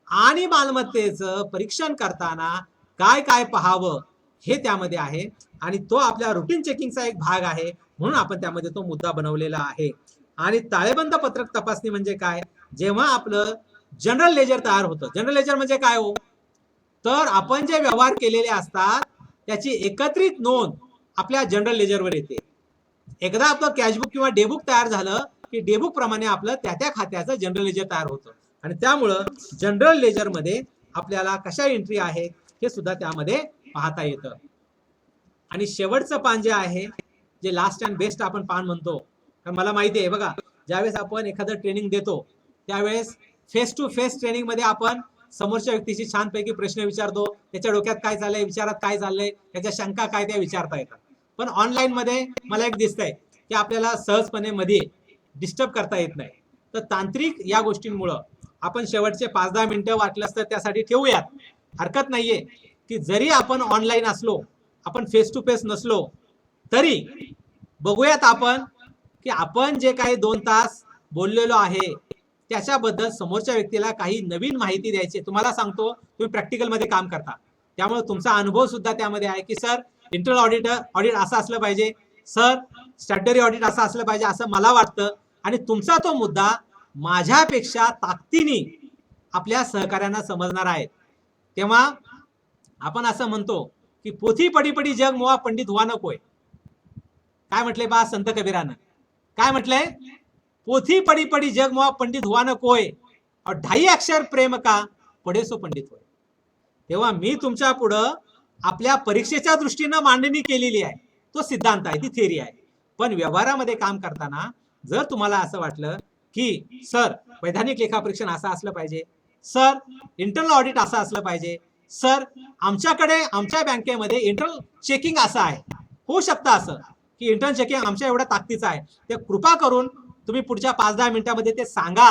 आणि मालमत्तेचं परीक्षण करताना काय काय पाहावं हे त्यामध्ये आहे. आणि तो आपल्या रुटीन चेकिंगचा एक भाग आहे म्हणून आपण त्यामध्ये तो मुद्दा बनवलेला आहे. आणि ताळेबंद पत्रक तपासणी म्हणजे काय, जेव्हा आपलं जनरल लेजर तयार होतं. जनरल लेजर म्हणजे काय हो तर आपण जे व्यवहार केलेले असतात त्याची एकत्रित नोंद आपल्या जनरल लेजरवर येते. एकदा आपलं कॅशबुक किंवा डेबुक तयार झालं की डेबुक प्रमाणे आपलं त्या खात्याचं जनरल लेजर तयार होतं. आणि त्यामुळं जनरल लेजर मध्ये आपल्याला कशा एंट्री आहे हे सुद्धा त्यामध्ये पाहता येतं. आणि शेवटचं पान जे आहे जे लास्ट अँड बेस्ट आपण पान म्हणतो, कारण मला माहिती आहे बघा ज्यावेळेस आपण एखादं ट्रेनिंग देतो त्यावेळेस फेस टू फेस ट्रेनिंग मध्ये आपण समोरच्या व्यक्तीशी छानपैकी प्रश्न विचारतो, त्याच्या डोक्यात काय चाललंय, विचारात काय चाललंय, त्याच्या शंका काय त्या विचारता येतात. पण ऑनलाईन मध्ये मला एक दिसतंय की आपल्याला सहजपणे मध्ये डिस्टर्ब करता येत नाही. तर तांत्रिक या गोष्टींमुळं आपण शेवटचे 5-10 मिनिटं वाटलंच तर त्यासाठी ठेवूयात, हरकत नाहीये. की जरी आपण ऑनलाईन असलो, आपण फेस टू फेस नसलो तरी बघूयात आपण की आपण जे काही 2 तास बोललेलो आहे त्याच्याबद्दल समोरच्या व्यक्तीला काही नवीन माहिती द्यायची. तुम्हाला सांगतो तुम्ही प्रॅक्टिकल मध्ये काम करता त्यामुळे तुमचा अनुभव सुद्धा त्यामध्ये आहे की सर इंटरनल ऑडिट असं असलं पाहिजे, सर स्टॅट्युटरी ऑडिट असं असलं पाहिजे असं मला वाटतं, आणि तुमचा तो मुद्दा माझ्यापेक्षा ताकदीने आपल्या सहकार्यांना समजणार आहे. तेव्हा आपण असं म्हणतो की पोथी पडी पडी जग मोहा पंडित व्हा नकोय. काय म्हटलंय बा संत कबीरानं? काय म्हटलंय? पोथी पडी पडी जग मोहा पंडित व्हा नकोय और 2.5 अक्षर प्रेम का पढे सो पंडित होय. तेव्हा मी तुमच्या पुढं आपल्या परीक्षेच्या दृष्टीनं मांडणी केलेली आहे, तो सिद्धांत आहे, ती थेरी आहे. पण व्यवहारामध्ये काम करताना जर तुम्हाला असं वाटलं की सर वैधानिक लेखापरीक्षण असं असलं पाहिजे, सर इंटरनल ऑडिट असं असलं पाहिजे, सर आमच्याकडे आमच्या बँकेमध्ये इंटरनल चेकिंग असं आहे, होऊ शकतं असं की इंटरनल चेकिंग आमच्या एवढ्या ताकदीचं आहे, ते कृपा करून तुम्ही पुढच्या 5-10 मिनिटांमध्ये ते सांगा.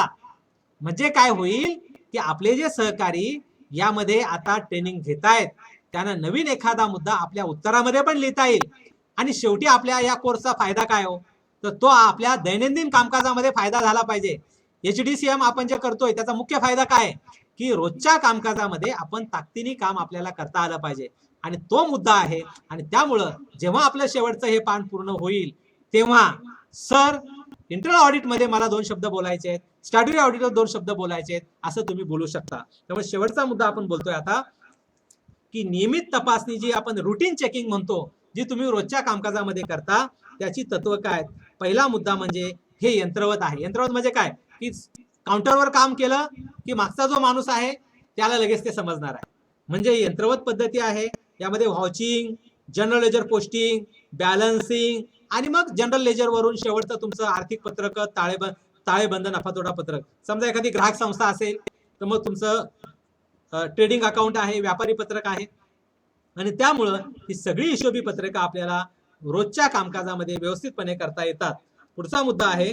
म्हणजे काय होईल की आपले जे सहकारी यामध्ये आता ट्रेनिंग घेतायत त्यांना नवीन एखादा मुद्दा आपल्या उत्तरामध्ये पण लिहिता येईल. आणि शेवटी आपल्या या कोर्सचा फायदा काय हो, तर तो आपल्या दैनंदिन कामकाजामध्ये फायदा झाला पाहिजे. HDCM आपण जे करतोय त्याचा मुख्य फायदा काय, की रोजच्या कामकाजामध्ये आपण ताकदीने काम आपल्याला करता आलं पाहिजे, आणि तो मुद्दा आहे. आणि त्यामुळं जेव्हा आपलं शेवटचं हे पान पूर्ण होईल तेव्हा सर इंटरनल ऑडिट मध्ये मला 2 शब्द बोलायचे आहेत, स्टॅट्युटरी ऑडिटवर 2 शब्द बोलायचे आहेत, असं तुम्ही बोलू शकता. त्यामुळे शेवटचा मुद्दा आपण बोलतोय आता की नियमित तपासणी जी आपण रुटीन चेकिंग म्हणतो, जी तुम्ही रोजच्या कामकाजामध्ये करता, त्याची तत्व काय. पहिला मुद्दा म्हणजे हे यंत्रवत आहे. यंत्रवत म्हणजे काय, की काउंटरवर काम केलं की मागचा जो माणूस आहे त्याला लगेच ते समजणार आहे. म्हणजे यंत्रवत पद्धती आहे. यामध्ये व्हाउचिंग, जनरल लेजर पोस्टिंग, बॅलन्सिंग, आणि मग जनरल लेजर वरून शेवटचं तुमचं आर्थिक पत्रक, ताळेबंद, नफातोटा पत्रक. समजा एखादी ग्राहक संस्था असेल तर मग तुमचं ट्रेडिंग अकाउंट आहे, व्यापारी पत्रक आहे. आणि त्यामुळं ही सगळी हिशोबी पत्रकं आपल्याला रोजच्या कामकाजामध्ये व्यवस्थितपणे करता येतात. पुढचा मुद्दा आहे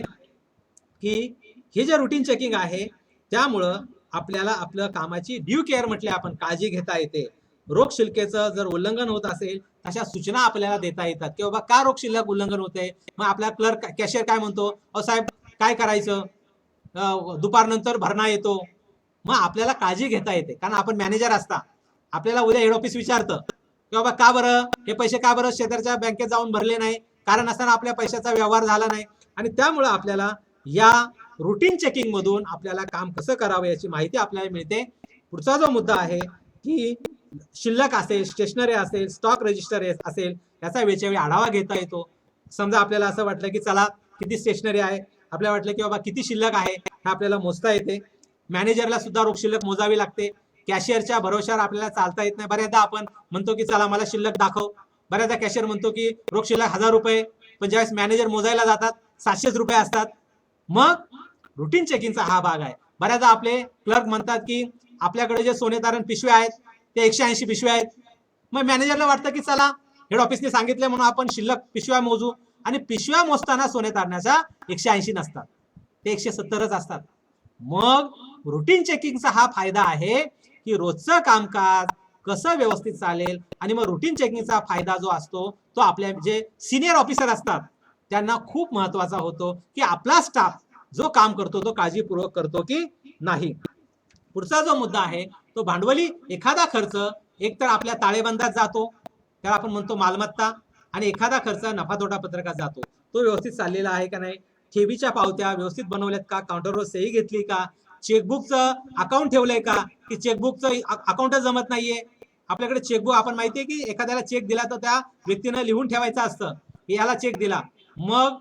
की हे जे रुटीन चेकिंग आहे त्यामुळं आपल्याला आपलं कामाची ड्यू केअर म्हटले आपण काळजी घेता येते. रोख शिल्लकेचं जर उल्लंघन होत असेल अशा सूचना आपल्याला देता येतात की बाबा का रोख शिल्लक उल्लंघन होते. मग आपला क्लर्क कॅशियर काय म्हणतो, अहो साहेब काय करायचं, दुपारनंतर भरणा येतो. मग आपल्याला काळजी घेता येते, कारण आपण मॅनेजर असता. आपल्याला उद्या हेड ऑफिस विचारतं की बाबा का बरं हे पैसे का बरं शेजारच्या बँकेत जाऊन भरले नाही, कारण असताना आपल्या पैशाचा व्यवहार झाला नाही. आणि त्यामुळं आपल्याला या रुटीन चेकिंग मधून आपल्याला काम कसं करावं याची माहिती आपल्याला मिळते. पुढचा जो मुद्दा आहे की शिल्लक असेल, स्टेशनरी असेल, स्टॉक रजिस्टर असेल, याचा वेळच्यावेळी आढावा घेता येतो. समजा आपल्याला असं वाटलं की चला किती स्टेशनरी आहे, आपल्याला वाटलं की बाबा किती शिल्लक आहे, हे आपल्याला मोजता येते. मॅनेजरला सुद्धा रोख शिल्लक मोजावी लागते. कॅशियरच्या भरोश्यावर आपल्याला चालता येत नाही. बऱ्याचदा आपण म्हणतो की चला मला शिल्लक दाखव. बऱ्याचदा कॅशियर म्हणतो की रोख शिल्लक 1000 रुपये, पण ज्यावेळेस मॅनेजर मोजायला जातात 700 रुपये असतात. मग रुटीन चेकिंगचा हा भाग आहे. बऱ्याचदा आपले क्लर्क म्हणतात की आपल्याकडे जे सोने तारण पिशव्या आहेत ते 180 पिशव्या आहेत. मग मॅनेजरला वाटतं की चला हेड ऑफिसने सांगितले म्हणून आपण शिल्लक पिशव्या मोजू, आणि पिशव्या मोजताना सोने तारण्याच्या 180 नसतात, ते 170च असतात. मग रुटीन चेकिंगचा हा फायदा आहे की रोजचं कामकाज कसं व्यवस्थित चालेल. आणि मग रुटीन चेकिंगचा फायदा जो असतो तो आपल्या जे सिनियर ऑफिसर असतात त्यांना खूप महत्वाचा होतो की आपला स्टाफ जो काम करतो तो काळजीपूर्वक करतो की नाही. पुढचा जो मुद्दा आहे तो भांडवली एखादा खर्च एक तर आपल्या ताळेबंदात जातो, त्याला आपण म्हणतो मालमत्ता, आणि एखादा खर्च नफातोटा पत्रकात जातो. तो व्यवस्थित चाललेला आहे का नाही, ठेवीच्या पावत्या व्यवस्थित बनवल्यात का, काउंटरवर सही घेतली का, चेकबुकचं अकाउंट ठेवलंय का, की चेकबुकचं अकाउंटच जमत नाहीये. आपल्याकडे चेकबुक आपण माहितीये की एखाद्याला चेक दिला तर त्या व्यक्तीनं लिहून ठेवायचं असतं की याला चेक दिला. मग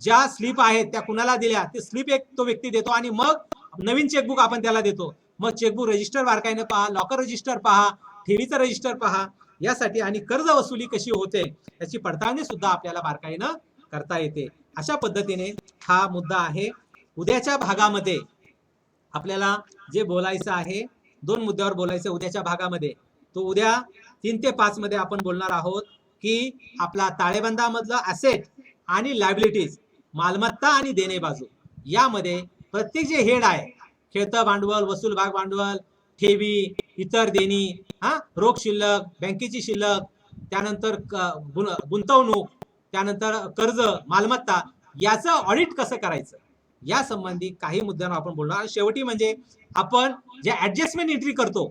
ज्या स्लिप आहेत त्या कुणाला दिल्या ते स्लिप एक तो व्यक्ती देतो, आणि मग नवीन चेकबुक आपण त्याला देतो. मग चेकबुक रजिस्टर बारकाईने पहा, लॉकर रजिस्टर पहा, ठेवीचं रजिस्टर पहा यासाठी, आणि कर्ज वसुली कशी होते याची पडताळणी सुद्धा आपल्याला बारकाईनं करता येते. अशा पद्धतीने हा मुद्दा आहे. उद्याच्या भागामध्ये आपल्याला जे बोलायचं आहे 2 मुद्द्यावर बोलायचं उद्याच्या भागामध्ये. तो उद्या 3 ते 5 मध्ये आपण बोलणार आहोत की आपला ताळेबंदामधला ॲसेट आणि लायबिलिटीज, मालमत्ता आणि देणे बाजू, यामध्ये प्रत्येक जे हेड आहे, खेळतं भांडवल, वसूल भाग भांडवल, ठेवी, इतर देणी, रोख शिल्लक, बँकेची शिल्लक, त्यानंतर गुंतवणूक, त्यानंतर कर्ज, मालमत्ता, याचं ऑडिट कसं करायचं या संबंधी काही मुद्द्यांवर आपण बोलणार. शेवटी म्हणजे आपण जे ऍडजस्टमेंट एंट्री करतो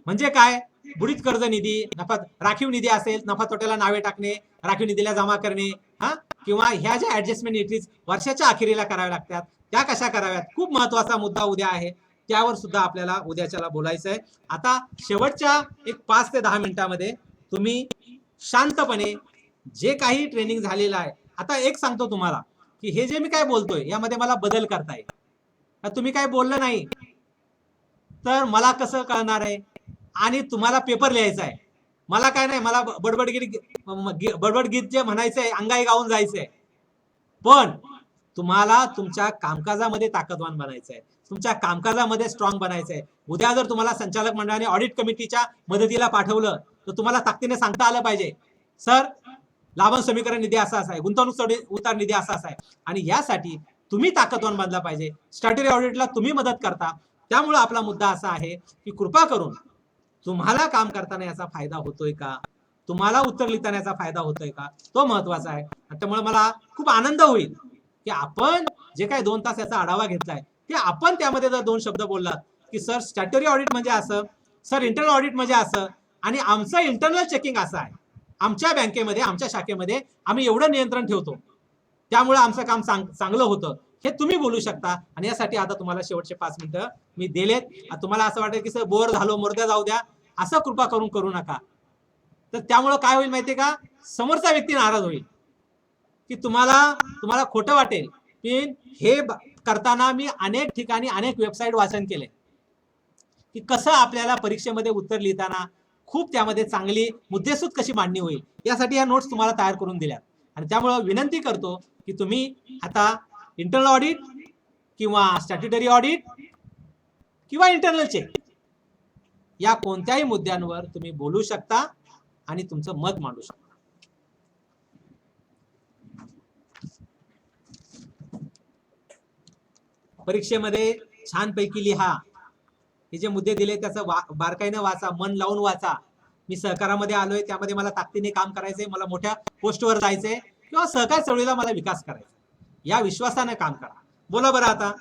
म्हणजे काय, बुडीत कर्ज निधी, नफा राखीव निधी असेल, नफा तोट्याला नावे टाकणे, राखीव निधीला जमा करणे, हा, किंवा ह्या ज्या ऍडजस्टमेंट एंट्रीज वर्षाच्या अखेरीला कराव्या लागतात त्या कशा कराव्यात, खूप महत्वाचा मुद्दा उद्या आहे, त्यावर सुद्धा आपल्याला उद्याच्याला बोलायचं आहे. आता शेवटच्या एक 5 ते 10 मिनिटांमध्ये तुम्ही शांतपणे जे काही ट्रेनिंग झालेलं आहे, आता एक सांगतो तुम्हाला की हे जे मी काय बोलतोय यामध्ये मला बदल करताय, तुम्ही काय बोललं नाही तर मला कसं कळणार आहे, आणि तुम्हाला पेपर लिहायचा आहे, मला काय नाही, मला बडबड गीत जे म्हणायचंय अंगाई गाऊन जायचंय, पण तुम्हाला तुमच्या कामकाजामध्ये ताकदवान बनायचंय, तुमच्या कामकाजामध्ये स्ट्रॉंग बनायचंय. उद्या जर तुम्हाला संचालक मंडळाने ऑडिट कमिटीच्या मदतीला पाठवलं तर तुम्हाला ताकदीने सांगता आलं पाहिजे, सर लाभांश समीकरण निधी असा आहे, गुंतवणूक उतार निधी असा आहे, आणि यासाठी तुम्ही ताकदवान बनला पाहिजे. स्टॅट्युटरी ऑडिटला तुम्ही मदत करता. त्यामुळे आपला मुद्दा असा आहे की कृपा करून तुम्हाला काम करताना याचा फायदा होतोय का, तुम्हाला उत्तर लिहिताना याचा फायदा होतोय का, तो महत्वाचा आहे. त्यामुळे मला खूप आनंद होईल की आपण जे काही 2 तास याचा आढावा घेतलाय ते आपण त्यामध्ये जर 2 शब्द बोललात की सर स्टॅट्युटरी ऑडिट म्हणजे असं, सर इंटरनल ऑडिट म्हणजे असं, आणि आमचं इंटरनल चेकिंग असं आहे, आमच्या बँकेमध्ये आमच्या शाखेमध्ये आम्ही एवढं नियंत्रण ठेवतो, त्यामुळे आमचं काम चांगलं होतं, हे तुम्ही बोलू शकता. आणि यासाठी आता तुम्हाला शेवटचे 5 मिनिटं मी दिलेत. तुम्हाला असं वाटेल की सर बोर झालो, मोरद्या जाऊ द्या, असं कृपा करून करू नका. तर त्यामुळं काय होईल माहितीये का, समोरचा व्यक्ती नाराज होईल की तुम्हाला खोटं वाटेल. पण हे करताना मी अनेक ठिकाणी अनेक वेबसाईट वाचन केले की कसं आपल्याला परीक्षेमध्ये उत्तर लिहिताना खूप त्यामध्ये चांगली मुद्देसूद कशी मांडणी होईल, यासाठी या नोट्स तुम्हाला तयार करून दिल्या. आणि त्यामुळे विनंती करतो की तुम्ही आता इंटरनल ऑडिट किंवा स्टॅट्युटरी ऑडिट किंवा इंटरनल चेक या कोणत्याही मुद्द्यांवर तुम्ही बोलू शकता आणि तुमचं मत मांडू शकता. परीक्षेमध्ये छानपैकी लिहा, हे जे मुद्दे दिले त्याचं बारकाईनं वाचा, मन लावून वाचा. मी सहकारामध्ये आलोय, त्यामध्ये मला ताकदीने काम करायचंय, मला मोठ्या पोस्टवर जायचंय किंवा सहकार चळवळीला मला विकास करायचा, या विश्वासाने काम करा. बोला बरं आता.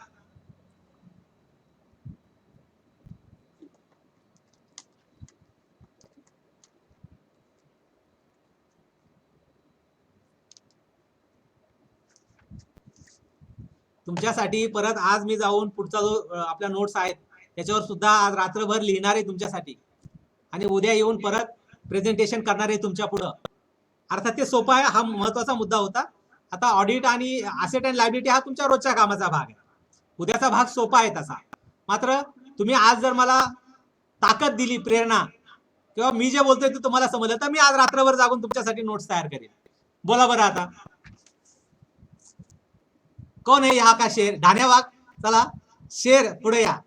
तुमच्यासाठी परत आज मी जाऊन पुढचा जो आपल्या नोट्स आहेत त्याच्यावर सुद्धा आज रात्रभर लिहिणार आहे तुमच्यासाठी, आणि उद्या येऊन परत प्रेझेंटेशन करणार आहे तुमच्या पुढं. अर्थात ते सोपं आहे, हा महत्वाचा मुद्दा होता. आता ऑडिट आणि असेट अँड लायबिलिटी हा तुमच्या रोजच्या कामाचा भाग आहे, उद्याचा भाग सोपा आहे तसा. मात्र तुम्ही आज जर मला ताकद दिली, प्रेरणा, किंवा मी जे बोलतोय ते तुम्हाला समजलं, तर मी आज रात्रभर जागून तुमच्यासाठी नोट्स तयार करेन. बोला बरं आता. कोण आहे हा का शेर? ढाण्या वाघ, चला शेर पुढे या.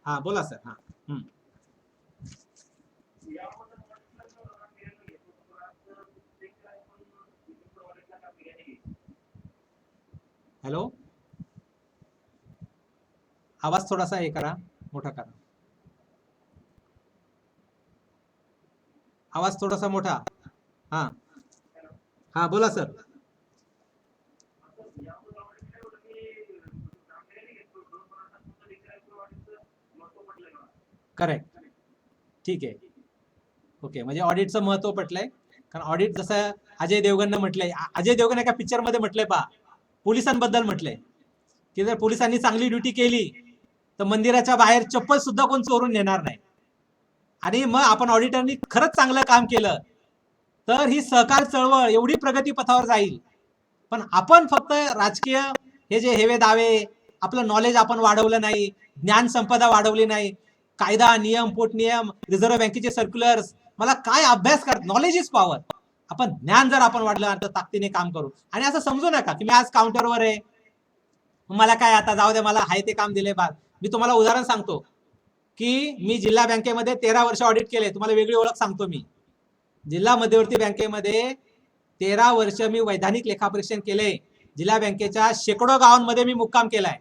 हा बोला सर. हा हॅलो, आवाज थोडासा हे करा, मोठा करा, आवाज थोडासा मोठा. हा हा बोला सर. करेक्ट, ठीक आहे, ओके. म्हणजे ऑडिटचं महत्व पटलंय, कारण ऑडिट जसं अजय देवगणनं म्हटलंय, अजय देवगण एका पिक्चर मध्ये म्हटलंय पहा, पोलिसांबद्दल म्हटलंय की जर पोलिसांनी चांगली ड्युटी केली तर मंदिराच्या बाहेर चप्पल सुद्धा कोण चोरून नेणार नाही. आणि मग आपण ऑडिटरनी खरंच चांगलं काम केलं तर ही सहकार चळवळ एवढी प्रगती पथावर जाईल. पण आपण फक्त राजकीय हे जे हेवे दावे, आपलं नॉलेज आपण वाढवलं नाही, ज्ञान संपदा वाढवली नाही, कायदा नियम पोटनियम रिझर्व्ह बँकेचे सर्क्युलर्स, मला काय अभ्यास कर, नॉलेज इज पॉवर. आपण ज्ञान जर आपण वाढलं तर ताकदीने काम करू. आणि असं समजू नका की मी आज काउंटरवर आहे, मला काय आता जाऊ दे, मला हाय ते काम दिले बाद. मी तुम्हाला उदाहरण सांगतो की मी जिल्हा बँकेमध्ये 13 वर्ष ऑडिट केले. तुम्हाला वेगळी ओळख सांगतो, मी जिल्हा मध्यवर्ती बँकेमध्ये 13 वर्ष मी वैधानिक लेखापरीक्षण केले. जिल्हा बँकेच्या शेकडो गावांमध्ये मी मुक्काम केलाय,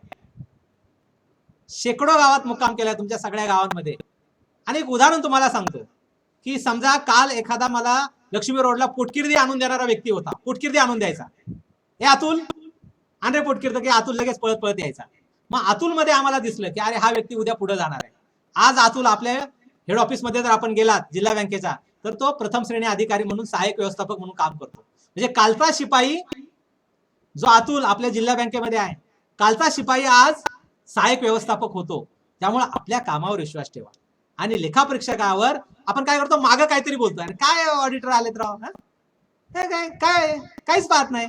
शेकडो गावात मुक्काम केलाय, तुमच्या सगळ्या गावांमध्ये. आणि एक उदाहरण तुम्हाला सांगतो की समजा काल एखादा मला लक्ष्मी रोडला पोटकिर्दी आणून देणारा व्यक्ती होता, पोटकिर्दी आणून द्यायचा, हे अतुल आण रे पोटकिर्द, की अतुल लगेच पळत पळत यायचा. मग अतुल मध्ये आम्हाला दिसलं की अरे हा व्यक्ती उद्या पुढे जाणार आहे. आज अतुल आपल्या हेड ऑफिस मध्ये जर आपण गेलात जिल्हा बँकेचा, तर तो प्रथम श्रेणी अधिकारी म्हणून सहाय्यक व्यवस्थापक म्हणून काम करतो. म्हणजे कालचा शिपाई जो अतुल आपल्या जिल्हा बँकेमध्ये आहे, कालचा शिपाई आज सहाय्यक व्यवस्थापक होतो. त्यामुळे आपल्या कामावर विश्वास ठेवा. आणि लेखापरीक्षकावर आपण काय करतो, मागं काहीतरी बोलतो, आणि काय ऑडिटर आलेत राव, काय काय काहीच पाहत नाही,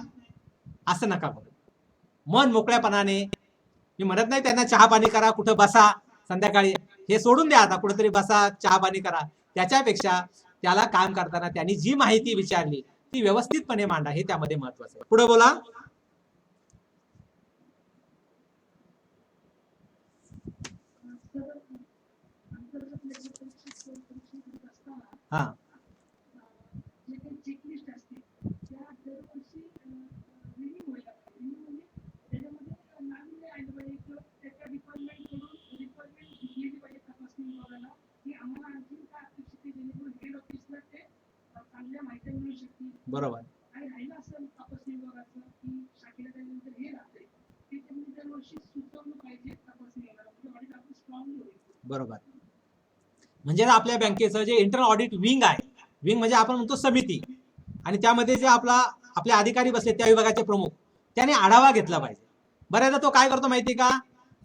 असं नका करू. मन मोकळ्यापणाने, मी म्हणत नाही त्यांना चहा पाणी करा, कुठं बसा संध्याकाळी, हे सोडून द्या, आता कुठेतरी बसा चहा पाणी करा. त्याच्यापेक्षा त्याला काम करताना त्यांनी जी माहिती विचारली ती व्यवस्थितपणे मांडा, हे त्यामध्ये महत्वाचं आहे. पुढे बोला. हा, बरोबर. बरोबर. म्हणजे आपल्या बँकेचं जे इंटरनल ऑडिट विंग आहे, विंग म्हणजे आपण म्हणतो समिती, आणि त्यामध्ये जे आपले अधिकारी बसले त्या विभागाचे प्रमुख, त्याने आढावा घेतला पाहिजे. बऱ्याचदा तो काय करतो माहिती का,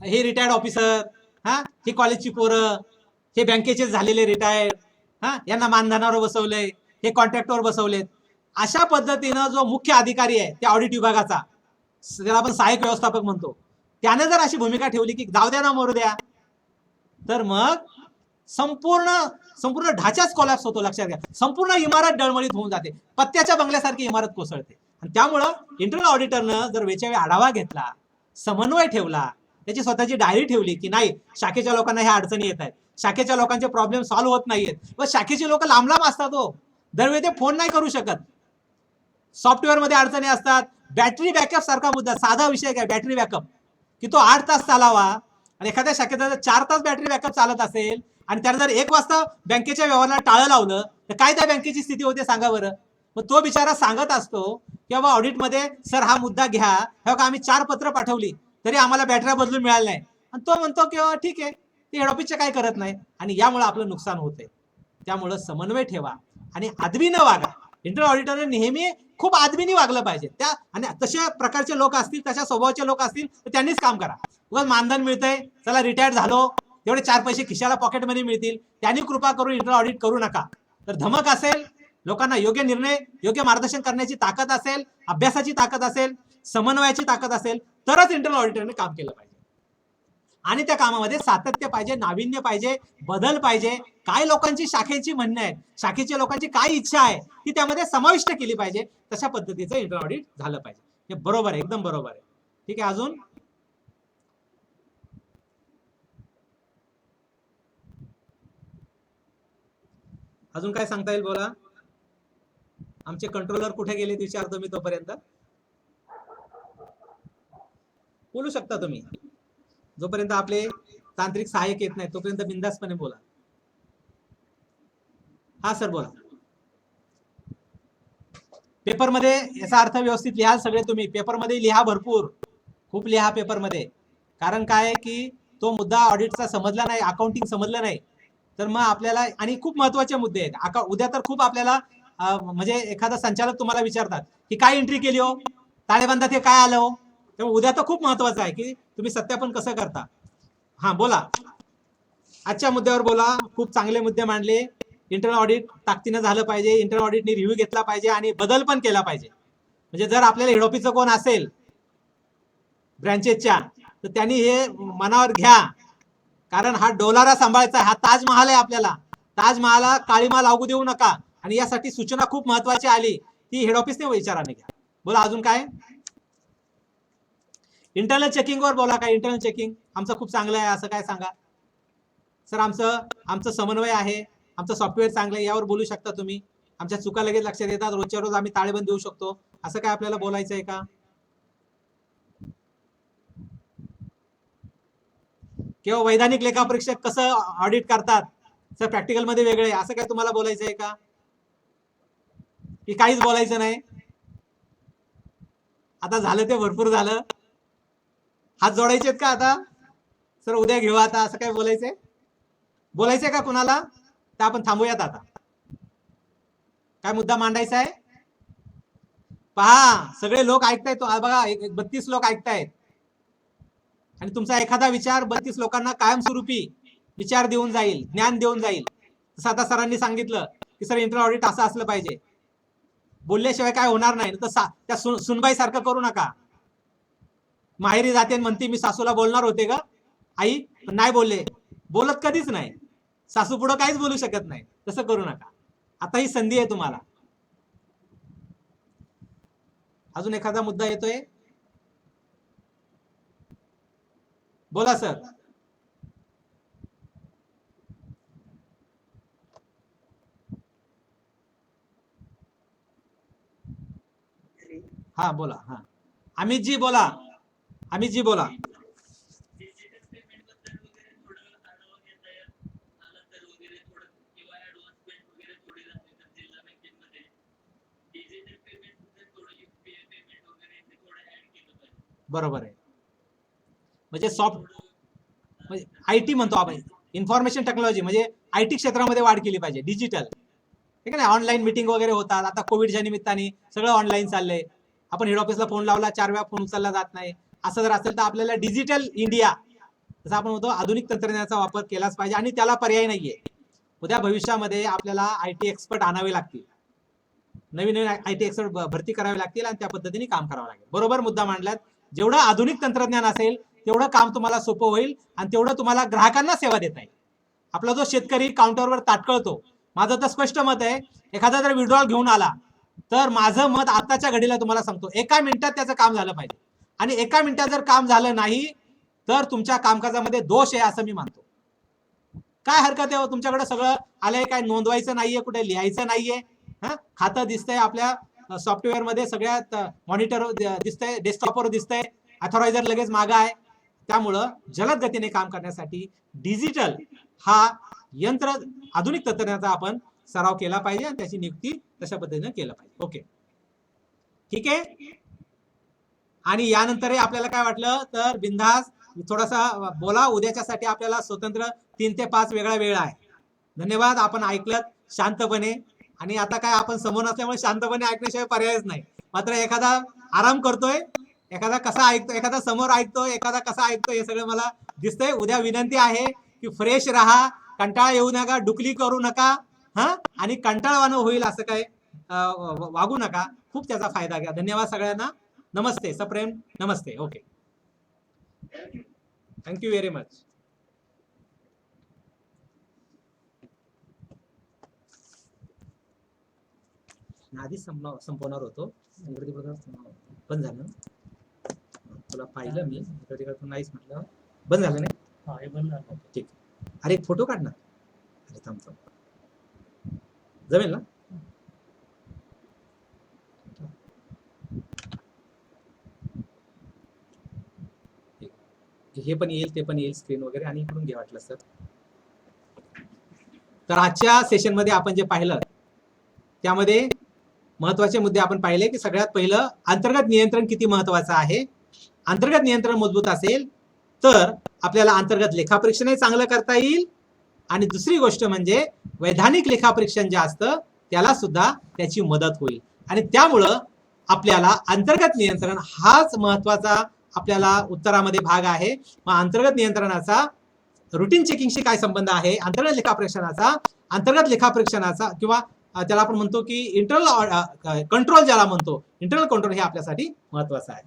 हे रिटायर्ड ऑफिसर, ही कॉलेजची पोरं, हे बँकेचे झालेले रिटायर्ड, यांना मानधनावर बसवलंय, हे कॉन्ट्रॅक्टवर बसवलेत. अशा पद्धतीनं जो मुख्य अधिकारी आहे त्या ऑडिट विभागाचा, त्याला आपण सहाय्यक व्यवस्थापक म्हणतो, त्याने जर अशी भूमिका ठेवली की जाऊ द्या ना मरू द्या, तर मग संपूर्ण ढाचाच कोलॅप्स होतो. लक्षात घ्या, संपूर्ण इमारत डळमळीत होऊन जाते, पत्त्याच्या बंगल्यासारखी इमारत कोसळते. आणि त्यामुळं इंटरनल ऑडिटरनं जर वेळच्या वेळी आढावा घेतला, समन्वय ठेवला, त्याची स्वतःची डायरी ठेवली की नाही शाखेच्या लोकांना ह्या अडचणी येत आहेत, शाखेच्या लोकांचे प्रॉब्लेम सॉल्व्ह होत नाहीयेत, व शाखेची लोक लांब लांब असतात, हो दरवेळी ते फोन नाही करू शकत, सॉफ्टवेअर मध्ये अडचणी असतात. बॅटरी बॅकअप सारखा मुद्दा, साधा विषय काय बॅटरी बॅकअप, की तो 8 तास चालावा, आणि एखाद्या शाखेचा 4 तास बॅटरी बॅकअप चालत असेल आणि त्याने जर 1 वाजता बँकेच्या व्यवहाराला टाळं लावलं, तर काय त्या बँकेची स्थिती होते सांगा बरं. मग तो बिचारा सांगत असतो की बाबा ऑडिटमध्ये सर हा मुद्दा घ्या, हे बघा आम्ही 4 पत्र पाठवली तरी आम्हाला बॅटऱ्या बदलून मिळाल्या नाही, आणि तो म्हणतो की ठीक आहे ते हेड ऑफिसचे काय करत नाही, आणि यामुळे आपलं नुकसान होतंय. त्यामुळे समन्वय ठेवा आणि आदबी न वागा. इंटरनल ऑडिटरने नेहमी खूप आदबीने वागलं पाहिजे. त्या आणि तशा प्रकारचे लोक असतील, तशा स्वभावाचे लोक असतील तर त्यांनीच काम करा. उगाच मानधन मिळतंय, चला रिटायर्ड झालो, तेवढे 4 पैसे खिशाला पॉकेटमध्ये मिळतील, त्यांनी कृपा करून इंटरनल ऑडिट करू नका. तर धमक असेल, लोकांना योग्य निर्णय, योग्य मार्गदर्शन करण्याची ताकद असेल, अभ्यासाची ताकद असेल, समन्वयाची ताकद असेल, तरच इंटरनल ऑडिटरने काम केलं पाहिजे. आणि त्या कामामध्ये सातत्य पाहिजे, नाविन्य पाहिजे, बदल पाहिजे. काय लोकांची शाखेची म्हणणं आहे, शाखेच्या लोकांची काय इच्छा आहे ती त्यामध्ये समाविष्ट केली पाहिजे. तशा पद्धतीचं इंटरनल ऑडिट झालं पाहिजे. हे बरोबर आहे, एकदम बरोबर आहे. ठीक आहे, अजून अजून काय सांगता येईल बोला. आमचे कंट्रोलर कुठे गेले विचारतो मी, तोपर्यंत बोलू शकता तुम्ही. जोपर्यंत आपले तांत्रिक सहाय्यक येत नाही तोपर्यंत बिंदासपणे बोला. हा सर बोला. पेपरमध्ये याचा अर्थ व्यवस्थित लिहा सगळे तुम्ही, पेपरमध्ये लिहा, भरपूर खूप लिहा पेपरमध्ये. कारण काय की तो मुद्दा ऑडिटचा समजला नाही, अकाउंटिंग समजलं नाही, तर मग आपल्याला, आणि खूप महत्वाचे मुद्दे आहेत उद्या, तर खूप आपल्याला म्हणजे एखादा संचालक तुम्हाला विचारतात की काय एंट्री केली हो ताळेबंदात, हे काय आलं हो. तेव्हा उद्या तर खूप महत्वाचं आहे की तुम्ही सत्यापन कसं करता. हा बोला, आजच्या मुद्द्यावर बोला. खूप चांगले मुद्दे मांडले. इंटरनल ऑडिट ताकदीनं झालं पाहिजे, इंटरनल ऑडिटने रिव्ह्यू घेतला पाहिजे आणि बदल पण केला पाहिजे. म्हणजे जर आपल्याला हेड ऑफिसचं कोण असेल ब्रँचेसच्या, तर त्यांनी हे मनावर घ्या, कारण हा डोलारा सांभाळायचा आहे, हा ताजमहाल आहे आपल्याला. ताजमहाला काळीमा लागू देऊ नका. आणि यासाठी सूचना खूप महत्वाची आली, ती हेड ऑफिसने विचाराने घ्या. बोला अजून काय. इंटरनल चेकिंग वर बोला. काय इंटरनल चेकिंग आमचं खूप चांगलं आहे असं काय सांगा. सर आमचं समन्वय आहे, आमचं सॉफ्टवेअर चांगलं आहे, यावर बोलू शकता तुम्ही. आमच्या चुका लगेच लक्षात येतात, रोजच्या रोज आम्ही ताळेबंद देऊ शकतो, असं काय आपल्याला बोलायचं आहे का. किंवा वैधानिक लेखापरीक्षक कसं ऑडिट करतात सर प्रॅक्टिकल मध्ये वेगळे आहे असं काय तुम्हाला बोलायचं आहे का, की काहीच बोलायचं नाही? आता झालं ते भरपूर झालं, हात जोडायचे का आता? सर उद्या घेऊ आता असं काय बोलायचंय? बोलायचंय का कुणाला? तर आपण थांबूयात आता. काय मुद्दा मांडायचा आहे? पहा सगळे लोक ऐकतायत, बघा 32 लोक ऐकतायत आणि तुमचा एखादा विचार 32 लोकांना कायमस्वरूपी विचार देऊन जाईल, ज्ञान देऊन जाईल. जसं आता सरांनी सांगितलं की सर इंटरनल ऑडिट असं असलं पाहिजे, बोलल्याशिवाय काय होणार नाही. तर त्या सुनबाई सारखं करू नका. माहेरी जाते म्हणते मी सासूला बोलणार होते का आई, पण नाही बोलले. बोलत कधीच नाही, सासू पुढं काहीच बोलू शकत नाही. तसं करू नका. आता ही संधी आहे तुम्हाला. अजून एखादा मुद्दा येतोय? बोला सर. हा बोला. हा अमित जी बोला. अमित जी बोला. बरोबर आहे. म्हणजे सॉफ्ट म्हणजे आयटी म्हणतो आपण, इन्फॉर्मेशन टेक्नॉलॉजी म्हणजे आयटी क्षेत्रामध्ये वाढ केली पाहिजे, डिजिटल. ठीक आहे ना, ऑनलाईन मीटिंग वगैरे होतात. आता कोविडच्या निमित्ताने सगळं ऑनलाईन चाललंय. आपण हेड ऑफिसला फोन लावला 4 वेळा फोन उचलला जात नाही. असं जर असेल तर आपल्याला डिजिटल इंडिया, जसं आपण म्हणतो आधुनिक तंत्रज्ञानाचा वापर केलाच पाहिजे आणि त्याला पर्याय नाहीये. उद्या भविष्यामध्ये आपल्याला आयटी एक्सपर्ट आणावे लागतील, नवीन नवीन आयटी एक्सपर्ट भरती करावी लागतील आणि त्या पद्धतीने काम करावं लागेल. बरोबर मुद्दा मांडलात. जेवढं आधुनिक तंत्रज्ञान असेल तेवढं काम तुम्हाला सोपं होईल आणि तेवढं तुम्हाला ग्राहकांना सेवा देता येईल. आपला जो शेतकरी काउंटरवर ताटकळतो, माझं तर स्पष्ट मत आहे, एखादा जर विड्रॉल घेऊन आला तर माझं मत आताच्या घडीला तुम्हाला सांगतो, 1 मिनिटात त्याचं काम झालं पाहिजे. आणि 1 मिनिटात जर काम झालं नाही तर तुमच्या कामकाजामध्ये दोष आहे असं मी मानतो. काय हरकत आहे तुमच्याकडे सगळं आलंय, काय नोंदवायचं नाहीये, कुठे लिहायचं नाहीये. खातं दिसतंय आपल्या सॉफ्टवेअर मध्ये, सगळ्यात मॉनिटर दिसतंय, डेस्कटॉपवर दिसतंय, अथॉरायझर लगेच मागं आहे. त्यामुळं जलद गतीने काम करण्यासाठी डिजिटल हा यंत्र आधुनिक तंत्रज्ञानाचा आपण सराव केला पाहिजे आणि त्याची नियुक्ती तशा पद्धतीने केलं पाहिजे. ओके ठीक आहे. आणि यानंतर आपल्याला काय वाटलं तर बिंदास थोडासा बोला. उद्याच्यासाठी आपल्याला स्वतंत्र 3 ते 5 वेगळा वेळ आहे. धन्यवाद. आपण ऐकलं शांतपणे. आणि आता काय आपण समोर नसल्यामुळे शांतपणे ऐकण्याशिवाय पर्यायच नाही. मात्र एखादा आराम करतोय, एखादा कसा ऐकतो, एखादा समोर ऐकतोय, एखादा कसा ऐकतोय, हे सगळं मला दिसतंय. उद्या विनंती आहे की फ्रेश राहा, कंटाळा येऊ नका, डुकली करू नका. आणि कंटाळवाणं होईल असं काय वागू नका. खूप त्याचा फायदा घ्या. धन्यवाद सगळ्यांना. नमस्ते सप्रेम. नमस्ते. Okay, thank you very much. आधीच संपवणार होतो, बंद झालं. तुला पाहिलं मी नाहीच म्हटलं. बंद झालं नाही? बंद झालं. ठीक. अरे एक फोटो काढ ना. अरे थांबतो, जमेल ना? हे पण येईल, ते पण येईल, स्क्रीन वगैरे. आणि इकडून घे वाटलं सर. तर आजच्या सेशन मध्ये आपण जे पाहिलं त्यामध्ये महत्वाचे मुद्दे आपण पाहिले की सगळ्यात पहिलं अंतर्गत नियंत्रण किती महत्वाचं आहे. अंतर्गत नियंत्रण मजबूत असेल तर आपल्याला अंतर्गत लेखापरीक्षणही चांगलं करता येईल. आणि दुसरी गोष्ट म्हणजे वैधानिक लेखापरीक्षण जे असतं त्याला सुद्धा त्याची मदत होईल. आणि त्यामुळं आपल्याला अंतर्गत नियंत्रण हाच महत्वाचा आपल्याला उत्तरामध्ये भाग आहे. मग अंतर्गत नियंत्रणाचा रुटीन चेकिंगशी काय संबंध आहे, अंतर्गत लेखापरीक्षणाचा किंवा त्याला आपण म्हणतो की इंटरनल कंट्रोल, ज्याला म्हणतो इंटरनल कंट्रोल, हे आपल्यासाठी महत्वाचं आहे.